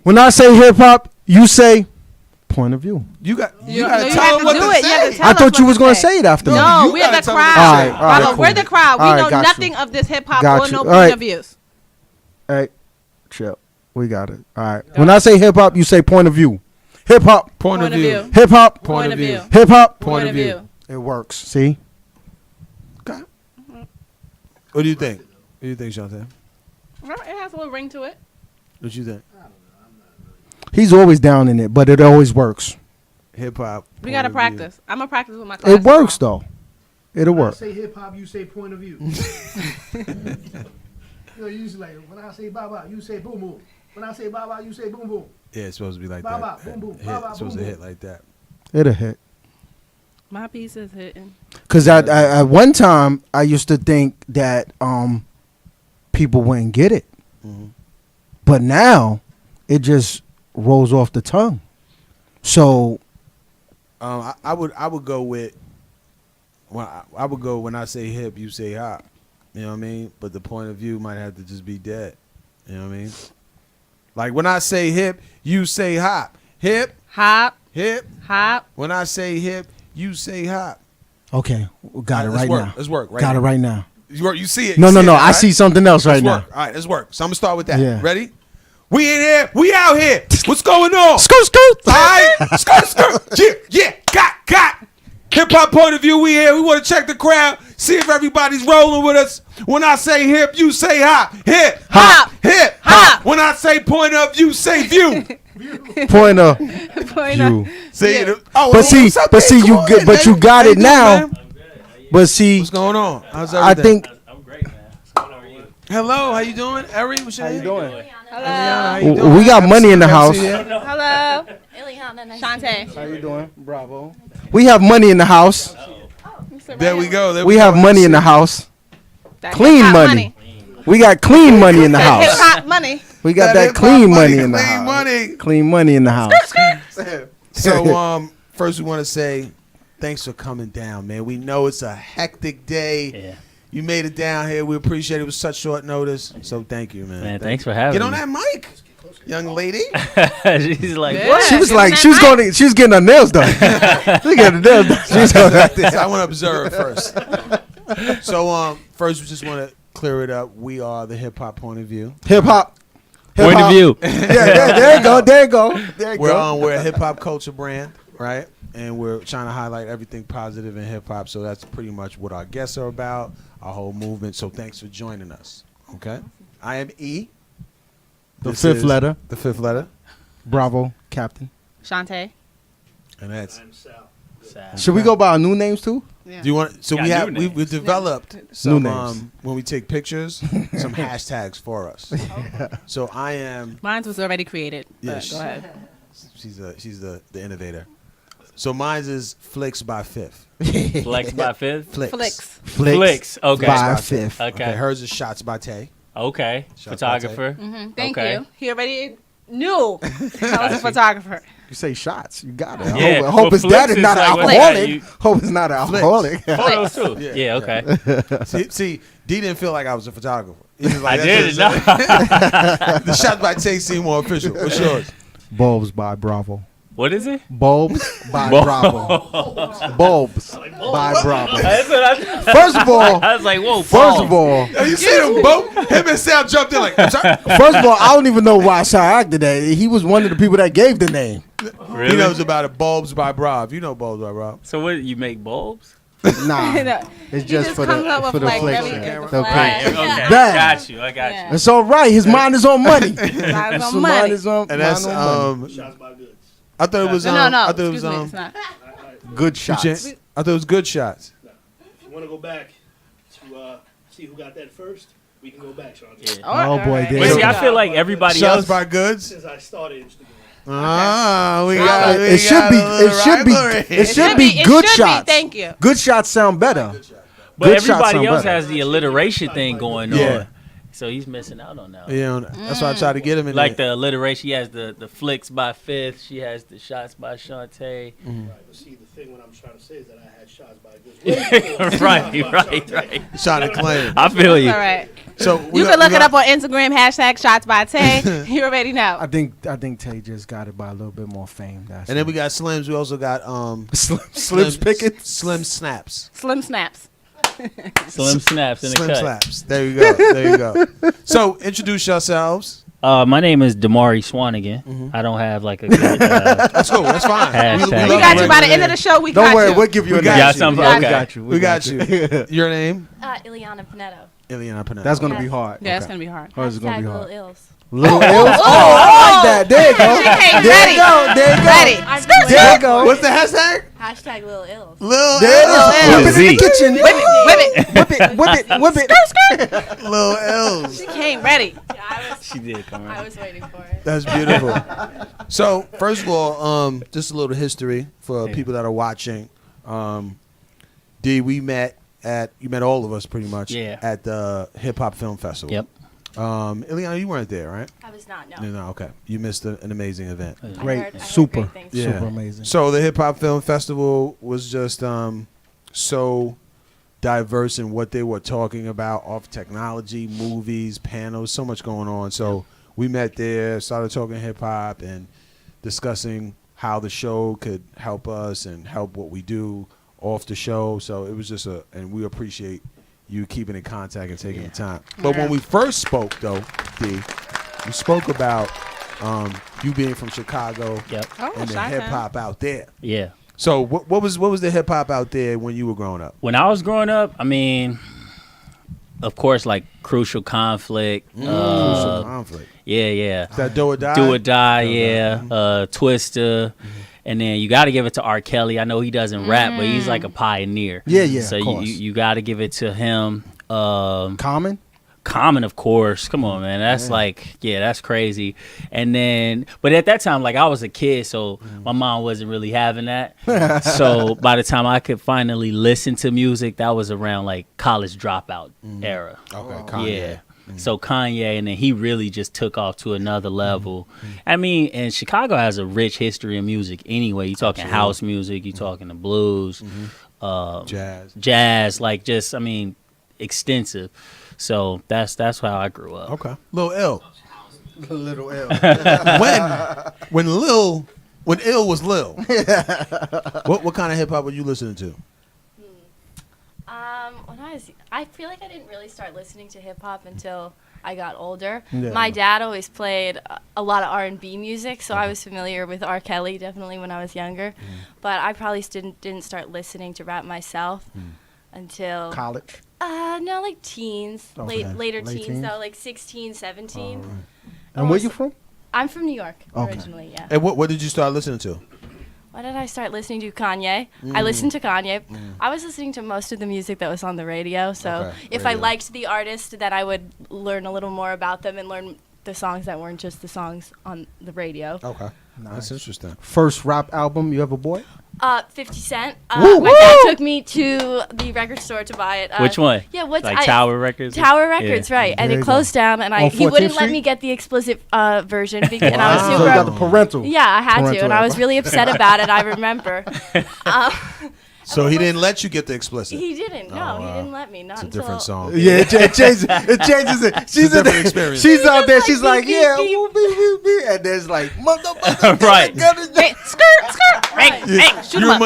When I say hip hop, you say point of view. You got You to have tell to them what do to it. You have say. to tell I us thought you what was to going to say. say it after me. No, You we're gotta the tell them crowd. what to say. All right, Bravo, cool. we're the crowd. We All right, know got nothing you. of this hip hop Got or you. no All point right. of views. Hey, chill. We got it. All right. When I say hip hop, you say point of view. Hip hop. Point of view. Hip hop. Point of view. Hip hop. Point of view. It works. See? Okay. What do you think? What do you think, Shantae? It has a little ring to it. What you think? He's always down in it, but it always works. Hip hop. We got to practice. I'm going to practice with my class. It works though. It'll When I work. say hip hop, you say point of view. Usually like when I say baba, you say boom boom. When I say baba, you say boom boom. Yeah, it's supposed to be like Ba-ba, that. boom, boom, Hit. ba-ba, It's supposed boom, to hit boom. like that. It'll hit. My piece is hitting. Cause at one time I used to think that people wouldn't get it, but now it just rolls off the tongue. So I would go with. Well, I would go when I say hip, you say hop. You know what I mean? But the point of view might have to just be dead. You know what I mean? Like when I say hip, you say hop. Hip. Hop. Hip. Hop. When I say hip, you say hop. okay, got it Let's right work. now. Let's work right got now. it right now. You see it. No. You see it, I right? see something else right Let's now. work. All right, let's work. So I'm gonna start with that. Yeah. Ready? We in here. We out here. What's going on? Skirt. All right. Skirt. Yeah. Got. Hip hop point of view. We here. We want to check the crowd. See if everybody's rolling with us. When I say hip, you say hop. Hip. Hop. Hip. Hop. When I say point of view, say view. Point of Point view. of- See. Yeah. But see, Come you on get, in, but man. you got How it you doing, now. man? But see, What's going on? How's I everything? think Hello. How you doing, Eri? What's your name? Hello. How you doing? we got money in the house. Hello. Ileana Shantae. How you doing? Bravo. We have money in the house. There we go. We have money in the house. That Clean hip-hop money. We got clean money in the That house. hip-hop money. We got that clean money in the house. Clean money in the house. So first we want to say thanks for coming down, man. We know it's a hectic day. Yeah. You made it down here. We appreciate it. It was such short notice. So thank you, man. Man, thanks for having Get on me. that mic, young lady. She's like, Yeah. what? She was like, she was getting her nails done. She getting her nails done. She was going like this. I want to observe first. So first we just want to clear it up. We are the hip hop point of view. Hip hop. Point of view. Yeah, there you go. There you go. There you go. We're a hip hop culture brand, right? And we're trying to highlight everything positive in hip hop. So that's pretty much what our guests are about, our whole movement. So thanks for joining us. Okay. I am E. The This fifth is letter. The fifth letter. Bravo, Captain. Shantae. And that's. Should we go by our new names too? Yeah. Do you want? So Got we new have names. we developed some names. when we take pictures, some hashtags for us. So I am. Mine was already created. Yes. But go ahead. She's the innovator. So mine is Flicks by Fifth. Flex by fifth? Flicks. Flicks. Okay. By Fifth. Okay. Hers is Shots by Tay. Okay. Shots Photographer. Thank Okay. you. He already knew I was a photographer. You say shots. You got it. Yeah, I hope but his dad Flicks is not is an like what alcoholic. you- Hope it's not an alcoholic. Photos too. Yeah, okay. See, D didn't feel like I was a photographer. He was like, I did. No. The Shots by Tay seemed more official. What's yours? Bulbs by Bravo. What is it? Bulbs by Bravo. Bulbs by Bravo. That's what I First of all, I was like, whoa. first of all, You see them both? Him and Sal jumped in like, I'm sorry. first of all, I don't even know why Chirac did that. He was one of the people that gave the name. Really? He knows about it. Bulbs by Brav. You know Bulbs by Brav. So what? You make bulbs? Nah, No, it's he just for comes the up for with, the like, flicks. very The good flicks. flags. Okay. Yeah. Bang. Got you. I got Yeah. you. It's all right. His mind is on money. Mine's on His money. mind is on. And that's mind on money. Shots by goods. I thought it was No, I thought it excuse was me. It's not. Good I shots. thought it was good shots. If you want to go back to see who got that first, we can go back, Sean. Yeah. Oh boy, Alright. there But you see, go. I feel like everybody Shots else. by Goods. Since I started Instagram. Ah, we got. It should be. It should be. It should be It good should be, shots. thank you. Good shots sound better. But Good shots everybody sound else better. has the alliteration thing going Yeah. on. So he's missing out on that. Yeah, that's why I tried to get him in Like there. the alliteration, he has the flicks by Fifth. She has the shots by Shantae. Right, but see, the thing what I'm trying to say is that I had shots by goods. right. Trying to claim. I feel you. All right. So You can look it up on Instagram, hashtag shots by Tay. You already know. I think Tay just got it by a little bit more fame. That's And then we got Slims. We also got Slims picking. Slim Snaps. Slim snaps. Slim snaps in the Slim cut. Slaps. There you go. There you go. So introduce yourselves. My name is Damari Swanigan. I don't have like a good, That's cool. That's fine. Hashtag. We got you by the end of the show. We Don't got worry, you. we'll give you a We got name. you. Got something? We Okay. got you. We got you. Your name? Ileana Pinetto. Ileana Pinetto. That's gonna be hard. Yeah, it's gonna be hard. Or is it gonna be Hashtag hard? Little Ills. Little L's. Oh, I like that. There you go. She came There ready. you go. There you go. Ready. There you go. What's the hashtag? Hashtag Little Ills. Lil There it is. Lil Whip it in the Z. kitchen. Whip it. Whip it. Whip it. Whip it. Lil L's. She came ready. She did come I right. was waiting for it. That's beautiful. So first of all, just a little history for people that are watching. D, you met all of us pretty much at the Hip Hop Film Festival. Yep. Ileana, you weren't there, right? I was not, no. No, okay. You missed an amazing event. Great. I heard Super. great things. Yeah. Super amazing. So the Hip Hop Film Festival was just so diverse in what they were talking about off technology, movies, panels, so much going on. So we met there, started talking hip hop and discussing how the show could help us and help what we do off the show. So it was just and we appreciate you keeping in contact and taking the time. But when we first spoke, though, D, we spoke about you being from Chicago and the hip hop out there. Yeah. So what was the hip hop out there when you were growing up? When I was growing up, I mean, of course, like Crucial Conflict. Crucial Conflict. Yeah. Is that Do or Die? Do or Die, yeah. Twister. And then you got to give it to R. Kelly. I know he doesn't rap, but he's like a pioneer. Yeah, So of course. you got to give it to him. Common? Common, of course. Come on, man. That's like, yeah, that's crazy. And then, but at that time, like I was a kid, so my mom wasn't really having that. So by the time I could finally listen to music, that was around like college dropout era. Okay, Kanye. Yeah. So Kanye, and then he really just took off to another level. I mean, and Chicago has a rich history in music anyway. You talking house music, you talking the blues, jazz, like just, I mean, extensive. So that's how I grew up. Okay. Lil Ill. Little L. when Ill was Lil, what kind of hip hop were you listening to? When I feel like I didn't really start listening to hip hop until I got older. Yeah. My dad always played a lot of R&B music, so I was familiar with R. Kelly definitely when I was younger. But I probably didn't start listening to rap myself until college. No, like teens, Okay. later Late teens, teens? though, like 16, 17. And where you from? I'm from New York Okay. originally, yeah. And what did you start listening to? Why did I start listening to Kanye? I listened to Kanye. I was listening to most of the music that was on the radio. So Okay, if I radio. liked the artist, then I would learn a little more about them and learn the songs that weren't just the songs on the radio. Okay. That's interesting. First rap album you ever bought? 50 Cent. Woo! My dad took me to the record store to buy it. Which one? Yeah, what's Like Tower Records? Tower Records, Yeah. right? And There it you closed down, and On he wouldn't 14th let Street? me get the explicit version, and I was So super. you got the parental. Yeah, I had to, Parental and I was rap. really upset about it. I remember. So he didn't let you get the explicit. He didn't. No, Oh, he wow. didn't let me. Not It's a until different song. Yeah, it changes. It changes it. She's a in different there. experience. She's out there. She's like, like, beep, yeah, beep, woo, beep, beep, beep. And there's like, motherfucker, Right. skirt. Hey, shoot him up.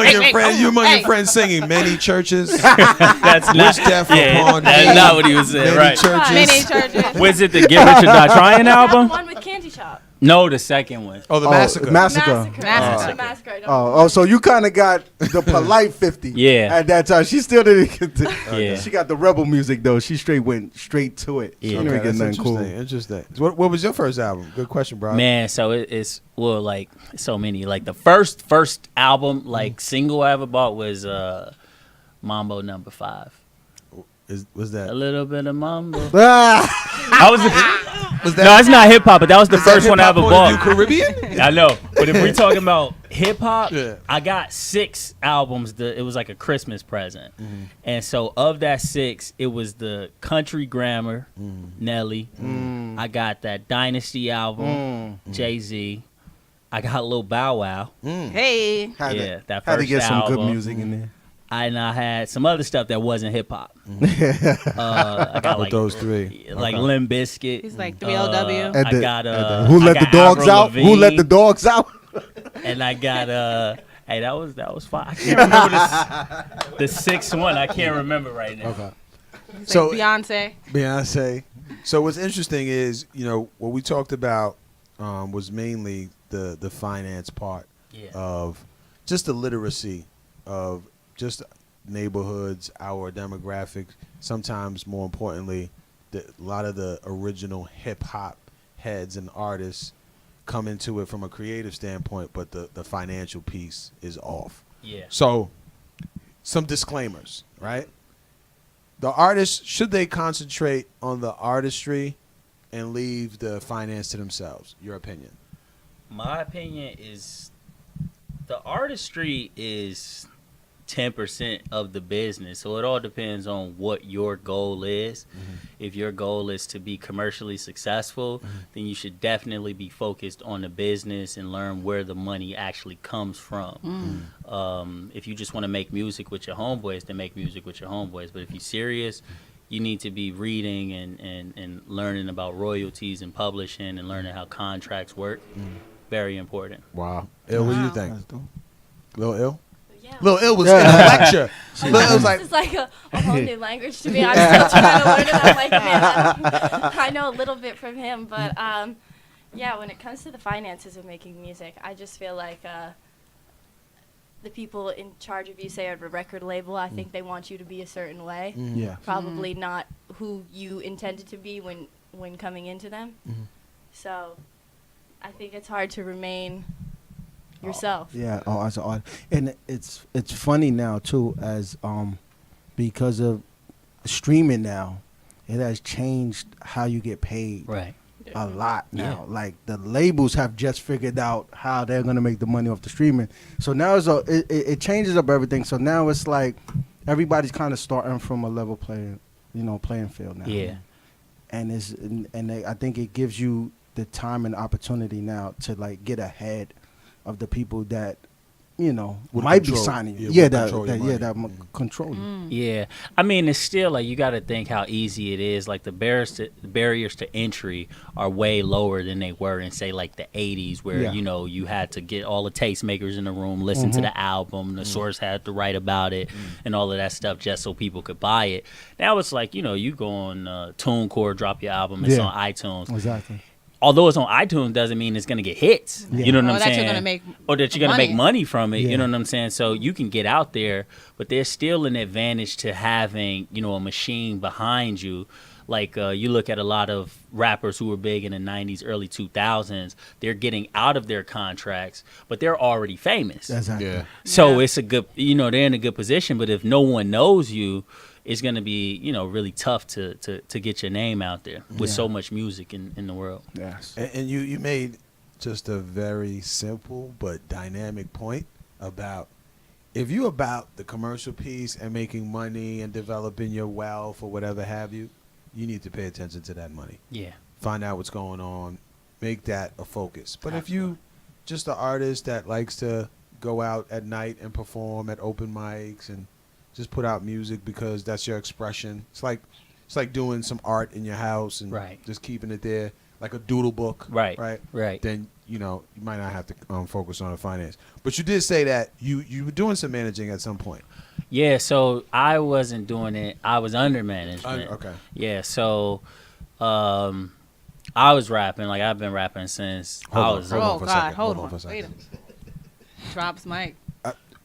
You among your friends singing many churches. That's not. Wish death Yeah, upon that's me. not what he was saying. Many Right. churches. Many churches. Was it the Get Rich or Die Trying album? One with Candy Shop. No, the second one. Oh, the Oh, massacre. Massacre. Massacre. I don't Oh, so you kind of got the polite 50. Yeah. At that time, she still didn't get the. Yeah. She got the rebel music though. She went straight to it. She Yeah. didn't Okay, get that's nothing cool. interesting. So what was your first album? Good question, bro. Man, so it's well, like so many. Like the first album, like single I ever bought was Mambo Number 5. Was that A little bit of mambo. Ah! I was. No, it's not hip hop, but that was the first one I ever bought. Caribbean? I know, but if we're talking about hip hop, Yeah. I got 6 albums. It was like a Christmas present, and so of that 6, it was the Country Grammar, Nelly. I got that Dynasty album, Jay-Z. I got Lil Bow Wow. Hey. Had Yeah, to, that had to first get some good album. music in there. And I had some other stuff that wasn't hip hop. I got like those three. like Okay. Limp Bizkit. He's like 3LW. And I the- got and the- who let I the got dogs Avril out? Who let the Lavigne. dogs out? And I got hey, that was fine. I can't remember the 6th one. I can't remember right now. Okay. Like So Beyonce. So what's interesting is, what we talked about was mainly the finance part of just the literacy of just neighborhoods, our demographics. Sometimes, more importantly, a lot of the original hip hop heads and artists come into it from a creative standpoint, but the financial piece is off. Yeah. So, some disclaimers, right? The artists, should they concentrate on the artistry and leave the finance to themselves? Your opinion? My opinion is the artistry is 10% of the business. So it all depends on what your goal is. If your goal is to be commercially successful, then you should definitely be focused on the business and learn where the money actually comes from. If you just want to make music with your homeboys, then make music with your homeboys. But if you're serious, you need to be reading and learning about royalties and publishing and learning how contracts work. Very important. Wow. Ill, what do you think? Lil Ill? Yeah. Lil Ill was in a lecture. Lil Ill was like, This is like a whole new language to me. I'm still trying to learn it. I'm like, man, I know a little bit from him, but yeah, when it comes to the finances of making music, I just feel like the people in charge of you, say at a record label, I think they want you to be a certain way. Yeah. Probably not who you intended to be when coming into them. So I think it's hard to remain yourself. Yeah, as an artist, and it's funny now too, as because of streaming now, it has changed how you get paid. Right. A lot now. Like the labels have just figured out how they're gonna make the money off the streaming. So now it changes up everything. So now it's like everybody's kind of starting from a level playing field now. Yeah. And I think it gives you the time and opportunity now to like get ahead of the people that might be signing you. That control you. Yeah, I mean, it's still like you got to think how easy it is. Like the barriers to entry are way lower than they were in say like the 80s, where you had to get all the tastemakers in the room, listen to the album, the source had to write about it, and all of that stuff just so people could buy it. Now it's like you go on TuneCore, drop your album, it's on iTunes. Exactly. Although it's on iTunes doesn't mean it's going to get hits. Yeah. You know what I'm that saying? you're gonna make or that you're going to make money. money from it. You know what I'm saying? So you can get out there, but there's still an advantage to having, a machine behind you. Like you look at a lot of rappers who were big in the 90s, early 2000s, they're getting out of their contracts, but they're already famous. Exactly. Yeah. So it's a good, they're in a good position, but if no one knows you, it's going to be, really tough to get your name out there with so much music in the world. Yes. And you made just a very simple but dynamic point about if you about the commercial piece and making money and developing your wealth or whatever have you, you need to pay attention to that money. Yeah. Find out what's going on. Make that a focus. But if you just an artist that likes to go out at night and perform at open mics and just put out music because that's your expression. It's like doing some art in your house and just keeping it there, like a doodle book. Right. Then you might not have to focus on the finance. But you did say that you were doing some managing at some point. Yeah. So I wasn't doing it. I was under management. Okay. Yeah. So I was rapping. Like I've been rapping since I was. Hold on. Wait a minute. Drops mic.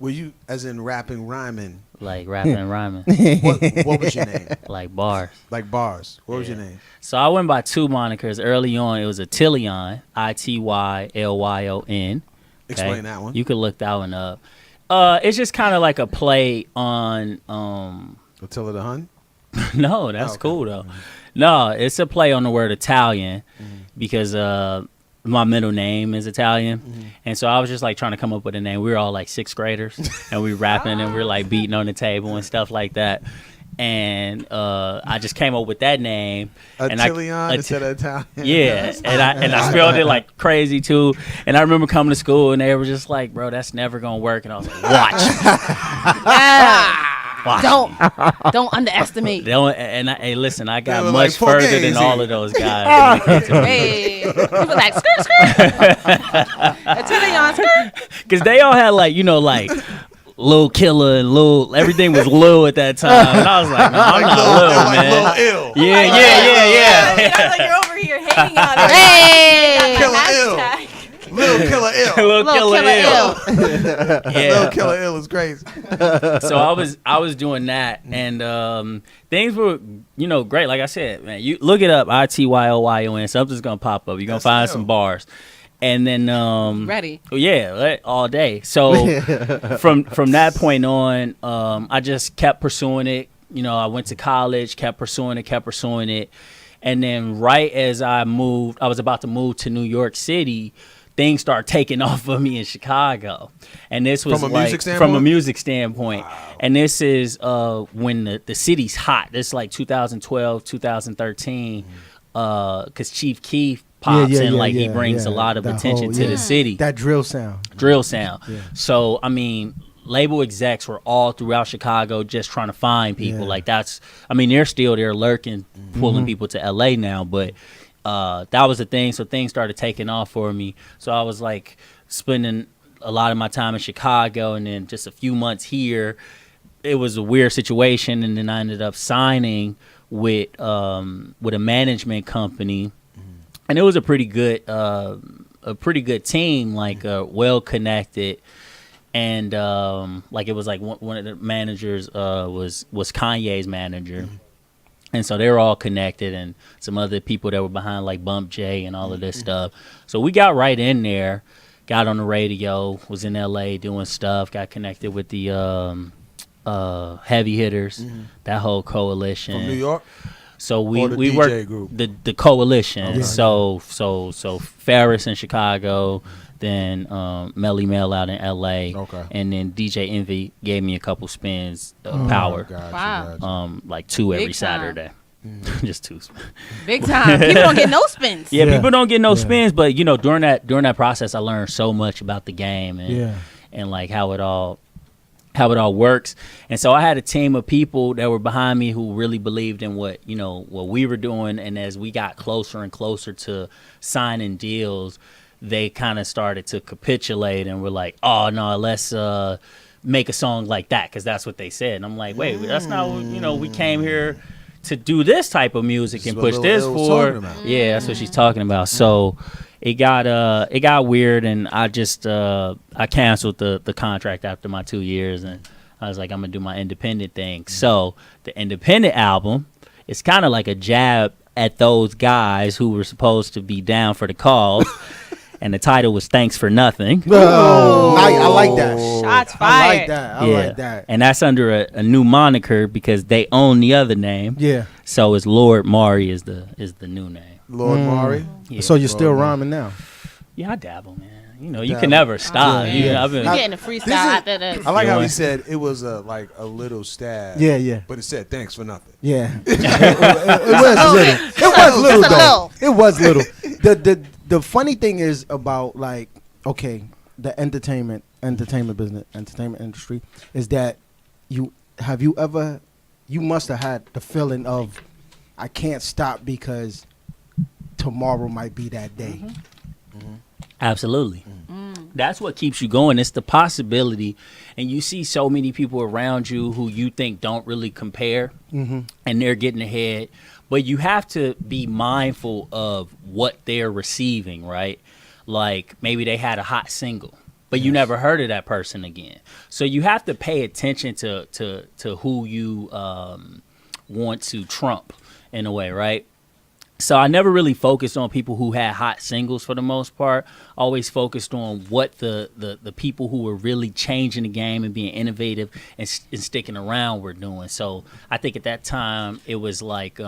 Were you as in rapping, rhyming? Like rapping and rhyming. What was your name? Like bars. Like bars. What was your name? So I went by two monikers early on. It was Atylyon, ITYLYON. Explain that one. You could look that one up. It's just kind of like a play on Attila the Hun? No, that's cool though. No, it's a play on the word Italian because my middle name is Italian. And so I was just like trying to come up with a name. We were all like sixth graders and we rapping and we were like beating on the table and stuff like that. And I just came up with that name. Atylyon instead of Italian. Yeah. and I spelled it like crazy too. And I remember coming to school and they were just like, bro, that's never going to work. And I was like, watch. Watch. Don't underestimate. Hey, listen, I got much further than all of those guys. Hey, people like skirt. Atylyon skirt. Because they all had like Lil Killer and Lil, everything was Lil at that time. And I was like, no, I'm not Lil, man. Lil Ill. Yeah. Sounds like you're over here hating on it. Hey, Killer Ill. Lil Killer Ill. Lil Killer Ill. Lil Killer Ill is crazy. So I was doing that, and things were great. Like I said, man, you look it up, ITYLYON. Something's gonna pop up. You're gonna find some bars. And then ready. Yeah, all day. So from that point on, I just kept pursuing it. I went to college, kept pursuing it. And then right as I was about to move to New York City, things started taking off of me in Chicago. And this was from a music standpoint. Wow. And this is when the city's hot. This is like 2012, 2013, because Chief Keef pops he brings a lot of attention to the city. That drill sound. Yeah. So, I mean, label execs were all throughout Chicago just trying to find people. Yeah. Like they're still there lurking, pulling people to LA now. But that was the thing. So things started taking off for me. So I was like spending a lot of my time in Chicago and then just a few months here. It was a weird situation. And then I ended up signing with a management company. And it was a pretty good team, like well connected, and like it was like one of the managers was Kanye's manager, and so they were all connected, and some other people that were behind like Bump J and all of this stuff. So we got right in there, got on the radio, was in LA doing stuff, got connected with the heavy hitters, that whole coalition from New York. So we Or the DJ work group. the coalition. Okay. So Ferris in Chicago, then Melly Mel out in L.A. Okay. And then DJ Envy gave me a couple spins of Oh, power. Wow. Like 2 every Big time. Saturday. Just 2. Big time. People don't get no spins. Yeah, people don't get no spins, but you know, during that process, I learned so much about the game and like how it all works. And so I had a team of people that were behind me who really believed in what we were doing. And as we got closer and closer to signing deals, they kind of started to capitulate and were like, "Oh no, let's make a song like that," because that's what they said. And I'm like, "Wait, that's not what, we came here to do this type of music and push this for." Yeah, that's what she's talking about. So it got weird, and I just I canceled the contract after my 2 years, and I was like, I'm gonna do my independent thing. So the independent album is kind of like a jab at those guys who were supposed to be down for the cause. And the title was "Thanks for Nothing." Oh, I like that. Shots I fired. like that. I like that. And that's under a new moniker because they own the other name. Yeah. So it's Lord Mari is the new name. Lord Mari. Yeah. So you're still rhyming now? Yeah, I dabble, man. You can never stop. Yeah. I've been You getting a freestyle after this. I like how he said it was like a little stab. Yeah, yeah. But it said thanks for nothing. Yeah. it was little. It was little though. It was little. The funny thing is about like, okay, the entertainment business, entertainment industry is that you must have had the feeling of I can't stop because tomorrow might be that day. Absolutely. That's what keeps you going. It's the possibility. And you see so many people around you who you think don't really compare, and they're getting ahead. But you have to be mindful of what they're receiving, right? Like maybe they had a hot single, but you never heard of that person again. So you have to pay attention to who you want to trump in a way, right? So I never really focused on people who had hot singles for the most part. Always focused on what the people who were really changing the game and being innovative and sticking around were doing. So I think at that time it was like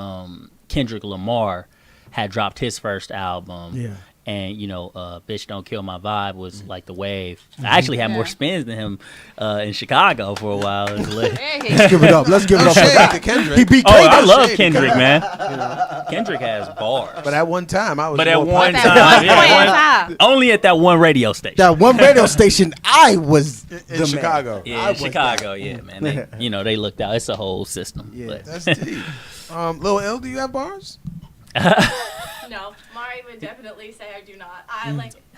Kendrick Lamar had dropped his first album. Yeah. And, Bitch Don't Kill My Vibe was like the wave. I actually had more spins than him in Chicago for a while. It was lit. Let's give it up. Let's give it up for that. Kendrick. He beat I love Kendrick, man. Kendrick has bars. But at one time, I was. But at more one popular. time, only at that one radio station. That one radio station, I was in Chicago. Yeah, Chicago. Yeah, man. They looked out. It's a whole system. Yeah, but. That's deep. Lil L, do you have bars? No, Mari would definitely say I do not.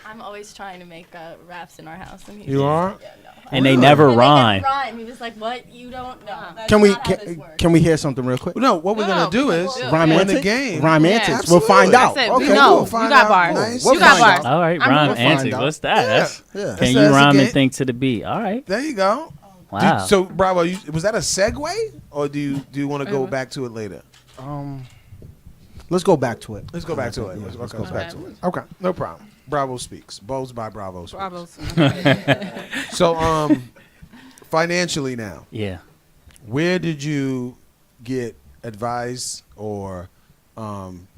I'm always trying to make raps in our house, and he's You are? Yeah, no. And they never rhyme. He was like, "What? You don't know?" That's Can we not how this works. can we hear something real quick? No, what we're gonna do is Rhyme win the antics? game. Rhyme Yeah. antics. We'll find out. That's it. Okay, We know. we'll You find got out. bars. Nice. You We'll got find bars. out. All right, I'm rhyme gonna antics. find out. What's that? That's, Yeah. Can you That's rhyme the and game. think to the beat? All right. There you go. Wow. So, Bravo, was that a segue, or do you want to go back to it later? Let's go back to it. Let's go back to it. Let's go back to it. Okay, no problem. Bravo speaks. Bows by Bravo speaks. Bravos. So, financially now, Yeah. where did you get advice or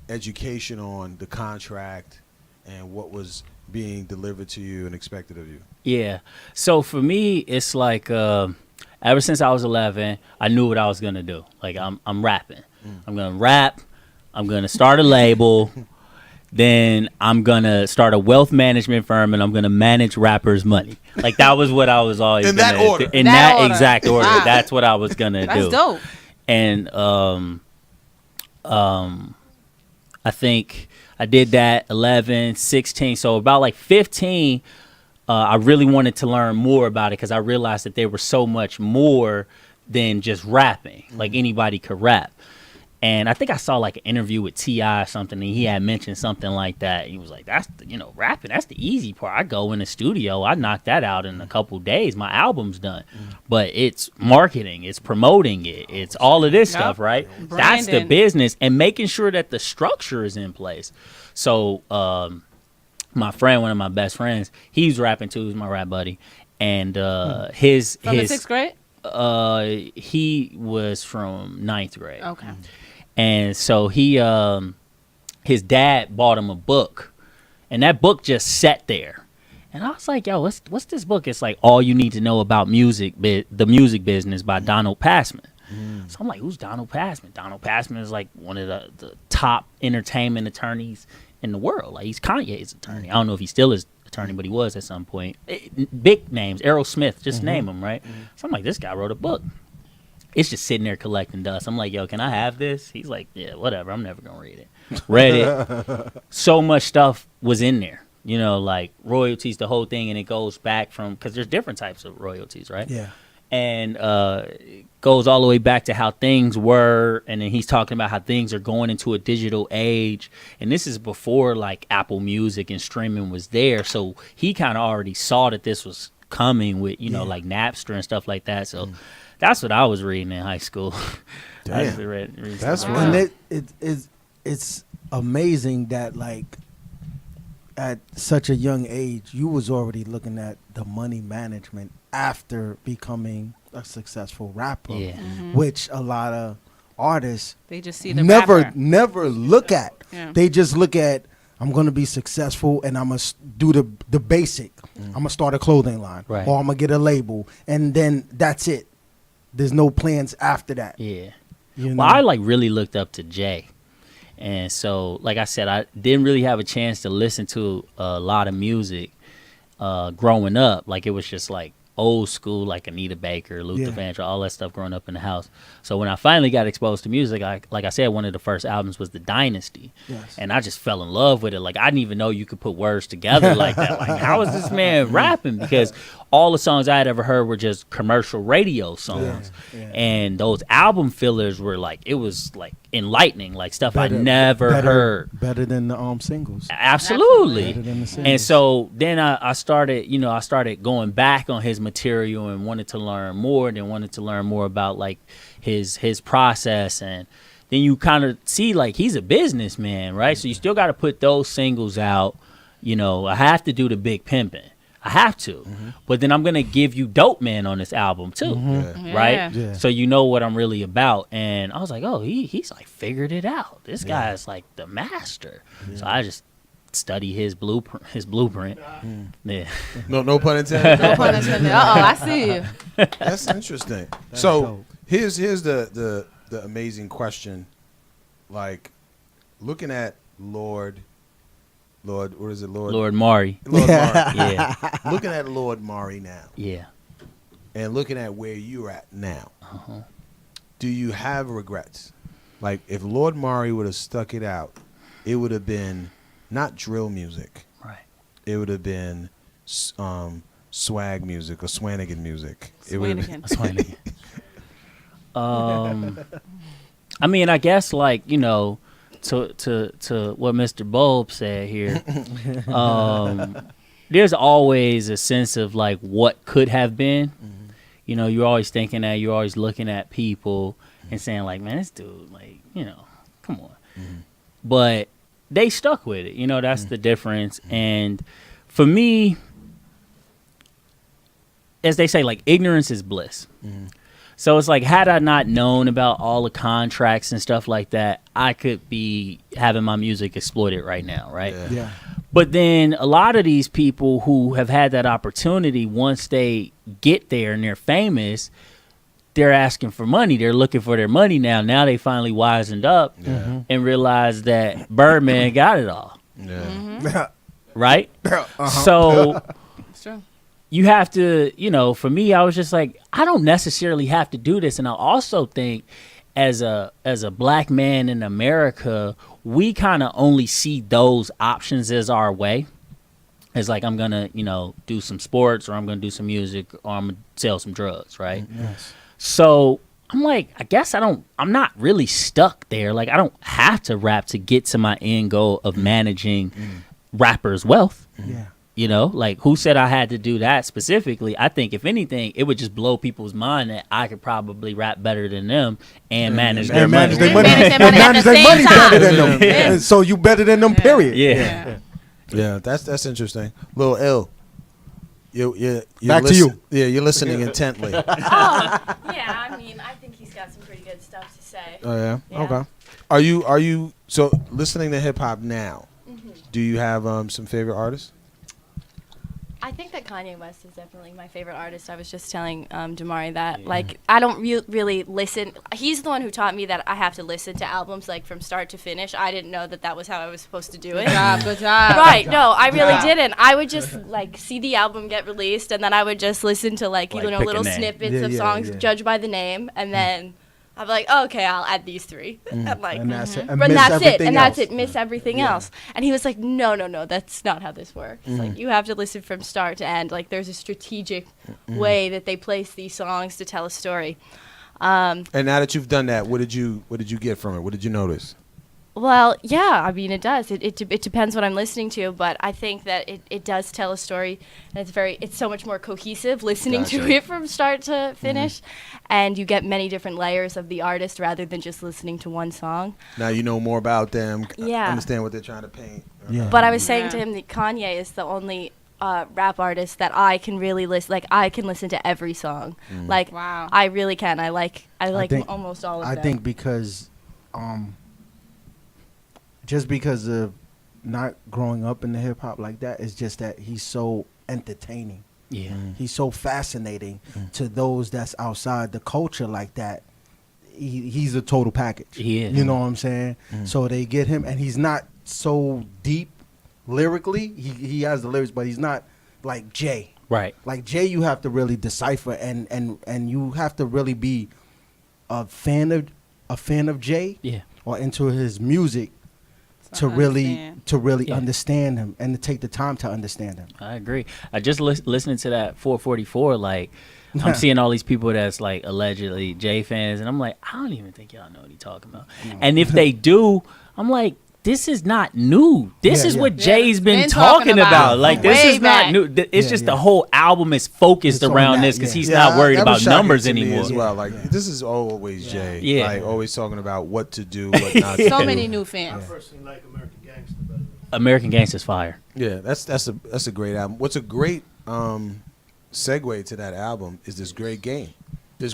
education on the contract and what was being delivered to you and expected of you? Yeah. So for me, it's like ever since I was 11, I knew what I was gonna do. Like I'm rapping. I'm gonna rap. I'm gonna start a label. Then I'm gonna start a wealth management firm, and I'm gonna manage rappers' money. Like that was what I was always In gonna that order. do. In That that order. exact order. Wow. That's what I was gonna That's do. dope. And I think I did that 11, 16. So about like 15, I really wanted to learn more about it because I realized that there was so much more than just rapping. Like anybody could rap. And I think I saw like an interview with T.I. or something, and he had mentioned something like that. He was like, that's, rapping, that's the easy part. I go in the studio, I knock that out in a couple days. My album's done. But it's marketing, it's promoting it, it's all of this stuff, right? That's the Branding. business and making sure that the structure is in place. So my friend, one of my best friends, he's rapping too, he's my rap buddy. And From the 6th grade? he was from 9th grade. Okay. And so he his dad bought him a book, and that book just sat there. And I was like, yo, what's this book? It's like All You Need to Know About Music, the Music Business by Donald Passman. So I'm like, who's Donald Passman? Donald Passman is like one of the top entertainment attorneys in the world. Like, he's Kanye's attorney. I don't know if he still is attorney, but he was at some point. Big names, Aerosmith, just name them, right? So I'm like, this guy wrote a book. It's just sitting there collecting dust. I'm like, yo, can I have this? He's like, yeah, whatever. I'm never going to read it. Read it. So much stuff was in there. You know, like royalties, the whole thing, and it goes back from, because there's different types of royalties, right? Yeah. And it goes all the way back to how things were, and then he's talking about how things are going into a digital age. And this is before, like, Apple Music and streaming was there, so he kind of already saw that this was coming with, you know, like Napster and stuff like that. So that's what I was reading in high school. Damn. That's And it's amazing that, like, at such a young age, you was already looking at the money management after becoming a successful rapper, which a lot of artists they just see the never look at. Yeah. They just look at, I'm gonna be successful and I'm gonna do the basic. I'm gonna start a clothing line, Right. or I'm gonna get a label, and then that's it. There's no plans after that. Yeah. You know? Well, I like really looked up to Jay. And so, like I said, I didn't really have a chance to listen to a lot of music growing up. Like, it was just like old school, like Anita Baker, Luther Vandross, all that stuff growing up in the house. So when I finally got exposed to music, like I said, one of the first albums was The Dynasty. Yes. And I just fell in love with it. Like, I didn't even know you could put words together like that. Like, how is this man rapping? Because all the songs I had ever heard were just commercial radio songs. And those album fillers were like, it was like enlightening, like stuff I never heard. Better than the singles. Absolutely. Better than the singles. And so then I started going back on his material and wanted to learn more, and then wanted to learn more about like his process. And then you kind of see like he's a businessman, right? So you still got to put those singles out. You know, I have to do the big pimping. I have to. But then I'm going to give you Dope Man on this album too. Right? Yeah. So you know what I'm really about. And I was like, oh, he's like figured it out. This guy is like the master. So I just study his blueprint. Yeah. No pun intended. No pun intended. I see you. That's interesting. So here's the amazing question. Like, looking at Lord, what is it, Lord Maury. Lord Maury. Yeah. Looking at Lord Maury now. Yeah. And looking at where you're at now. Do you have regrets? Like, if Lord Maury would have stuck it out, it would have been not drill music. Right. It would have been swag music or Swanigan music. Swanigan. I mean, I guess, like, you know, to what Mr. Bulb said here, there's always a sense of like what could have been. You know, you're always thinking that, you're always looking at people and saying like, man, this dude, like, you know, come on. But they stuck with it. You know, that's the difference. And for me, as they say, like, ignorance is bliss. So it's like, had I not known about all the contracts and stuff like that, I could be having my music exploited right now, right? Yeah. But then a lot of these people who have had that opportunity, once they get there and they're famous, they're asking for money. They're looking for their money now. Now they finally wisened up and realized that Birdman got it all. Right? So It's true. you have to, you know, for me, I was just like, I don't necessarily have to do this. And I also think as a black man in America, we kind of only see those options as our way. It's like, I'm going to, you know, do some sports, or I'm going to do some music, or I'm going to sell some drugs, right? Yes. So I'm like, I guess I'm not really stuck there. Like, I don't have to rap to get to my end goal of managing rappers' wealth. Yeah. You know, like, who said I had to do that specifically? I think, if anything, it would just blow people's mind that I could probably rap better than them and manage their money. Manage their money better than them. And so you better than them, period. Yeah, that's interesting. Lil L, you Back to you. Yeah, you're listening intently. Yeah, I mean, I think he's got some pretty good stuff to say. Oh yeah? Okay. Are you so listening to hip hop now? Do you have some favorite artists? I think that Kanye West is definitely my favorite artist. I was just telling Damari that, like, I don't really listen. He's the one who taught me that I have to listen to albums, like, from start to finish. I didn't know that was how I was supposed to do it. Good job. Right, no, I really didn't. I would just, like, see the album get released, and then I would just listen to, like you know, little snippets of songs, judge by the name, and then I'm like, oh, okay, I'll add these three. I'm like, And that's it. but that's it. And that's else. it. Miss everything else. And he was like, no, that's not how this works. Like, you have to listen from start to end. Like, there's a strategic way that they place these songs to tell a story. And now that you've done that, what did you get from it? What did you notice? Well, yeah, I mean, it does. It depends what I'm listening to, but I think that it does tell a story, and it's so much more cohesive listening to it from start to finish, and you get many different layers of the artist rather than just listening to one song. Now you know more about them. Yeah. Understand what they're trying to paint. Yeah. But I was saying to him that Kanye is the only rap artist that I can really listen. Like, I can listen to every song. Like, wow, I really can. I like think- almost all of them. I think because, just because of not growing up in the hip hop like that, it's just that he's so entertaining. Yeah. He's so fascinating to those that's outside the culture like that. He's a total package. He is. You know what I'm saying? So they get him, and he's not so deep lyrically. He has the lyrics, but he's not like Jay. Right. Like Jay, you have to really decipher, and you have to really be a fan of Jay. Yeah. Or into his music to really understand him and to take the time to understand him. I agree. I just listening to that 444, like, I'm seeing all these people that's like allegedly Jay fans, and I'm like, I don't even think y'all know what he's talking about. And if they do, I'm like, this is not new. This is what Jay's been talking about. Like, this is not new. It's just the whole album is focused around this because he's not worried about numbers anymore. As well. Like, this is always Jay. Yeah. Like, always talking about what to do, what not to do. So many new fans. I personally like American Gangster better. American Gangster's fire. Yeah, that's a great album. What's a great segue to that album is this great game. So,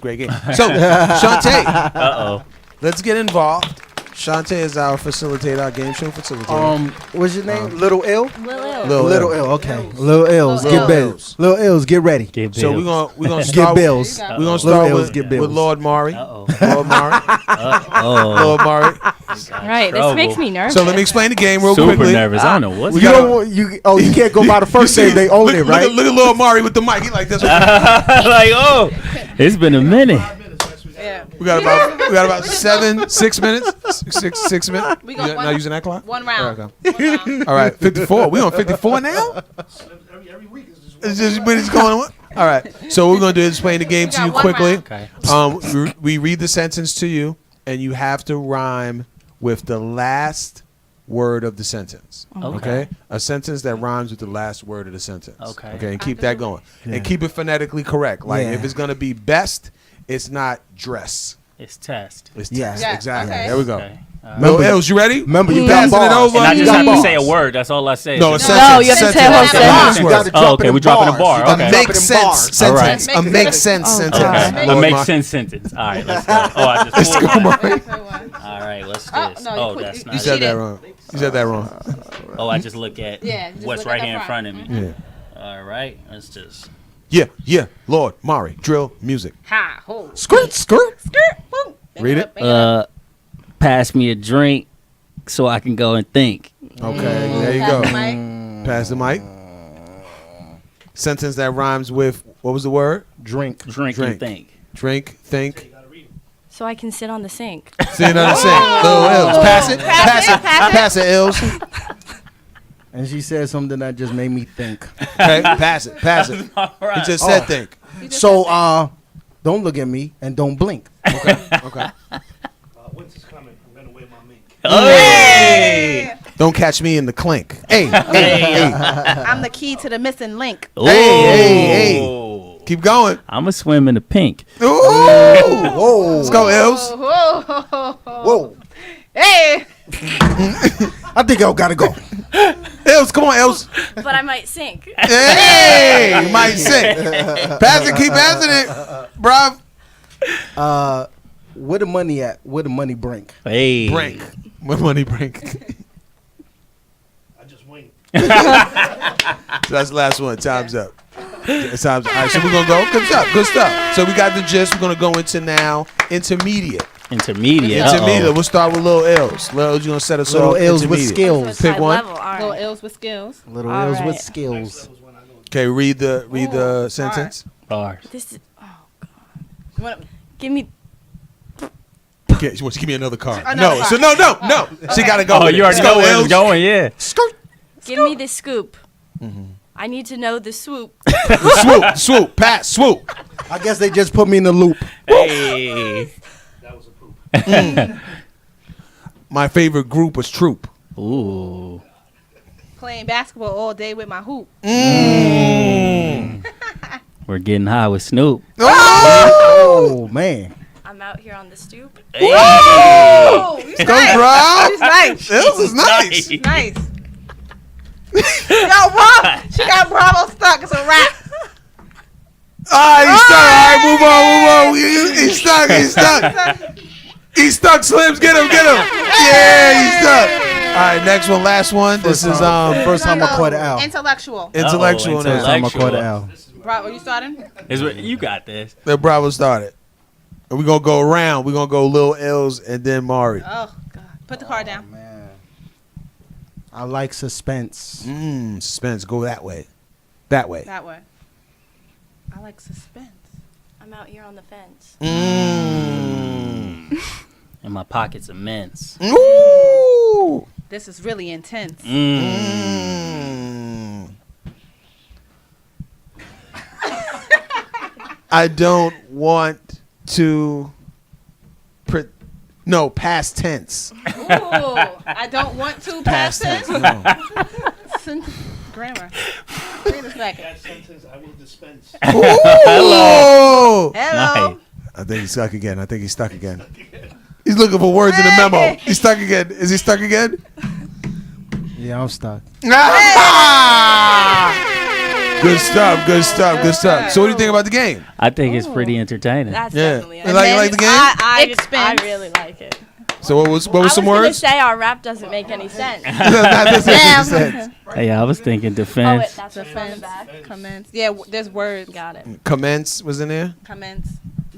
Shantae, let's get involved. Shantae is our facilitator, our game show facilitator. What's your name? Little Ill? Lil Ill. Okay. Lil Ills, get ready. Lil Ills, get ready. So we're gonna start. Get bills. We're gonna start with Lord Mari. Lord Mari. Lord Mari. Right. This makes me nervous. So let me explain the game real Super quickly. nervous. I don't know what's You can't go by the first name. They own it, right? Look at Lord Mari with the mic. He like this. Like, oh, it's been a minute. We got about 6 minutes. 6 minutes. We You're got not using that clock? One round. Okay. All right, 54. We on 54 now? Every week is just It's just when it's going on. All right. So what we're gonna do is explain the game to you quickly. Okay. We read the sentence to you, and you have to rhyme with the last word of the sentence. Okay. A sentence that rhymes with the last word of the sentence. Okay. Okay. And keep that going. And keep it phonetically correct. Like if it's gonna be best, it's not dress. It's test. It's Yeah. test. Exactly. Okay. There we go. Okay. Lil Els, you ready? Remember, you passing got it bars. over. And I You just got have to bars. say a word. That's all I say. No, Just- a sentence. No, you have to say a whole Sentence. You gotta Oh, drop okay, it in we dropping a bars. bar. You gotta Okay. drop Make it in sense bars. All right. sentence. A make sense sentence. A Lord make Mari. sense sentence. All right, let's go. Oh, I just pulled that. All right, let's do this. no, Oh, you that's you not You said that wrong. You said that wrong. Oh, I just look at Just what's look right at here the in front of me. Yeah. All right, let's just. Yeah. Lord Mari, drill music. Ha, ho. Skirt. Boom. Read it. Pass me a drink so I can go and think. Okay, there you go. Pass the mic. Sentence that rhymes with what was the word? Drink. Drink and think. Drink, think. So I can sit on the sink. Sit on the sink. Lil Els. Pass it. Pass it, Els. And she said something that just made me think. Okay, pass it. He just said think. So, don't look at me and don't blink. Okay. Winter's coming. I'm gonna wear my mink. Hey! Don't catch me in the clink. Hey. I'm the key to the missing link. Hey. Keep going. I'm going to swim in the pink. Ooh. Whoa. Let's go, Els. Whoa. Hey. I think I gotta go. Els, come on, Els. But I might sink. Hey, you might sink. Pass it, keep passing it, bruv. Where the money at? Where the money brink? Hey. Brink. Where money brink? I just wing. So that's the last one. Time's up. Time's up. All right, so we're gonna go. Good stuff. Good stuff. So we got the gist. We're gonna go into now intermediate. Intermediate. We'll start with Lil Ills. Lil Ills, you gonna set us Lil off. Ills with Intermediate. skills. Pick one. Little ills with skills. Little All Ills with right. skills. Okay, read the sentence. Bars. This is. Oh God. Give me. Okay, she wants to give me another card. Another No, card. so no. She gotta go. Oh, with you it. already know where it's going. Yeah. Give me the scoop. I need to know the swoop. Swoop, pass, swoop. I guess they just put me in the loop. Hey. My favorite group was Troop. Ooh. Playing basketball all day with my hoop. We're getting high with Snoop. Oh man. I'm out here on the stoop. Hey. Oh, Go, bro. She's nice. This is nice. Nice. Yo, Rob, she got Bravo stuck. It's a wrap. He's stuck. All right, move on. He's stuck. He's stuck. Slims, get him. Yeah, he's stuck. All right, next one, last one. This is first time I caught an L. Intellectual. Intellectual now. First time I caught an L. Bravo, you starting? You got this. Let Bravo started. And we're gonna go around. We're gonna go Lil Ills and then Mari. Oh God, put the card down. Man. I like suspense. Suspense. Go that way. That way. That way. I like suspense. I'm out here on the fence. And my pocket's immense. Ooh. This is really intense. I don't want to. No, past tense. Ooh, I don't want to pass it. No. Grammar. Wait a second. That sentence, I will dispense. Hello. Hello. I think he's stuck again. He's looking for words in the memo. He's stuck again. Is he stuck again? Yeah, I'm stuck. Good stuff. So what do you think about the game? I think it's pretty entertaining. That's Yeah. definitely You it. like the game? I really like it. So what was some I was words? gonna say our rap doesn't make any sense. Hey, I was thinking Oh, defense. wait, that's what's on the back. Commence. Yeah, there's words. Got it. Commence was in there. Commence.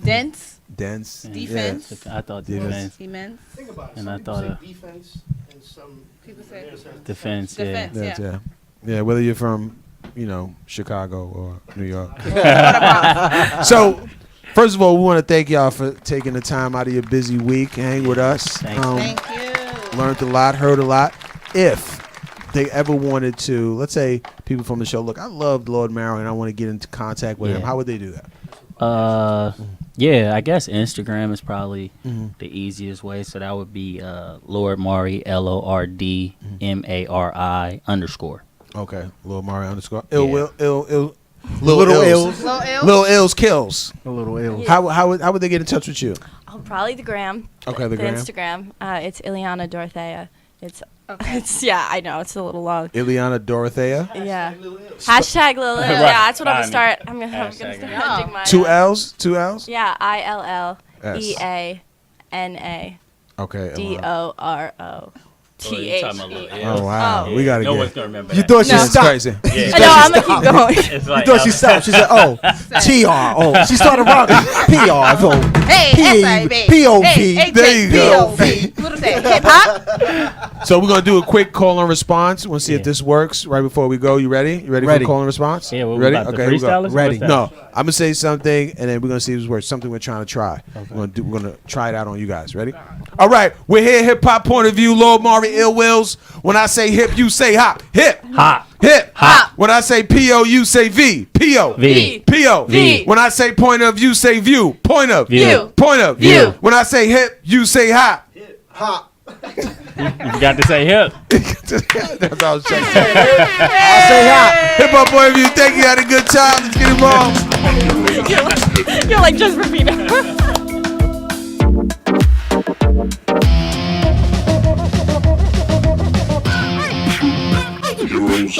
Dense. Dense. Defense. I thought defense. Immense. Think about it. And Some I people thought say of defense, and some People say defense. Defense. Yeah. Yeah, whether you're from, Chicago or New York. So, first of all, we want to thank y'all for taking the time out of your busy week and hang with us. Thank you. Learned a lot, heard a lot. If they ever wanted to, let's say people from the show, look, I love Lord Marrow and I want to get into contact with him. How would they do that? Yeah, I guess Instagram is probably the easiest way. So that would be Lord Mari, LORDMARI _. Okay, Lil Mari _ Yeah. Little Ills kills. A little ill. How would they get in touch with you? Oh, probably the gram. Okay, the gram. Instagram. It's Ileana Dorothea. It's I know it's a little long. Ileana Dorothea. Yeah. Hashtag Lil Ill. Yeah, that's what I'm gonna start. I'm gonna start hedging my. 2 L's. 2 L's. Yeah, ILLEANA. Okay. DOROTHE. Oh wow, we gotta no get. one's gonna remember. You thought she That's stopped. crazy. Yeah. No, I'm gonna keep going. It's like, You thought she stopped. She said, "Oh, TR. Oh, she started rocking PR. Oh, Hey, SIB. POV. Hey, There you go. POV. What is that? Hip hop? So we're gonna do a quick call and response. We'll see if this works. Right before we go, you ready? You ready for Ready. the call and response? Yeah, You ready? about the Okay, here we go. freestyle? Ready. No, I'm gonna say something, and then we're gonna see if it works. Something we're trying to try. We're gonna try it out on you guys. Ready? All right, we're here. Hip hop point of view. Lord Mari Ill Wills. When I say hip, you say hop. Hip. Hop. Hip. Hop. When I say PO, you say V. PO. V. PO. V. When I say point of, you say view. Point of. View. Point of. View. When I say hip, you say hop. Hop. You got to say hip. That's all I was checking. I say hop. Hip hop point of view. Thank you. Had a good time. Let's get involved. You're like just repeat it. Heroes.